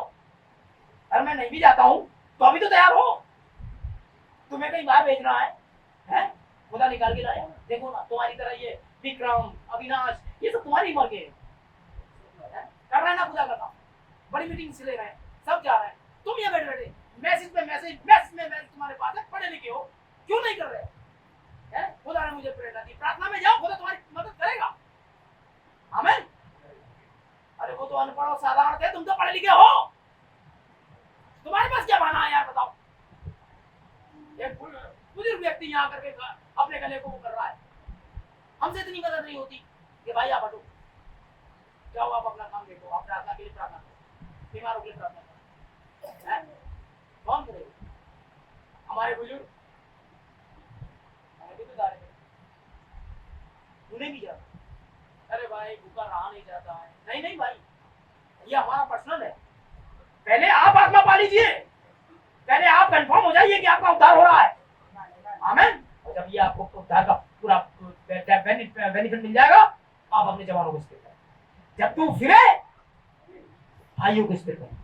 A: अरे मैं नहीं भी जाता हूँ तो अभी तो तैयार हो, तुम्हें कहीं बाहर भेजना है? खुदा निकाल के लाया। देखो ना तुम्हारी तरह ये विक्रम अविनाश ये सब तुम्हारी उम्र के हैं, कर रहे हैं ना खुदा का काम, बड़ी मीटिंग से ले रहे हैं, सब जा रहे हैं, तुम ये बैठे बैठे मैसेज पे मैसेज तुम्हारे पास है, पढ़े लिखे हो, क्यों नहीं कर रहे हैं? खुदा ने मुझे प्रेरणा दी, प्रार्थना में जाओ, खुदा तुम्हारी मदद करेगा, आमीन। अरे वो तो अनपढ़ और साधारण थे, तुम तो पढ़े लिखे हो, तुम्हारे पास क्या बहाना है यार बताओ? एक बुजुर्ग व्यक्ति यहाँ करके अपने गले को वो कर रहा है, हमसे इतनी मदद नहीं होती कि भाई आप हटो, जाओ आप अपना काम देखो, आप प्रार्थना के लिए प्रार्थना करो, बीमारों के लिए प्रार्थना करो, कौन करेगा? हमारे बुजुर्ग उन्हें भी जाता, अरे भाई भूखा रहा नहीं जाता है, नहीं भाई ये हमारा पर्सनल है, पहले आप आत्मा पा लीजिए, पहले आप कंफर्म हो जाइए कि आपका उद्धार हो रहा है, आमीन। और जब ये आपको उद्धार का पूरा बेनिफिट मिल जाएगा, आप अपने जवानों को स्थिर करें, जब तू फिरे भाइयों को स्थिर करें,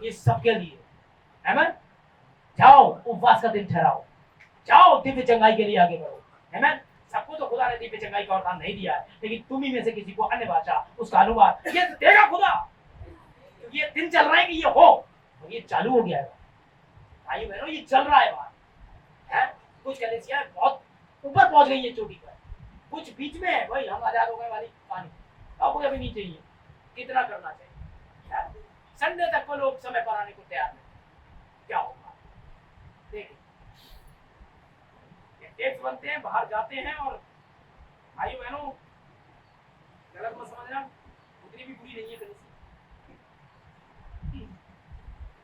A: ये सबके लिए, आमीन। जाओ उपवास का दिन ठहराओ, जाओ दिव्य चंगाई के लिए आगे बढ़ो, आमीन। सबको तो खुदा ने दिव्य चंगाई का वरदान नहीं दिया है, लेकिन तुम ही में से किसी को अन्य भाषा उसका अनुवाद ये देगा खुदा, क्योंकि ये दिन चल रहे हैं कि ये हो, और ये चालू हो गया है भाई बहनों, ये चल रहा है बात है। कुछ कलीसियां बहुत ऊपर पहुंच गई है चोटी पर, कुछ बीच में है, भाई हम आजाद हो गए वाली कहानी, अब अभी नहीं चाहिए, कितना करना चाहिए? संडे तक को लोग समय पर आने को तैयार नहीं, क्या होगा देखिए, टैक्स बनते हैं, बाहर जाते हैं, और भाई बहनों गलत मत समझना, उतनी भी बुरी नहीं है कलीसिया,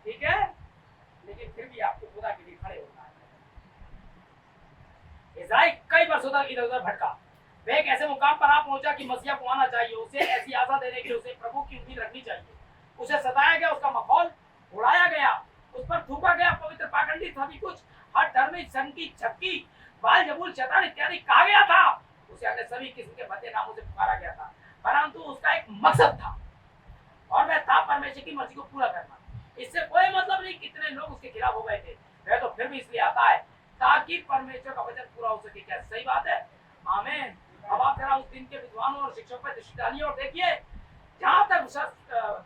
A: ठीक है, लेकिन फिर भी आपको खुदा के लिए खड़े होना है। इस्राएल कई वर्षों तक इधर उधर भटका, वह एक ऐसे मुकाम पर आ पहुंचा कि मसीहा को आना चाहिए। उसे ऐसी आशा देने के लिए उसे प्रभु की उम्मीद रखनी चाहिए। उसे सताया गया, उसका माहौल उड़ाया गया, उस पर थूका गया पवित्र पाखंडी सभी कुछ हर धर्मी संकी छक्की बाल जबूल शैतान इत्यादि कहा गया था। उसे अन्य सभी किस्म के भद्दे नामों से पुकारा गया था, परंतु उसका एक मकसद था और वह था परमेश्वर की मर्जी को पूरा करना। इससे कोई मतलब नहीं कितने लोग उसके खिलाफ हो गए थे, वह तो फिर भी इसलिए आता है ताकि परमेश्वर का वचन पूरा हो सके। क्या सही बात है? आमीन। अब आप जरा उस दिन के विद्वानों और शिक्षकों पर दृष्टि डालिए और देखिए, जहां तक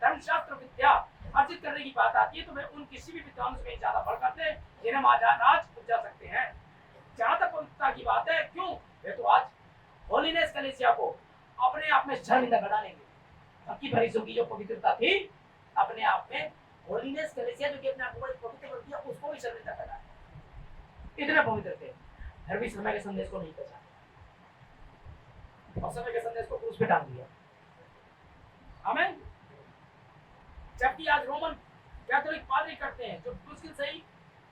A: धर्मशास्त्र विद्या अर्जित करने की बात आती है तो वे उन किसी भी विद्वान से कहीं ज्यादा बढ़ करते हैं जिन्हें महाराज उपजा सकते हैं। जहां तक पवित्रता की बात है, क्यों वे तो आज होलीनेस कलीसिया को अपने आप में शर्मिंदा बना लेंगे। आपकी फरीसियों की जो पवित्रता थी अपने आप में, होलीनेस कलीसिया जो कि अपने आप को बड़ी पवित्र बनती है उसको भी शर्मिंदा करना है। इतने पवित्र थे, फिर भी समय के संदेश को नहीं पहचाना और समय के संदेश को क्रूस पे टांग दिया। आमीन। जबकि आज रोमन कैथोलिक पादरी करते हैं जो मुश्किल सही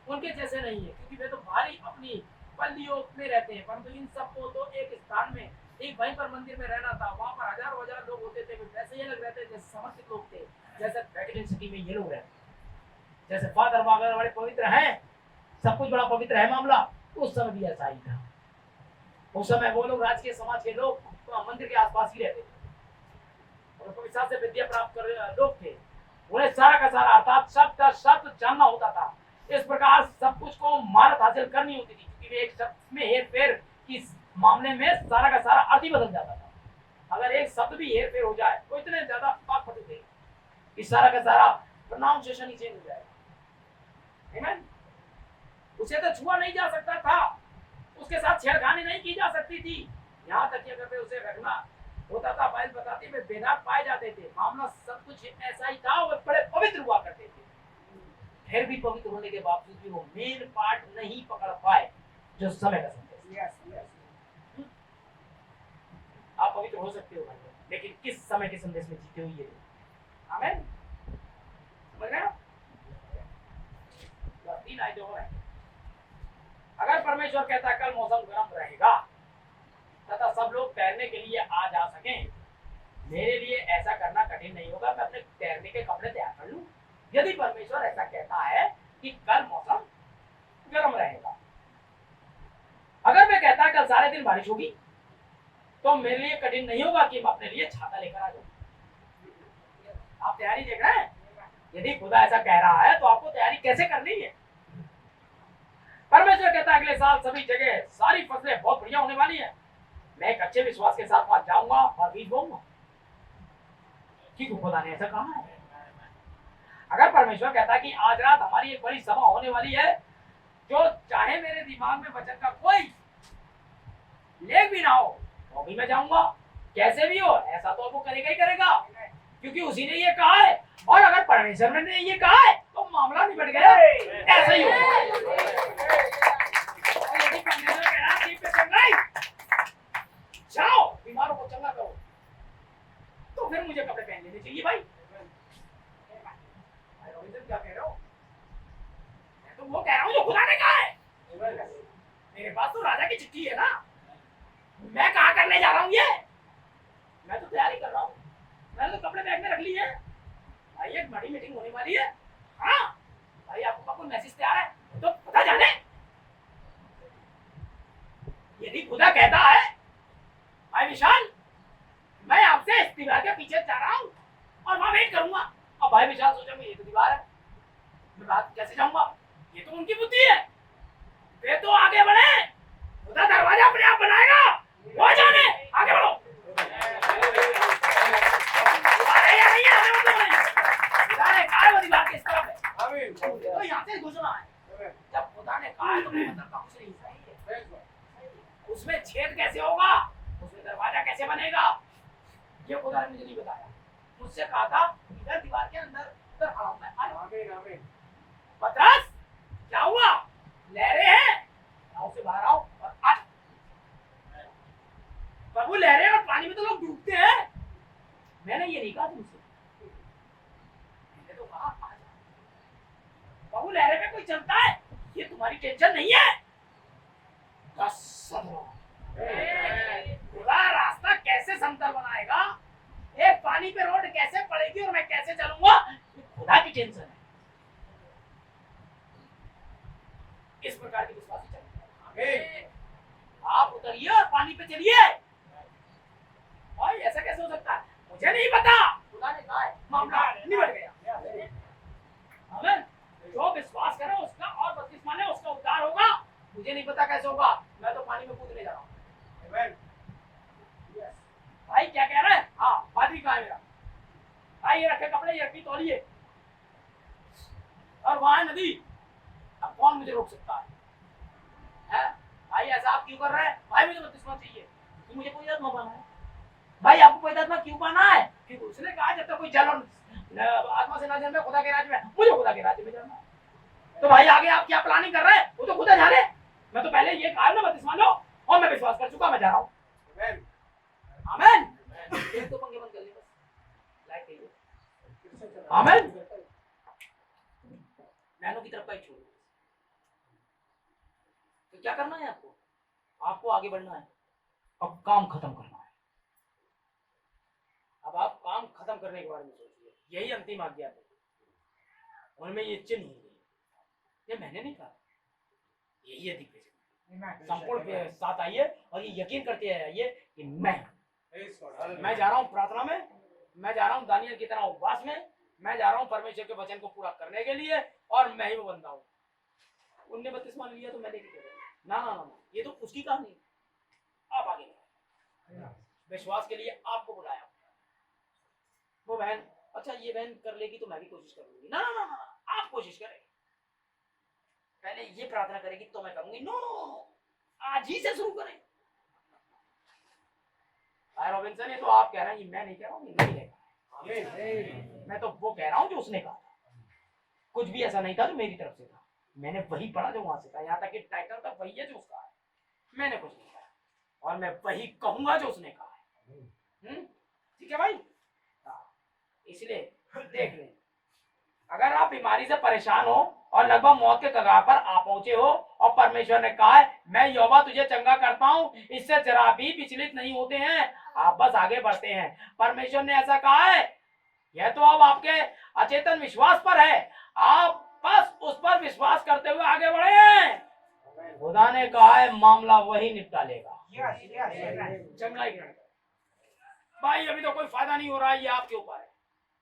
A: उनके जैसे नहीं है, क्योंकि वे तो भारी अपनी पल्लियों में रहते हैं, परंतु इन सबको तो एक स्थान में एक वहीं पर मंदिर में रहना था। वहां पर हजारों हजार लोग होते थे, वे वैसे ही अलग रहते थे जैसे समर्पित लोग थे, जैसे वेटिकन सिटी में ये लोग रहते, जैसे फादर वगैरह बड़े पवित्र हैं, सब कुछ बड़ा पवित्र है मामला। उस समय भी ऐसा ही था। उस समय वो लोग राजकीय समाज के लोग मंदिर के आसपास ही रहते थे और पवित्रता से विद्या प्राप्त कर लोग थे। उन्हें सारा का सारा अर्थात शब्द जानना होता था। इस प्रकार सब कुछ को महारत हासिल करनी होती थी, क्योंकि एक शब्द में हेर फेर की मामले में सारा का सारा अर्थ ही बदल जाता था। अगर एक शब्द भी हेर फेर हो जाए तो इतने ज्यादा पाक थे कि सारा का सारा प्रोनाउंसिएशन ही चेंज हो जाएगा। आमीन। उसे तो छुआ नहीं जा सकता था, उसके साथ छेड़खानी नहीं की जा सकती थी, यहाँ तक कि अगर वे उसे रखना होता था, बाइबल बताती है बेदाग पाए जाते थे। मामला सब कुछ ऐसा ही था, वे बड़े पवित्र हुआ करते थे। फिर भी पवित्र होने के बावजूद भी वो मेन पार्ट नहीं पकड़ पाए जो समय का संदेश। आप पवित्र हो सकते हो लेकिन किस समय के संदेश में जीते हो ये। आमीन। समझ रहे हो? तीन आयतें हो रहे हैं। अगर परमेश्वर कहता है कल मौसम गर्म रहेगा तथा सब लोग तैरने के लिए आ जा सकें, मेरे लिए ऐसा करना कठिन नहीं होगा, मैं अपने तैरने के कपड़े तैयार कर लूं। यदि परमेश्वर ऐसा कहता है कि कल मौसम गर्म रहेगा, अगर मैं कहता कल सारे दिन बारिश होगी, तो मेरे लिए कठिन नहीं होगा कि मैं अपने लिए छाता लेकर आ जाऊं। आप तैयारी देख रहे हैं? यदि खुदा ऐसा कह रहा है तो आपको तैयारी कैसे करनी है? परमेश्वर कहता है अगले साल सभी जगह सारी फसलें बहुत बढ़िया होने वाली है। मैं एक अच्छे विश्वास के साथ वहां जाऊंगा और बीज बोऊंगा। क्योंकि खुदा ने ऐसा कहा है। अगर परमेश्वर कहता है कि आज रात हमारी एक बड़ी सभा होने वाली है, जो चाहे मेरे दिमाग में वचन का कोई लेख भी ना हो तो भी मैं जाऊंगा, कैसे भी हो, ऐसा तो वो करेगा ही करेगा, क्योंकि उसी ने ये कहा है। और अगर परमेश्वर ने ये कहा है तो मामला निपट गया, ऐसा ही होगा। यदि परमेश्वर कह रहा है जाओ बीमारों को चंगा करो, तो फिर मुझे कपड़े पहन लेने चाहिए भाई। क्या कह रहे हो? मैं तो वो कह रहा हूँ जो खुदा ने कहा है। मेरे पास तो राजा की चिट्ठी है ना, मैं कहाँ करने जा रहा हूँ ये? मैं तो तैयारी कर रहा हूँ, मैंने तो कपड़े बैग में रख लिए हैं भाई, एक बड़ी मीटिंग होने वाली है। हाँ भाई, आपको कोई मैसेज तैयार है तो पता जाने। यदि खुदा कहता है भाई विशाल मैं आपसे इस दीवार के पीछे जा रहा हूँ और वहां वेट करूंगा, अब भाई विशाल सोचेंगे ये तो दीवार है, मैं रात कैसे जाऊंगा? ये तो उनकी बुद्धि है, वे तो आगे बढ़े, खुदा दरवाजा अपने आप बनाएगा, वो जाने, आगे बढ़ो। तो यहाँ से घुसना है। जब खुदा ने कहा है तो मतलब कुछ नहीं सही है। उसमें छेद कैसे होगा, उसमें दरवाजा कैसे बनेगा, ये खुदा ने मुझे नहीं बताया। मुझसे कहा था इधर दीवार के अंदर उधर खड़ा हूं मैं। पतरस क्या हुआ, लहरें हैं, नाव से बाहर आओ और आ। प्रभु लहरें और पानी में तो लोग डूबते हैं, मैंने ये नहीं कहा तुमसे, मैंने तो कहा आ जा। प्रभु लहरें में कोई चलता है, ये तुम्हारी टेंशन नहीं है। खुदा टेंशन है। इस प्रकार की विश्वासी चलिए, आप उतरिए और पानी पे चलिए। भाई ऐसा कैसे हो सकता है? मुझे नहीं पता, खुदा ने कहा है, मामला निबट गया। आमीन। जो विश्वास करे उसका और बपतिस्मा ले उसका उद्धार होगा। मुझे नहीं पता कैसे होगा, मैं तो पानी में कूदने जा रहा हूँ। भाई क्या कह रहे हैं? हाँ, पादरी कहाँ है मेरा? भाई ये रखे कपड़े, ये रखी तौलिए, और वहां है नदी। अब कौन मुझे रोक सकता है? भाई ऐसा आप क्यों कर रहे हैं? भाई मुझे बपतिस्मा चाहिए। तो मुझे कोई आत्मा पाना है। भाई आपको कोई आत्मा क्यों पाना है? क्योंकि उसने कहा जब तक कोई जल आत्मा से ना जन्मे खुदा के राज्य में, मुझे खुदा के राज्य में जाना है। तो भाई आगे आप क्या प्लानिंग कर रहे हैं वो तो खुदा जाने। मैं तो पहले ये कहा ना बपतिस्मा लो, और मैं विश्वास कर चुका, मैं जा रहा हूँ। आमीन। ये तो पंगे बंद कर ले बस, लाइक कहिए आमीन। मैनों की तरफ का छोड़, तो क्या करना है आपको? आपको आगे बढ़ना है, अब काम खत्म करना है। अब आप काम खत्म करने के बारे में सोचिए, यही अंतिम आज्ञा है। उनमें ये चिन्ह होंगे, ये मैंने नहीं कहा, यही है दिग्विजय। संपूर्ण के साथ आइए और ये यकीन करते आइए कि मैं जा रहा हूँ प्रार्थना में, मैं जा रहा हूँ दानियल की तरह उपवास में, मैं जा रहा हूँ परमेश्वर के वचन को पूरा करने के लिए, और मैं ही वो बंदा हूँ। उनने बपतिस्मा लिया तो मैं लेके ना ना ना, ये तो उसकी कहानी। आप आगे विश्वास के लिए आपको बुलाया। वो बहन, अच्छा ये बहन कर लेगी तो मैं भी कोशिश करूंगी। ना ना ना ना, आप कोशिश करें, पहले ये प्रार्थना करेगी तो मैं करूंगी। नो नो नो, आज ही से शुरू करें। रॉबिन्सन, ये तो आप कह रहे हैं, मैं नहीं कह रहा हूँ, नहीं रहेगा। मैं तो वो कह रहा हूँ जो उसने कहा। कुछ भी ऐसा नहीं था जो मेरी तरफ से था, मैंने वही पढ़ा जो वहां से था। यहाँ तक कि टाइटल तक वही है जो उसका है, मैंने कुछ नहीं कहा, और मैं वही कहूंगा जो उसने कहा है। ठीक है भाई। इसलिए देख ले, अगर आप बीमारी से परेशान हो और लगभग मौत के कगार पर आ पहुंचे हो, और परमेश्वर ने कहा है मैं यहोवा तुझे चंगा करता हूं, इससे जरा भी विचलित नहीं होते हैं, आप बस आगे बढ़ते हैं। परमेश्वर ने ऐसा कहा है, यह तो अब आपके अचेतन विश्वास पर है, आप बस उस पर विश्वास करते हुए आगे बढ़े हैं। खुदा ने कहा है मामला वही निपटा लेगा। चंगा ही भाई, अभी तो कोई फायदा नहीं हो रहा है, ये आपके ऊपर है,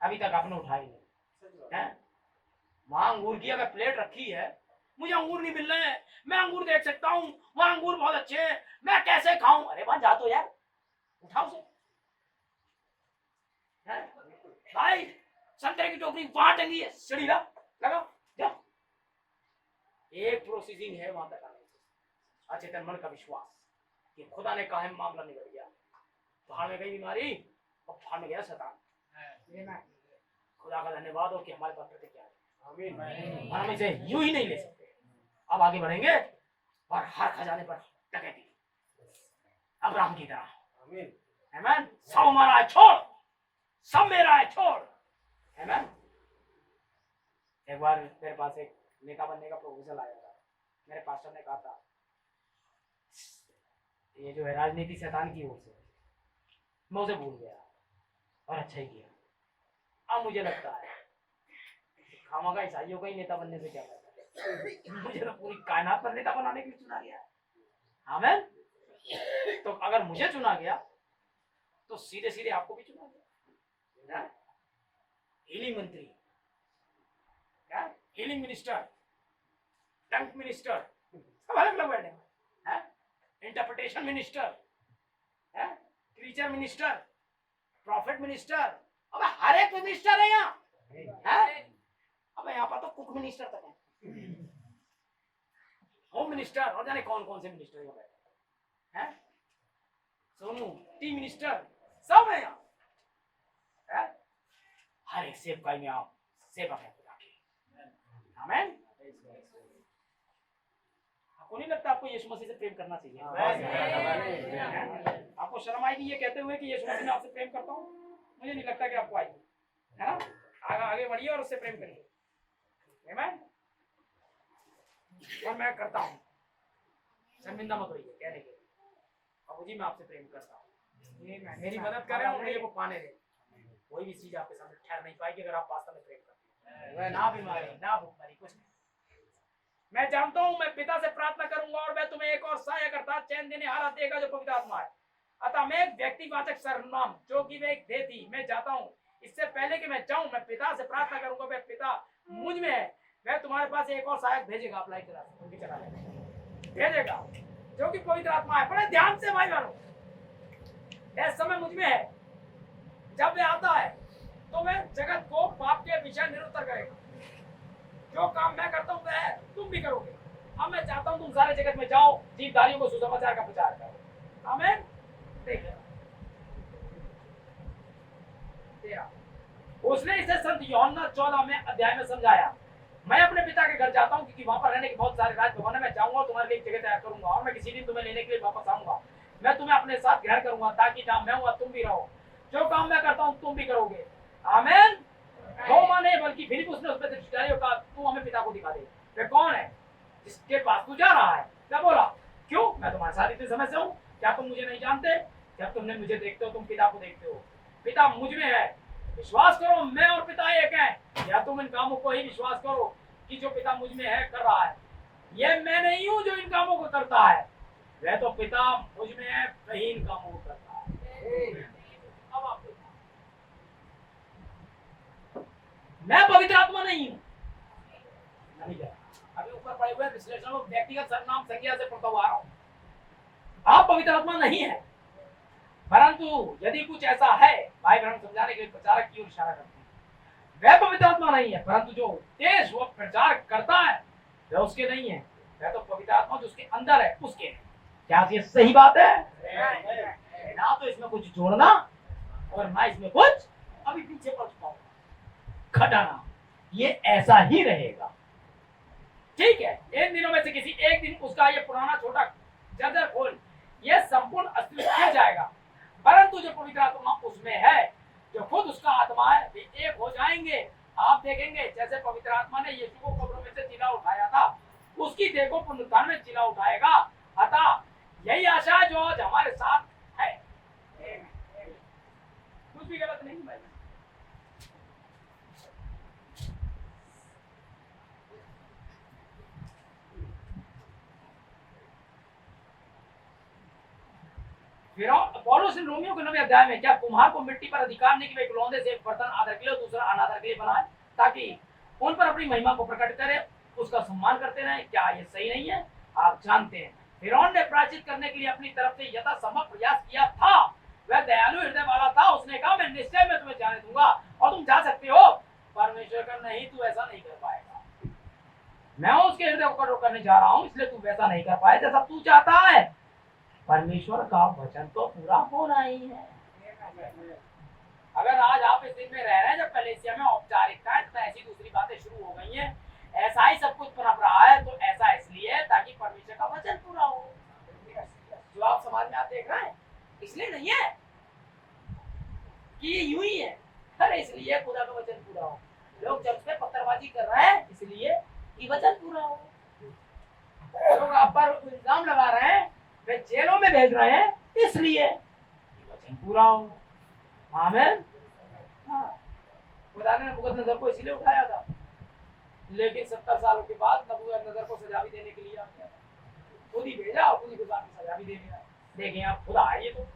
A: अभी तक आपने उठाई नहीं। वहां अंगूर की अगर प्लेट रखी है, मुझे अंगूर नहीं मिल रहे हैं, मैं अंगूर देख सकता हूँ, वहां अंगूर बहुत अच्छे हैं, मैं कैसे खाऊं? अरे वहां जा तो यार, उठाओ से भाई। संतरे की टोकरी वहां टंगी है, सीढ़ी लगा जा। एक प्रोसेसिंग है वहां तक आने की, अचेतन मन का विश्वास कि खुदा ने कहा है मामला निकल गया। पहाड़ में गई बीमारी और पहाड़ में गया शैतान। खुदा का धन्यवाद हो कि हमारे पास प्रतिज्ञा है, और हम इसे यूं ही नहीं ले सकते। अब आगे बढ़ेंगे और हर खजाने पर डकैती, अब्राहम की तरह। आमीन। सब हमारा है, छोड़, सब मेरा है, छोड़। आमीन। एक बार मेरे पास एक नेता बनने का प्रपोजल आया था। मेरे पास्टर ने कहा था ये जो है राजनीति शैतान की ओर से, मैं उसे भूल गया, और अच्छा ही किया। अब मुझे लगता है खामखा ईसाइयों का ही नेता बनने से क्या फायदा है, मुझे तो पूरी कायनात पर नेता बनाने के लिए चुना गया है। आमीन। तो अगर मुझे चुना गया तो सीधे सीधे आपको भी चुना गया। हीलिंग मंत्री, हीलिंग मिनिस्टर, टंग मिनिस्टर, सब अलग अलग बैठे हैं। Interpretation minister, teacher minister, profit minister, अब हर एक मिनिस्टर है यहाँ। अब यहाँ पर तो कुक मिनिस्टर तक है, होम मिनिस्टर, और जाने कौन कौन से मिनिस्टर यहाँ बैठे हैं। सोनू टी मिनिस्टर, सब है यहाँ। हर एक सेवकाई में आप सेवा है खुदा की। आमीन। आपको नहीं लगता आपको यीशु मसीह से प्रेम करना चाहिए? आपको शर्म आएगी ये कहते हुए कि यीशु मसीह में आपसे प्रेम करता हूँ? मुझे नहीं लगता कि आपको आएगी, है ना? आगे बढ़िए और उससे प्रेम करिए। आमीन। और मैं करता हूँ, शर्मिंदा मत होइए कहने के, बाबू जी मैं आपसे प्रेम करता हूँ, मेरी मदद कर रहे हो, मुझे वो पाने दें। कोई भी चीज आपके सामने ठहर नहीं पाएगी अगर आप वास्तव में प्रेम करते हैं। वह ना बीमारी ना भूखमरी कुछ नहीं। मैं जानता हूं मैं पिता से प्रार्थना करूंगा और मैं तुम्हें एक और सहायक अर्थात चैन देने हारा देगा जो पवित्र आत्मा है। अतः मैं एक व्यक्तिवाचक सर्वनाम जो कि वे एक दे थी मैं चाहता हूं इससे पहले कि मैं जाऊं मैं पिता से प्रार्थना करूंगा वह पिता मुझ में है वह तुम्हारे पास एक और सहायक भेजेगा। अप्लाई करा भेजेगा जो कि पवित्र आत्मा है। बड़े ध्यान से भाई बहनों यह समय मुझ में है। जब वह आता है तो वह जगत को पाप के विषय निरुत्तर करेगा। जो काम मैं करता हूं वह तुम भी करोगे। अब मैं चाहता हूं तुम सारे जगत में जाओ जीवधारियों को सुसमाचार का प्रचार करो। आमीन। देखिए उसने इसे संत यूहन्ना 14 अध्याय में समझाया। मैं अपने पिता के घर जाता हूँ क्योंकि वहां पर रहने के बहुत सारे राज भवन है। मैं जाऊंगा और तुम्हारे लिए एक जगह तैयार करूंगा और मैं किसी दिन तुम्हें लेने के लिए वापस आऊंगा। मैं तुम्हें अपने साथ ग्रहण करूंगा ताकि जहां मैं हूं तुम भी रहो। जो काम मैं करता हूं तुम भी करोगे। आमीन। थोमा ने बल्कि फिलिप्पुस ने उस पर दृष्टि डाली और कहा तू हमें पिता को दिखा दे। वे कौन है जिसके पास तू जा रहा है? क्या बोला? क्यों? मैं तुम्हारे साथ इतने समय से हूँ, क्या तुम मुझे नहीं जानते? जब तुमने मुझे देखते हो तुम पिता को देखते हो। पिता मुझ में है। विश्वास करो मैं और पिता एक हैं। या तुम इन कामों को ही विश्वास करो कि जो पिता मुझ में है कर रहा है। ये मैं नहीं हूँ जो इन कामों को करता है, वह तो पिता मुझ में है वही इन कामों को करता है। अब आप मैं पवित्र आत्मा नहीं हूँ। अभी ऊपर पड़े हुए विश्लेषण में व्यक्तिगत सर्वनाम संज्ञा से पढ़ता हुआ आ रहा हूँ। आप पवित्र आत्मा नहीं है, परंतु यदि कुछ ऐसा है भाई बहन समझाने के लिए प्रचारक की ओर इशारा करते हैं। वह पवित्र आत्मा नहीं है, परंतु जो उपदेश वो प्रचार करता है वह उसके नहीं है। वह तो पवित्र आत्मा जो उसके अंदर है उसके है। क्या ये सही बात है? ना तो इसमें कुछ जोड़ना और ना इसमें कुछ अभी पीछे पड़ चुका हूं घटाना। ये ऐसा ही रहेगा। ठीक है, इन दिनों में से किसी एक दिन उसका ये पुराना छोटा जर्जर खोल ये संपूर्ण अस्तित्व किया जाएगा। परंतु जो पवित्र आत्मा उसमें है जो खुद उसका आत्मा है वे एक हो जाएंगे। आप देखेंगे जैसे पवित्र आत्मा ने यीशु को कब्रों में से जिला उठाया था उसकी देह को पुनरुत्थान में जिला उठाएगा। अतः यही आशा है जो आज हमारे साथ है। कुछ भी गलत नहीं भाई। फिर पौलुस इन रोमियो के 9वें अध्याय में क्या कुम्हार को मिट्टी पर अधिकार नहीं कि वे एक लौंदे से एक बर्तन आदर के लिए दूसरा अनादर के लिए बनाए ताकि उन पर अपनी महिमा को प्रकट करे उसका सम्मान करते रहे? क्या ये सही नहीं है? आप जानते हैं फिरौन ने प्रायश्चित करने के लिए अपनी तरफ से यथासंभव प्रयास किया था। वह दयालु हृदय वाला था। उसने कहा मैं निश्चय में तुम्हें जाने दूंगा और तुम जा सकते हो। परमेश्वर का नहीं तू ऐसा नहीं कर पाएगा। मैं उसके हृदय को कठोर करने जा रहा हूँ इसलिए तू वैसा नहीं कर पाए जैसा तू चाहता है। परमेश्वर का वचन तो पूरा होना ही है। अगर आज आप इस दिन में रह रहे हैं जब कलीसिया में औपचारिकता है तो ऐसी दूसरी बातें शुरू हो गई हैं, ऐसा ही सब कुछ पनप रहा है तो ऐसा इसलिए है ताकि परमेश्वर का वचन पूरा हो। जो आप समाज में आप देख रहे हैं इसलिए नहीं है कि ये यूं ही है। अरे इसलिए खुदा का वचन पूरा हो। लोग चर्च पे पत्थरबाजी कर रहे हैं इसलिए कि वचन पूरा हो। लोग आप पर इल्जाम लगा रहे हैं वे जेलों में भेज रहे हैं इसलिए वचन पूरा हो। आमीन। खुदा ने नबूकदनेस्सर को इसलिए उठाया था लेकिन 70 सालों के बाद नबूकदनेस्सर को सजा भी देने के लिए आ गया। खुद ही भेजा और खुद ही खुदा की सजा भी देने आया। देखें आप खुदा है। ये तो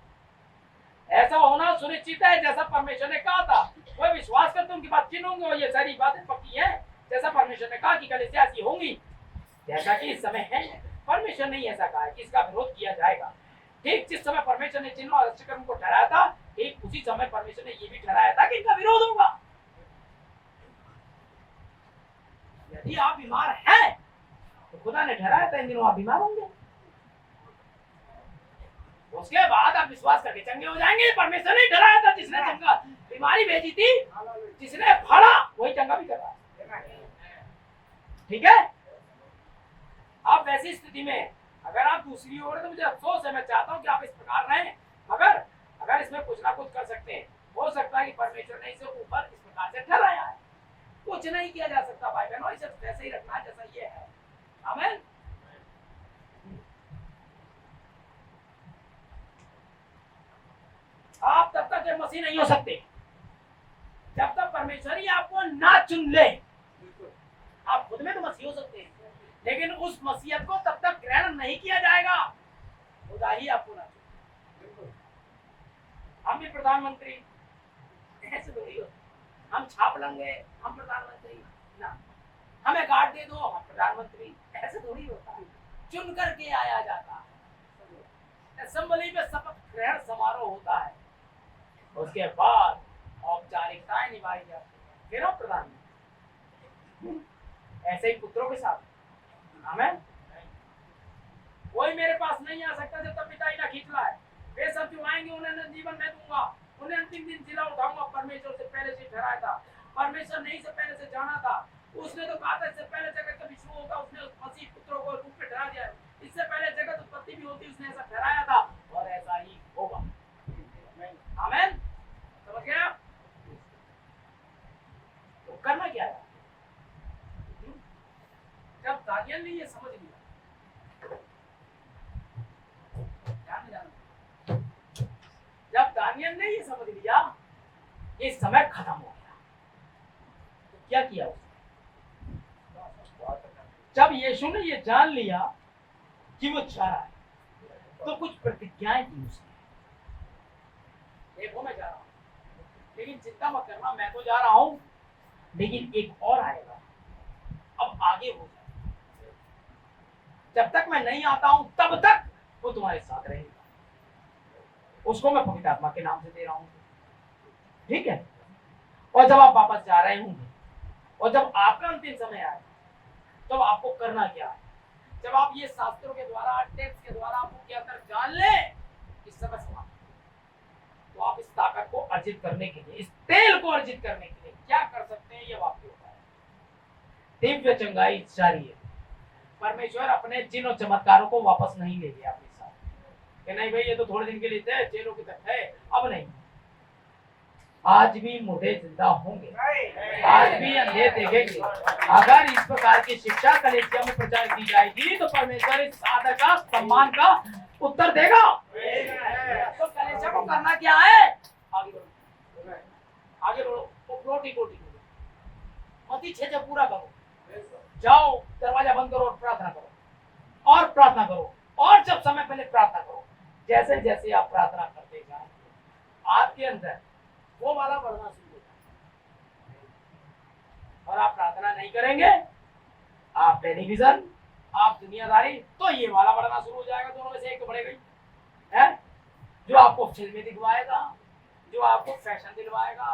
A: ऐसा होना सुनिश्चित है जैसा परमेश्वर ने कहा था। वह विश्वास करते उनके बाद चिन्ह होंगे और ये सारी बातें पक्की हैं जैसा परमेश्वर ने कहा कि कलीसिया ऐसी होंगी जैसा कि इस समय है। परमेश्वर ने ऐसा कहा है कि इसका विरोध किया जाएगा। ठीक जिस समय परमेश्वर ने चिन्ह और कर्म को ठहराया था ठीक उसी समय परमेश्वर ने ये भी ठहराया था कि इनका विरोध होगा। यदि आप बीमार हैं तो खुदा ने ठहराया था इन दिनों आप बीमार होंगे। उसके बाद आप विश्वास करके चंगे हो जाएंगे। परमेश्वर ने ठहराया था। जिसने चंगा बीमारी भेजी थी जिसने फड़ा वही चंगा भी कर रहा है। ठीक है। आप वैसी स्थिति में अगर आप दूसरी ओर तो मुझे अफसोस है। मैं चाहता हूं कि आप इस प्रकार रहें अगर इसमें कुछ ना कुछ कर सकते हैं। हो सकता है कि परमेश्वर ने इसे ऊपर इस प्रकार से ठहराया है। कुछ नहीं किया जा सकता भाई बहनों। इसे वैसे ही रखना जैसा ये है। आमीन। आप तब तक मसीह नहीं हो सकते जब तक परमेश्वर ही आपको ना चुन ले। आप खुद में तो मसीह हो सकते हैं, लेकिन उस मसीहत को तब तक ग्रहण नहीं किया जाएगा खुदा ही आपको ना चुने। हम भी प्रधानमंत्री ऐसे थोड़ी हो, हम छाप लेंगे हम प्रधानमंत्री ना, हमें गार्ड दे दो हम प्रधानमंत्री, ऐसे थोड़ी होता है। चुन करके आया जाता है। असेंबली में शपथ ग्रहण समारोह होता है, उसके बाद औपचारिकताएं निभाई जाती है, फिर हम प्रधानमंत्री। ऐसे ही पुत्रों के साथ आमेन। कोई मेरे पास नहीं आ सकता जब तक पिता ही ना खींच लाए। वे सब जो आएंगे उन्हें जीवन मैं दूंगा, उन्हें अंतिम दिन जिला उठाऊंगा। परमेश्वर से पहले से ठहराया था, परमेश्वर नहीं से पहले से जाना था। उसने तो कहा था इससे पहले जगत कभी शुरू होगा उसने उस मसीह पुत्रों को रूप में ठहरा दिया। इससे पहले जगत उत्पत्ति भी होती उसने ऐसा ठहराया था और ऐसा ही होगा। आमेन। समझ गए आप? तो करना क्या है? जब दानियल ने ये समझ लिया, जब दानियल ने ये समझ लिया ये समय खत्म हो गया, तो क्या किया उसने? जब यीशु ने ये जान लिया कि वो जा रहा है, तो कुछ प्रतिज्ञाएं दी उसने। देखो मैं जा रहा हूं, लेकिन चिंता मत करना, मैं तो जा रहा हूं, लेकिन एक और आएगा, अब आगे हो जाए। जब तक मैं नहीं आता हूं तब तक वो तुम्हारे साथ रहेगा। उसको मैं पवित्र आत्मा के नाम से दे रहा हूं, ठीक है? और जब आप वापस जा रहे होंगे और जब आपका अंतिम समय आए, तब आपको करना क्या है? जब आप ये शास्त्रों के द्वारा, टेक्स्ट के द्वारा आपको क्या कर जान ले इस समय समाप्त, तो आप इस ताकत को अर्जित करने के लिए, इस तेल को अर्जित करने के लिए क्या कर सकते हैं? ये वाक्य होता है दिव्य चंगाई जारी है। परमेश्वर अपने चिन्ह और चमत्कारों को वापस नहीं ले गया अपने साथ कि नहीं भाई ये तो थोड़े दिन के लिए थे, जेलों की तक है, अब नहीं। आज भी मुर्दे जिंदा होंगे, आज भी अंधे देखेंगे। अगर इस प्रकार की शिक्षा कलीसिया में प्रचार की जाएगी तो परमेश्वर इस आदर का, सम्मान का उत्तर देगा। तो कलीसिया को करना क्या है? आगे बढ़ो, आगे बढ़ो, रोटी रोटी मती छे पूरा करो, जाओ दरवाजा बंद करो और प्रार्थना करो और प्रार्थना करो, और जब समय पहले प्रार्थना करो। जैसे जैसे आप प्रार्थना करते जाएंगे आपके अंदर वो वाला बढ़ना शुरू हो जाएगा। और आप प्रार्थना नहीं करेंगे, आप टेलीविजन, आप दुनियादारी, तो ये वाला बढ़ना शुरू हो जाएगा। दोनों में से एक तो बढ़ेगा है, जो आपको फिल्में दिखवाएगा, जो आपको फैशन दिलवाएगा,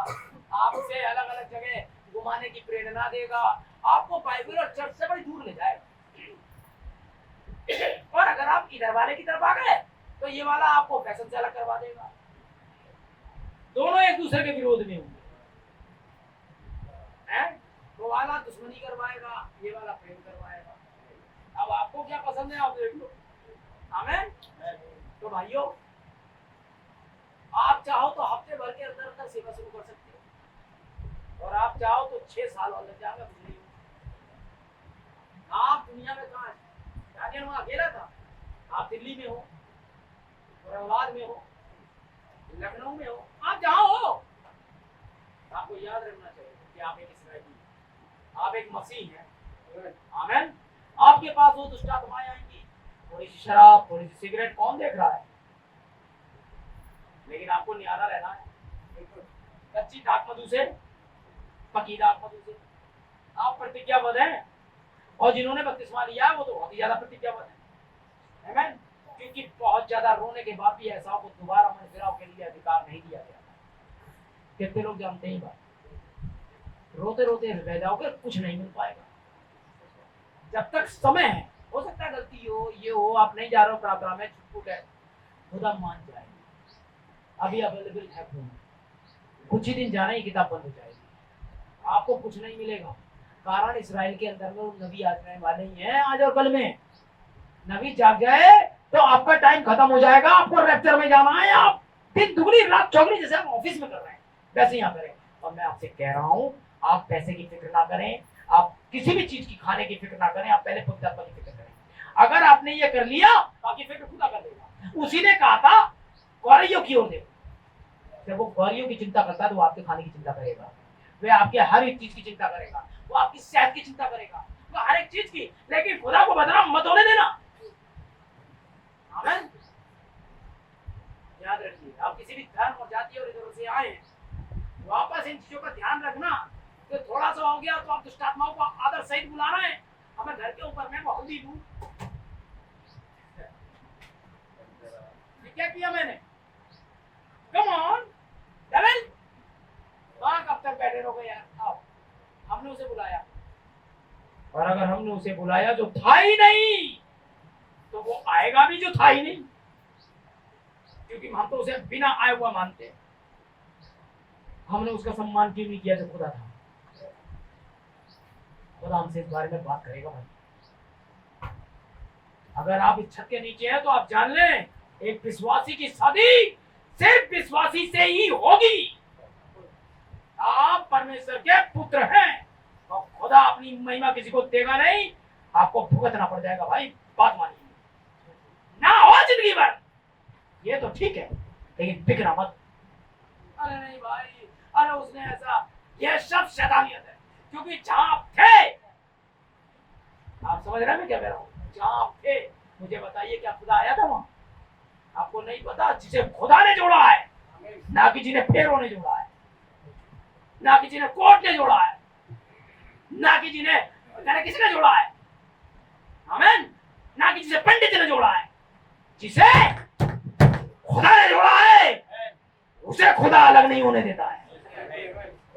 A: आपसे अलग अलग जगह घुमाने की प्रेरणा देगा, आपको बाइबल और चर्च से बड़ी दूर ले जाएगा। और अगर आप इधर वाले की तरफ आ गए तो ये वाला आपको फैशन से अलग करवा देगा। दोनों एक दूसरे के विरोध में होंगे, वो वाला दुश्मनी करवाएगा, ये वाला प्रेम करवाएगा। अब आपको क्या पसंद है आप देख लो। आमीन। तो भाइयों, आप चाहो तो हफ्ते भर के अंदर अंदर सेवा शुरू कर सकते हो, और आप चाहो तो 6 साल और लग जाएगा। आप दुनिया में कहाँ है? दानियल वहां अकेला था, आप दिल्ली में हो, औरंगाबाद में हो, लखनऊ में हो, आप जहां हो, आपको याद रखना चाहिए कि आप एक इस्राएली, आप एक मसीह हैं। आमीन। आपके पास वो दुष्ट आत्माएं आएंगी, थोड़ी सी शराब, थोड़ी सी सिगरेट, कौन देख रहा है? लेकिन आपको नियारा रहना है। कच्ची दाख मधु से, पकी दाख मधु से आप प्रतिज्ञाबद्ध हैं, और जिन्होंने बपतिस्मा लिया है वो तो बहुत ही ज्यादा प्रतिज्ञाबद्ध है। आमीन। क्योंकि बहुत ज्यादा रोने के बाद भी ऐसा को दोबारा मन फिराव के लिए अधिकार नहीं दिया गया। कितने लोग जानते हैं बात? रोते रोते रह जाओगे, कुछ नहीं मिल पाएगा। जब तक समय है, हो सकता है गलती हो, ये हो, आप नहीं जा रहे हो प्रार्थना में, छुटपुट है, खुदा मान जाएगी। अभी अवेलेबल है, कुछ ही दिन जाने ही किताब बंद हो जाएगी, आपको कुछ नहीं मिलेगा। कारण इस्राएल के अंदर में नबी आने वाले ही हैं आज और कल में। नबी जाग जाए तो आपका टाइम खत्म हो जाएगा, आपको रैप्चर में जाना है। आप दिन दुगनी रात चौगनी जैसे आप ऑफिस में कर रहे हैं वैसे यहाँ करें। और मैं आपसे कह रहा हूँ, आप पैसे की फिक्र ना करें, आप किसी भी चीज की खाने की फिक्र ना करें, आप पहले पवित्र आत्मा की फिक्र करें। अगर आपने ये कर लिया, बाकी फिक्र खुदा कर देगा। उसी ने कहा था गौरैयों की ओर देखो, जब वो गौरैयों की चिंता करता है तो वो आपके खाने की चिंता करेगा। वे आपके हर एक चीज की चिंता करेगा, वो आपकी सेहत की चिंता करेगा, वो हर एक चीज की। लेकिन खुदा को बदनाम मत होने देना। आमीन। याद रखिए, आप किसी भी धर्म और जाति और इधर से आए वापस इन चीजों का ध्यान रखना। तो थोड़ा सा हो गया तो आप दुष्ट आत्माओं को आदर सहित बुला रहे हैं। हमें घर के ऊपर मैं बहुत ही दूं, क्या किया मैंने? कम ऑन डेविल, वहां कब तक बैठे रहोगे यार? आओ, हमने उसे बुलाया, और अगर हमने उसे बुलाया जो था ही नहीं तो वो आएगा भी जो था ही नहीं, क्योंकि हम तो उसे बिना आए हुआ मानते हैं। हमने उसका सम्मान क्यों नहीं किया जो खुदा था? खुदा हमसे इस बारे में बात करेगा भाई। अगर आप इस छत के नीचे हैं तो आप जान लें, एक विश्वासी की शादी सिर्फ विश्वासी से ही होगी। आप परमेश्वर के पुत्र हैं और खुदा अपनी महिमा किसी को देगा नहीं, आपको भुगतना पड़ जाएगा भाई। बात मानिए ना हो जिंदगी भर, ये तो ठीक है, लेकिन बिगड़ा मत। अरे नहीं भाई, अरे उसने ऐसा, ये सब शैतानियत है। क्योंकि जहां आप थे, आप समझ रहे हैं मैं क्या कह रहा हूं? जहां आप थे, मुझे बताइए क्या खुदा आया था वहां? आपको नहीं पता। जिसे खुदा ने जोड़ा है, ना कि जिन्हें फेरों ने जोड़ा है, ना कि जिन्हें कोर्ट ने जोड़ा है, ना कि जिन्हें किसी ने जोड़ा है, आमीन, ना कि जिसे पंडित ने जोड़ा है। जिसे खुदा ने जोड़ा है उसे खुदा अलग नहीं होने देता है।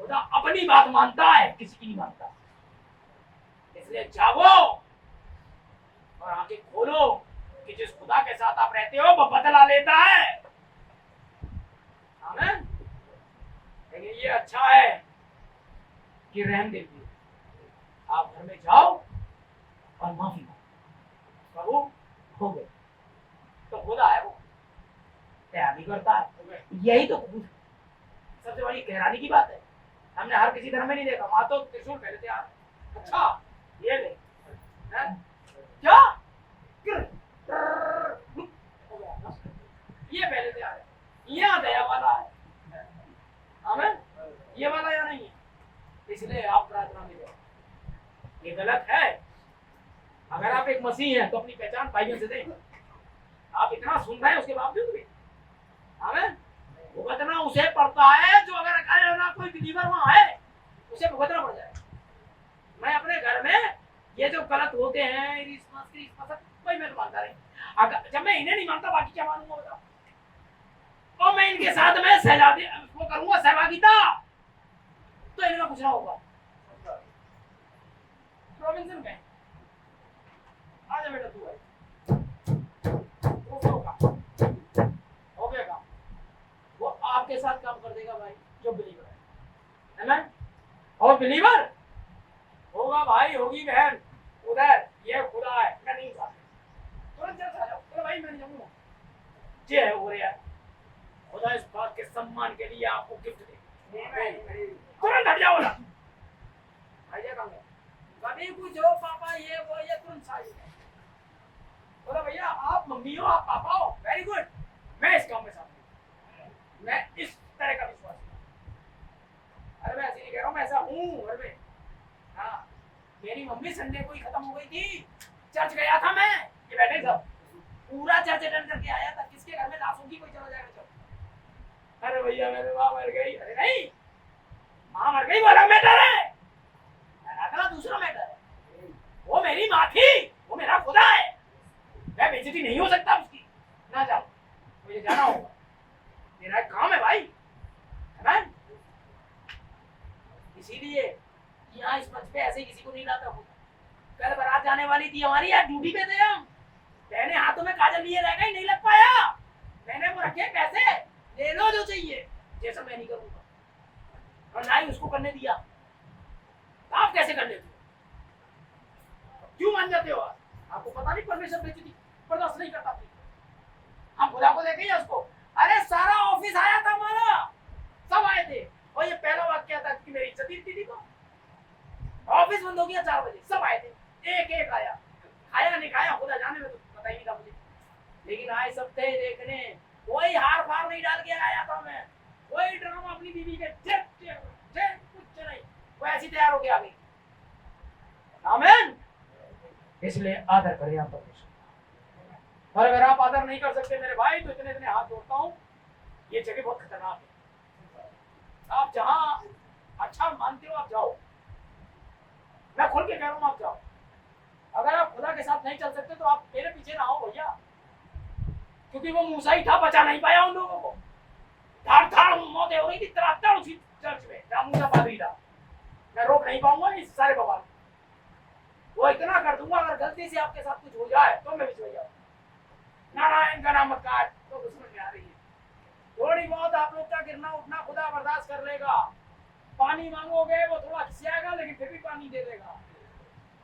A: खुदा अपनी बात मानता है, किसी की नहीं मानता। इसलिए जागो और आंखें खोलो कि जिस खुदा के साथ आप रहते हो वो बदला लेता है। आमीन। लेकिन ये अच्छा है कि रहम दे दिए, आप घर में जाओ और माफी मांगो, प्रभु हो गए। तो खुदा है, वो तैयारी करता है। यही तो सबसे बड़ी हैरानी की बात है, हमने हर किसी धर्म में नहीं देखा। वहां तो त्रिशूल पहले तैयार, अच्छा ये ले क्या ये पहले तैयार है, यहाँ दया वाला है। आमीन। ये वाला या नहीं है? इसलिए आप प्रार्थना में जाओ। ये गलत है। अगर आप एक मसीह हैं तो अपनी पहचान भाइयों से दें। आप इतना सुन रहे हैं उसके बावजूद भी, आमीन, भुगतना उसे पड़ता है जो अगर ना कोई बिलीवर वहां है उसे भुगतना पड़ जाए। मैं अपने घर में ये जो गलत होते हैं क्रिसमस कोई मैं तो मानता नहीं। अगर जब मैं इन्हें नहीं मानता बाकी क्या मानूंगा बताओ? और मैं इनके साथ में सहजादी वो करूंगा सहभागिता, तो इन्हें कुछ ना होगा। रॉबिन्सन कहें आजा बेटा तू है हो गया काम, वो आपके साथ काम कर देगा भाई जो बिलीवर है ना। और बिलीवर होगा भाई, होगी बहन उधर, ये खुदा है मैं नहीं जा तुरंत चल जाओ। चलो भाई मैं नहीं जाऊंगा, ये हो रहा है। खुदा इस बात के सम्मान के लिए आपको गिफ्ट दे, तुरंत हट जाओ ना। भैया काम है कभी कुछ हो पापा ये वो ये तुरंत साइड। बोला भैया आप मम्मी हो आप पापा हो, वेरी गुड, मैं इस काम में शामिल हूं, मैं इस तरह का विश्वास हूं। अरे मैं ऐसे नहीं कह रहा हूं, मैं ऐसा हूं घर में। हाँ मेरी मम्मी संडे को ही खत्म हो गई थी, चर्च गया था मैं, ये बैठे सब पूरा चर्च अटेंड करके आया था। किसके घर में दासों की कोई चला जाएगा चल। अरे भैया मेरी माँ मर गई। अरे नहीं, माँ मर गई वो अलग मैटर है, अगला दूसरा मैटर है। वो मेरी माँ थी, वो मेरा खुदा है, मैं बेइज्जती नहीं हो सकता उसकी। ना जाओ, मुझे जाना होगा, मेरा काम है भाई, है ना। इसीलिए यहाँ इस मंच पे ऐसे किसी को नहीं लाता हूँ। कल बारात जाने वाली थी हमारी, यार ड्यूटी पे थे हम, मैंने हाथों में काजल लिए रह गई, नहीं लग पाया। मैंने वो रखे पैसे, ले लो जो चाहिए, जैसा मैं नहीं करूँगा, और ना ही उसको करने दिया। आप कैसे कर लेते हो? क्यों मान जाते हो? आपको पता नहीं परमेश्वर बेइज्जती बर्दाश्त नहीं करता। हम खुदा को देखें या उसको? अरे सारा ऑफिस आया था हमारा, सब आए थे, और ये पहला वाक्य था कि मेरी इज्जत इतनी थी। तो ऑफिस बंद हो गया 4 बजे, सब आए थे, एक एक आया, खाया नहीं खाया खुदा जाने में तो पता ही नहीं था मुझे, लेकिन आए सब थे देखने। कोई हार फार नहीं डाल के आया था मैं, कोई ड्रामा अपनी बीवी के कुछ नहीं। इसलिए आदर करें आप परमेश्वर। और अगर आप आदर नहीं कर सकते मेरे भाई तो इतने इतने हाथ जोड़ता हूं, ये जगह बहुत खतरनाक है। आप जहां अच्छा मानते हो आप जाओ, मैं खुल के कह रहा हूं आप जाओ। अगर आप खुदा के साथ नहीं चल सकते तो आप मेरे पीछे ना हो भैया, क्योंकि वो मूसा ही था, बचा नहीं पाया उन लोगों को। धाड़ धाड़ मौतें हो रही थी तड़ातड़ उसी चर्च में जहां मूसा पादरी था। मैं रोक नहीं पाऊंगा इस सारे बवाल, वो इतना कर दूंगा अगर गलती से आपके साथ कुछ हो जाए तो मैं भी जाऊँ। नारायण का नाम मत काट, तो दुश्मन में आ रही है। थोड़ी बहुत आप लोग का गिरना उठना खुदा बर्दाश्त कर लेगा। पानी मांगोगे वो थोड़ा खिसियाएगा लेकिन फिर भी पानी दे देगा,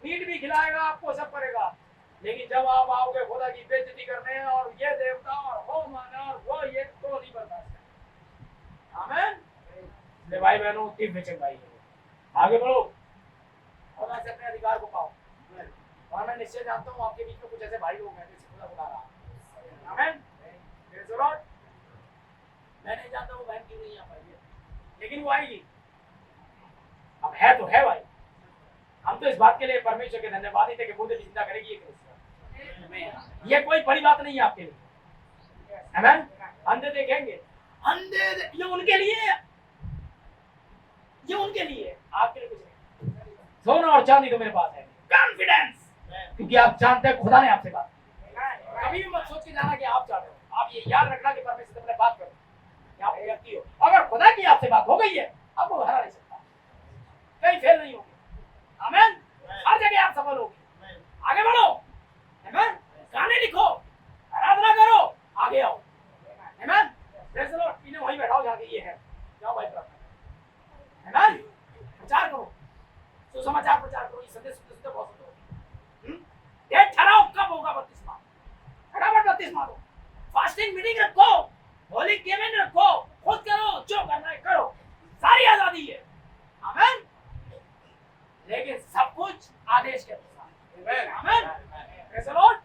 A: मीट भी खिलाएगा आपको, सब करेगा। लेकिन जब आप आओगे खुदा की बेइज्जती करने और ये देवता और वो माना और वो ये, तो नहीं बर्दाश्त करेगा। आमीन। ले भाई बहनों तीन बेचन भाई आगे बढ़ो और आज अपने अधिकार को पाओ। और मैं निश्चय जानता हूँ आपके बीच में कुछ ऐसे भाई लोग हैं जिसे खुदा बुला रहा है। आमीन। Praise the Lord. मैं नहीं जानता वो बहन क्यों नहीं आ पाई है, लेकिन वो आएगी। अब है तो है भाई, हम तो इस बात के लिए परमेश्वर के धन्यवादी थे कि मुझे जिंदा करेगी ये कोई बड़ी बात नहीं है आपके लिए। आमीन। अंधे देखेंगे, अंधे ये उनके लिए, ये उनके लिए, आपके लिए कुछ नहीं। सोना और चांदी तो मेरे पास है, कॉन्फिडेंस, क्योंकि आप जानते हैं खुदा ने आपसे बात की। कभी भी मत सोच के जाना कि आप चाहते हो, आप ये याद रखना कि परमेश्वर से अपने बात करो, आप व्यक्ति हो। अगर खुदा की आपसे बात हो गई है आपको हरा नहीं सकता, कहीं फेल नहीं होगी। आमीन। हर जगह आप सफल होगी। आगे बढ़ो, आमीन। गाने लिखो, आराधना करो, आगे आओ। आमीन। Praise the Lord. इन्हें वहीं बैठाओ जहाँ ये है, जाओ भाई प्रार्थना। आमीन। प्रचार करो, सुसमाचार प्रचार करो। ये संदेश सुनते बहुत सुंदर। डेट ठहराओ कब होगा बपतिस्मा, फटाफट बपतिस्मा दो। फास्टिंग मीटिंग रखो, होली केवन रखो, खुद करो जो करना है करो, सारी आजादी है। आमीन। लेकिन सब कुछ आदेश के अनुसार। आमीन। Praise the Lord.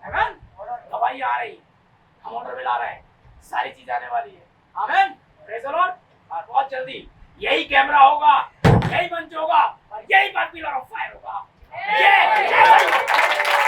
A: आमीन। दवाई आ रही, हम ऑर्डर में ला रहे हैं, सारी चीज आने वाली है। आमीन। Praise the Lord. और बहुत जल्दी यही कैमरा होगा, यही मंच होगा और यही बात पिलर ऑफ फायर होगा। जय जय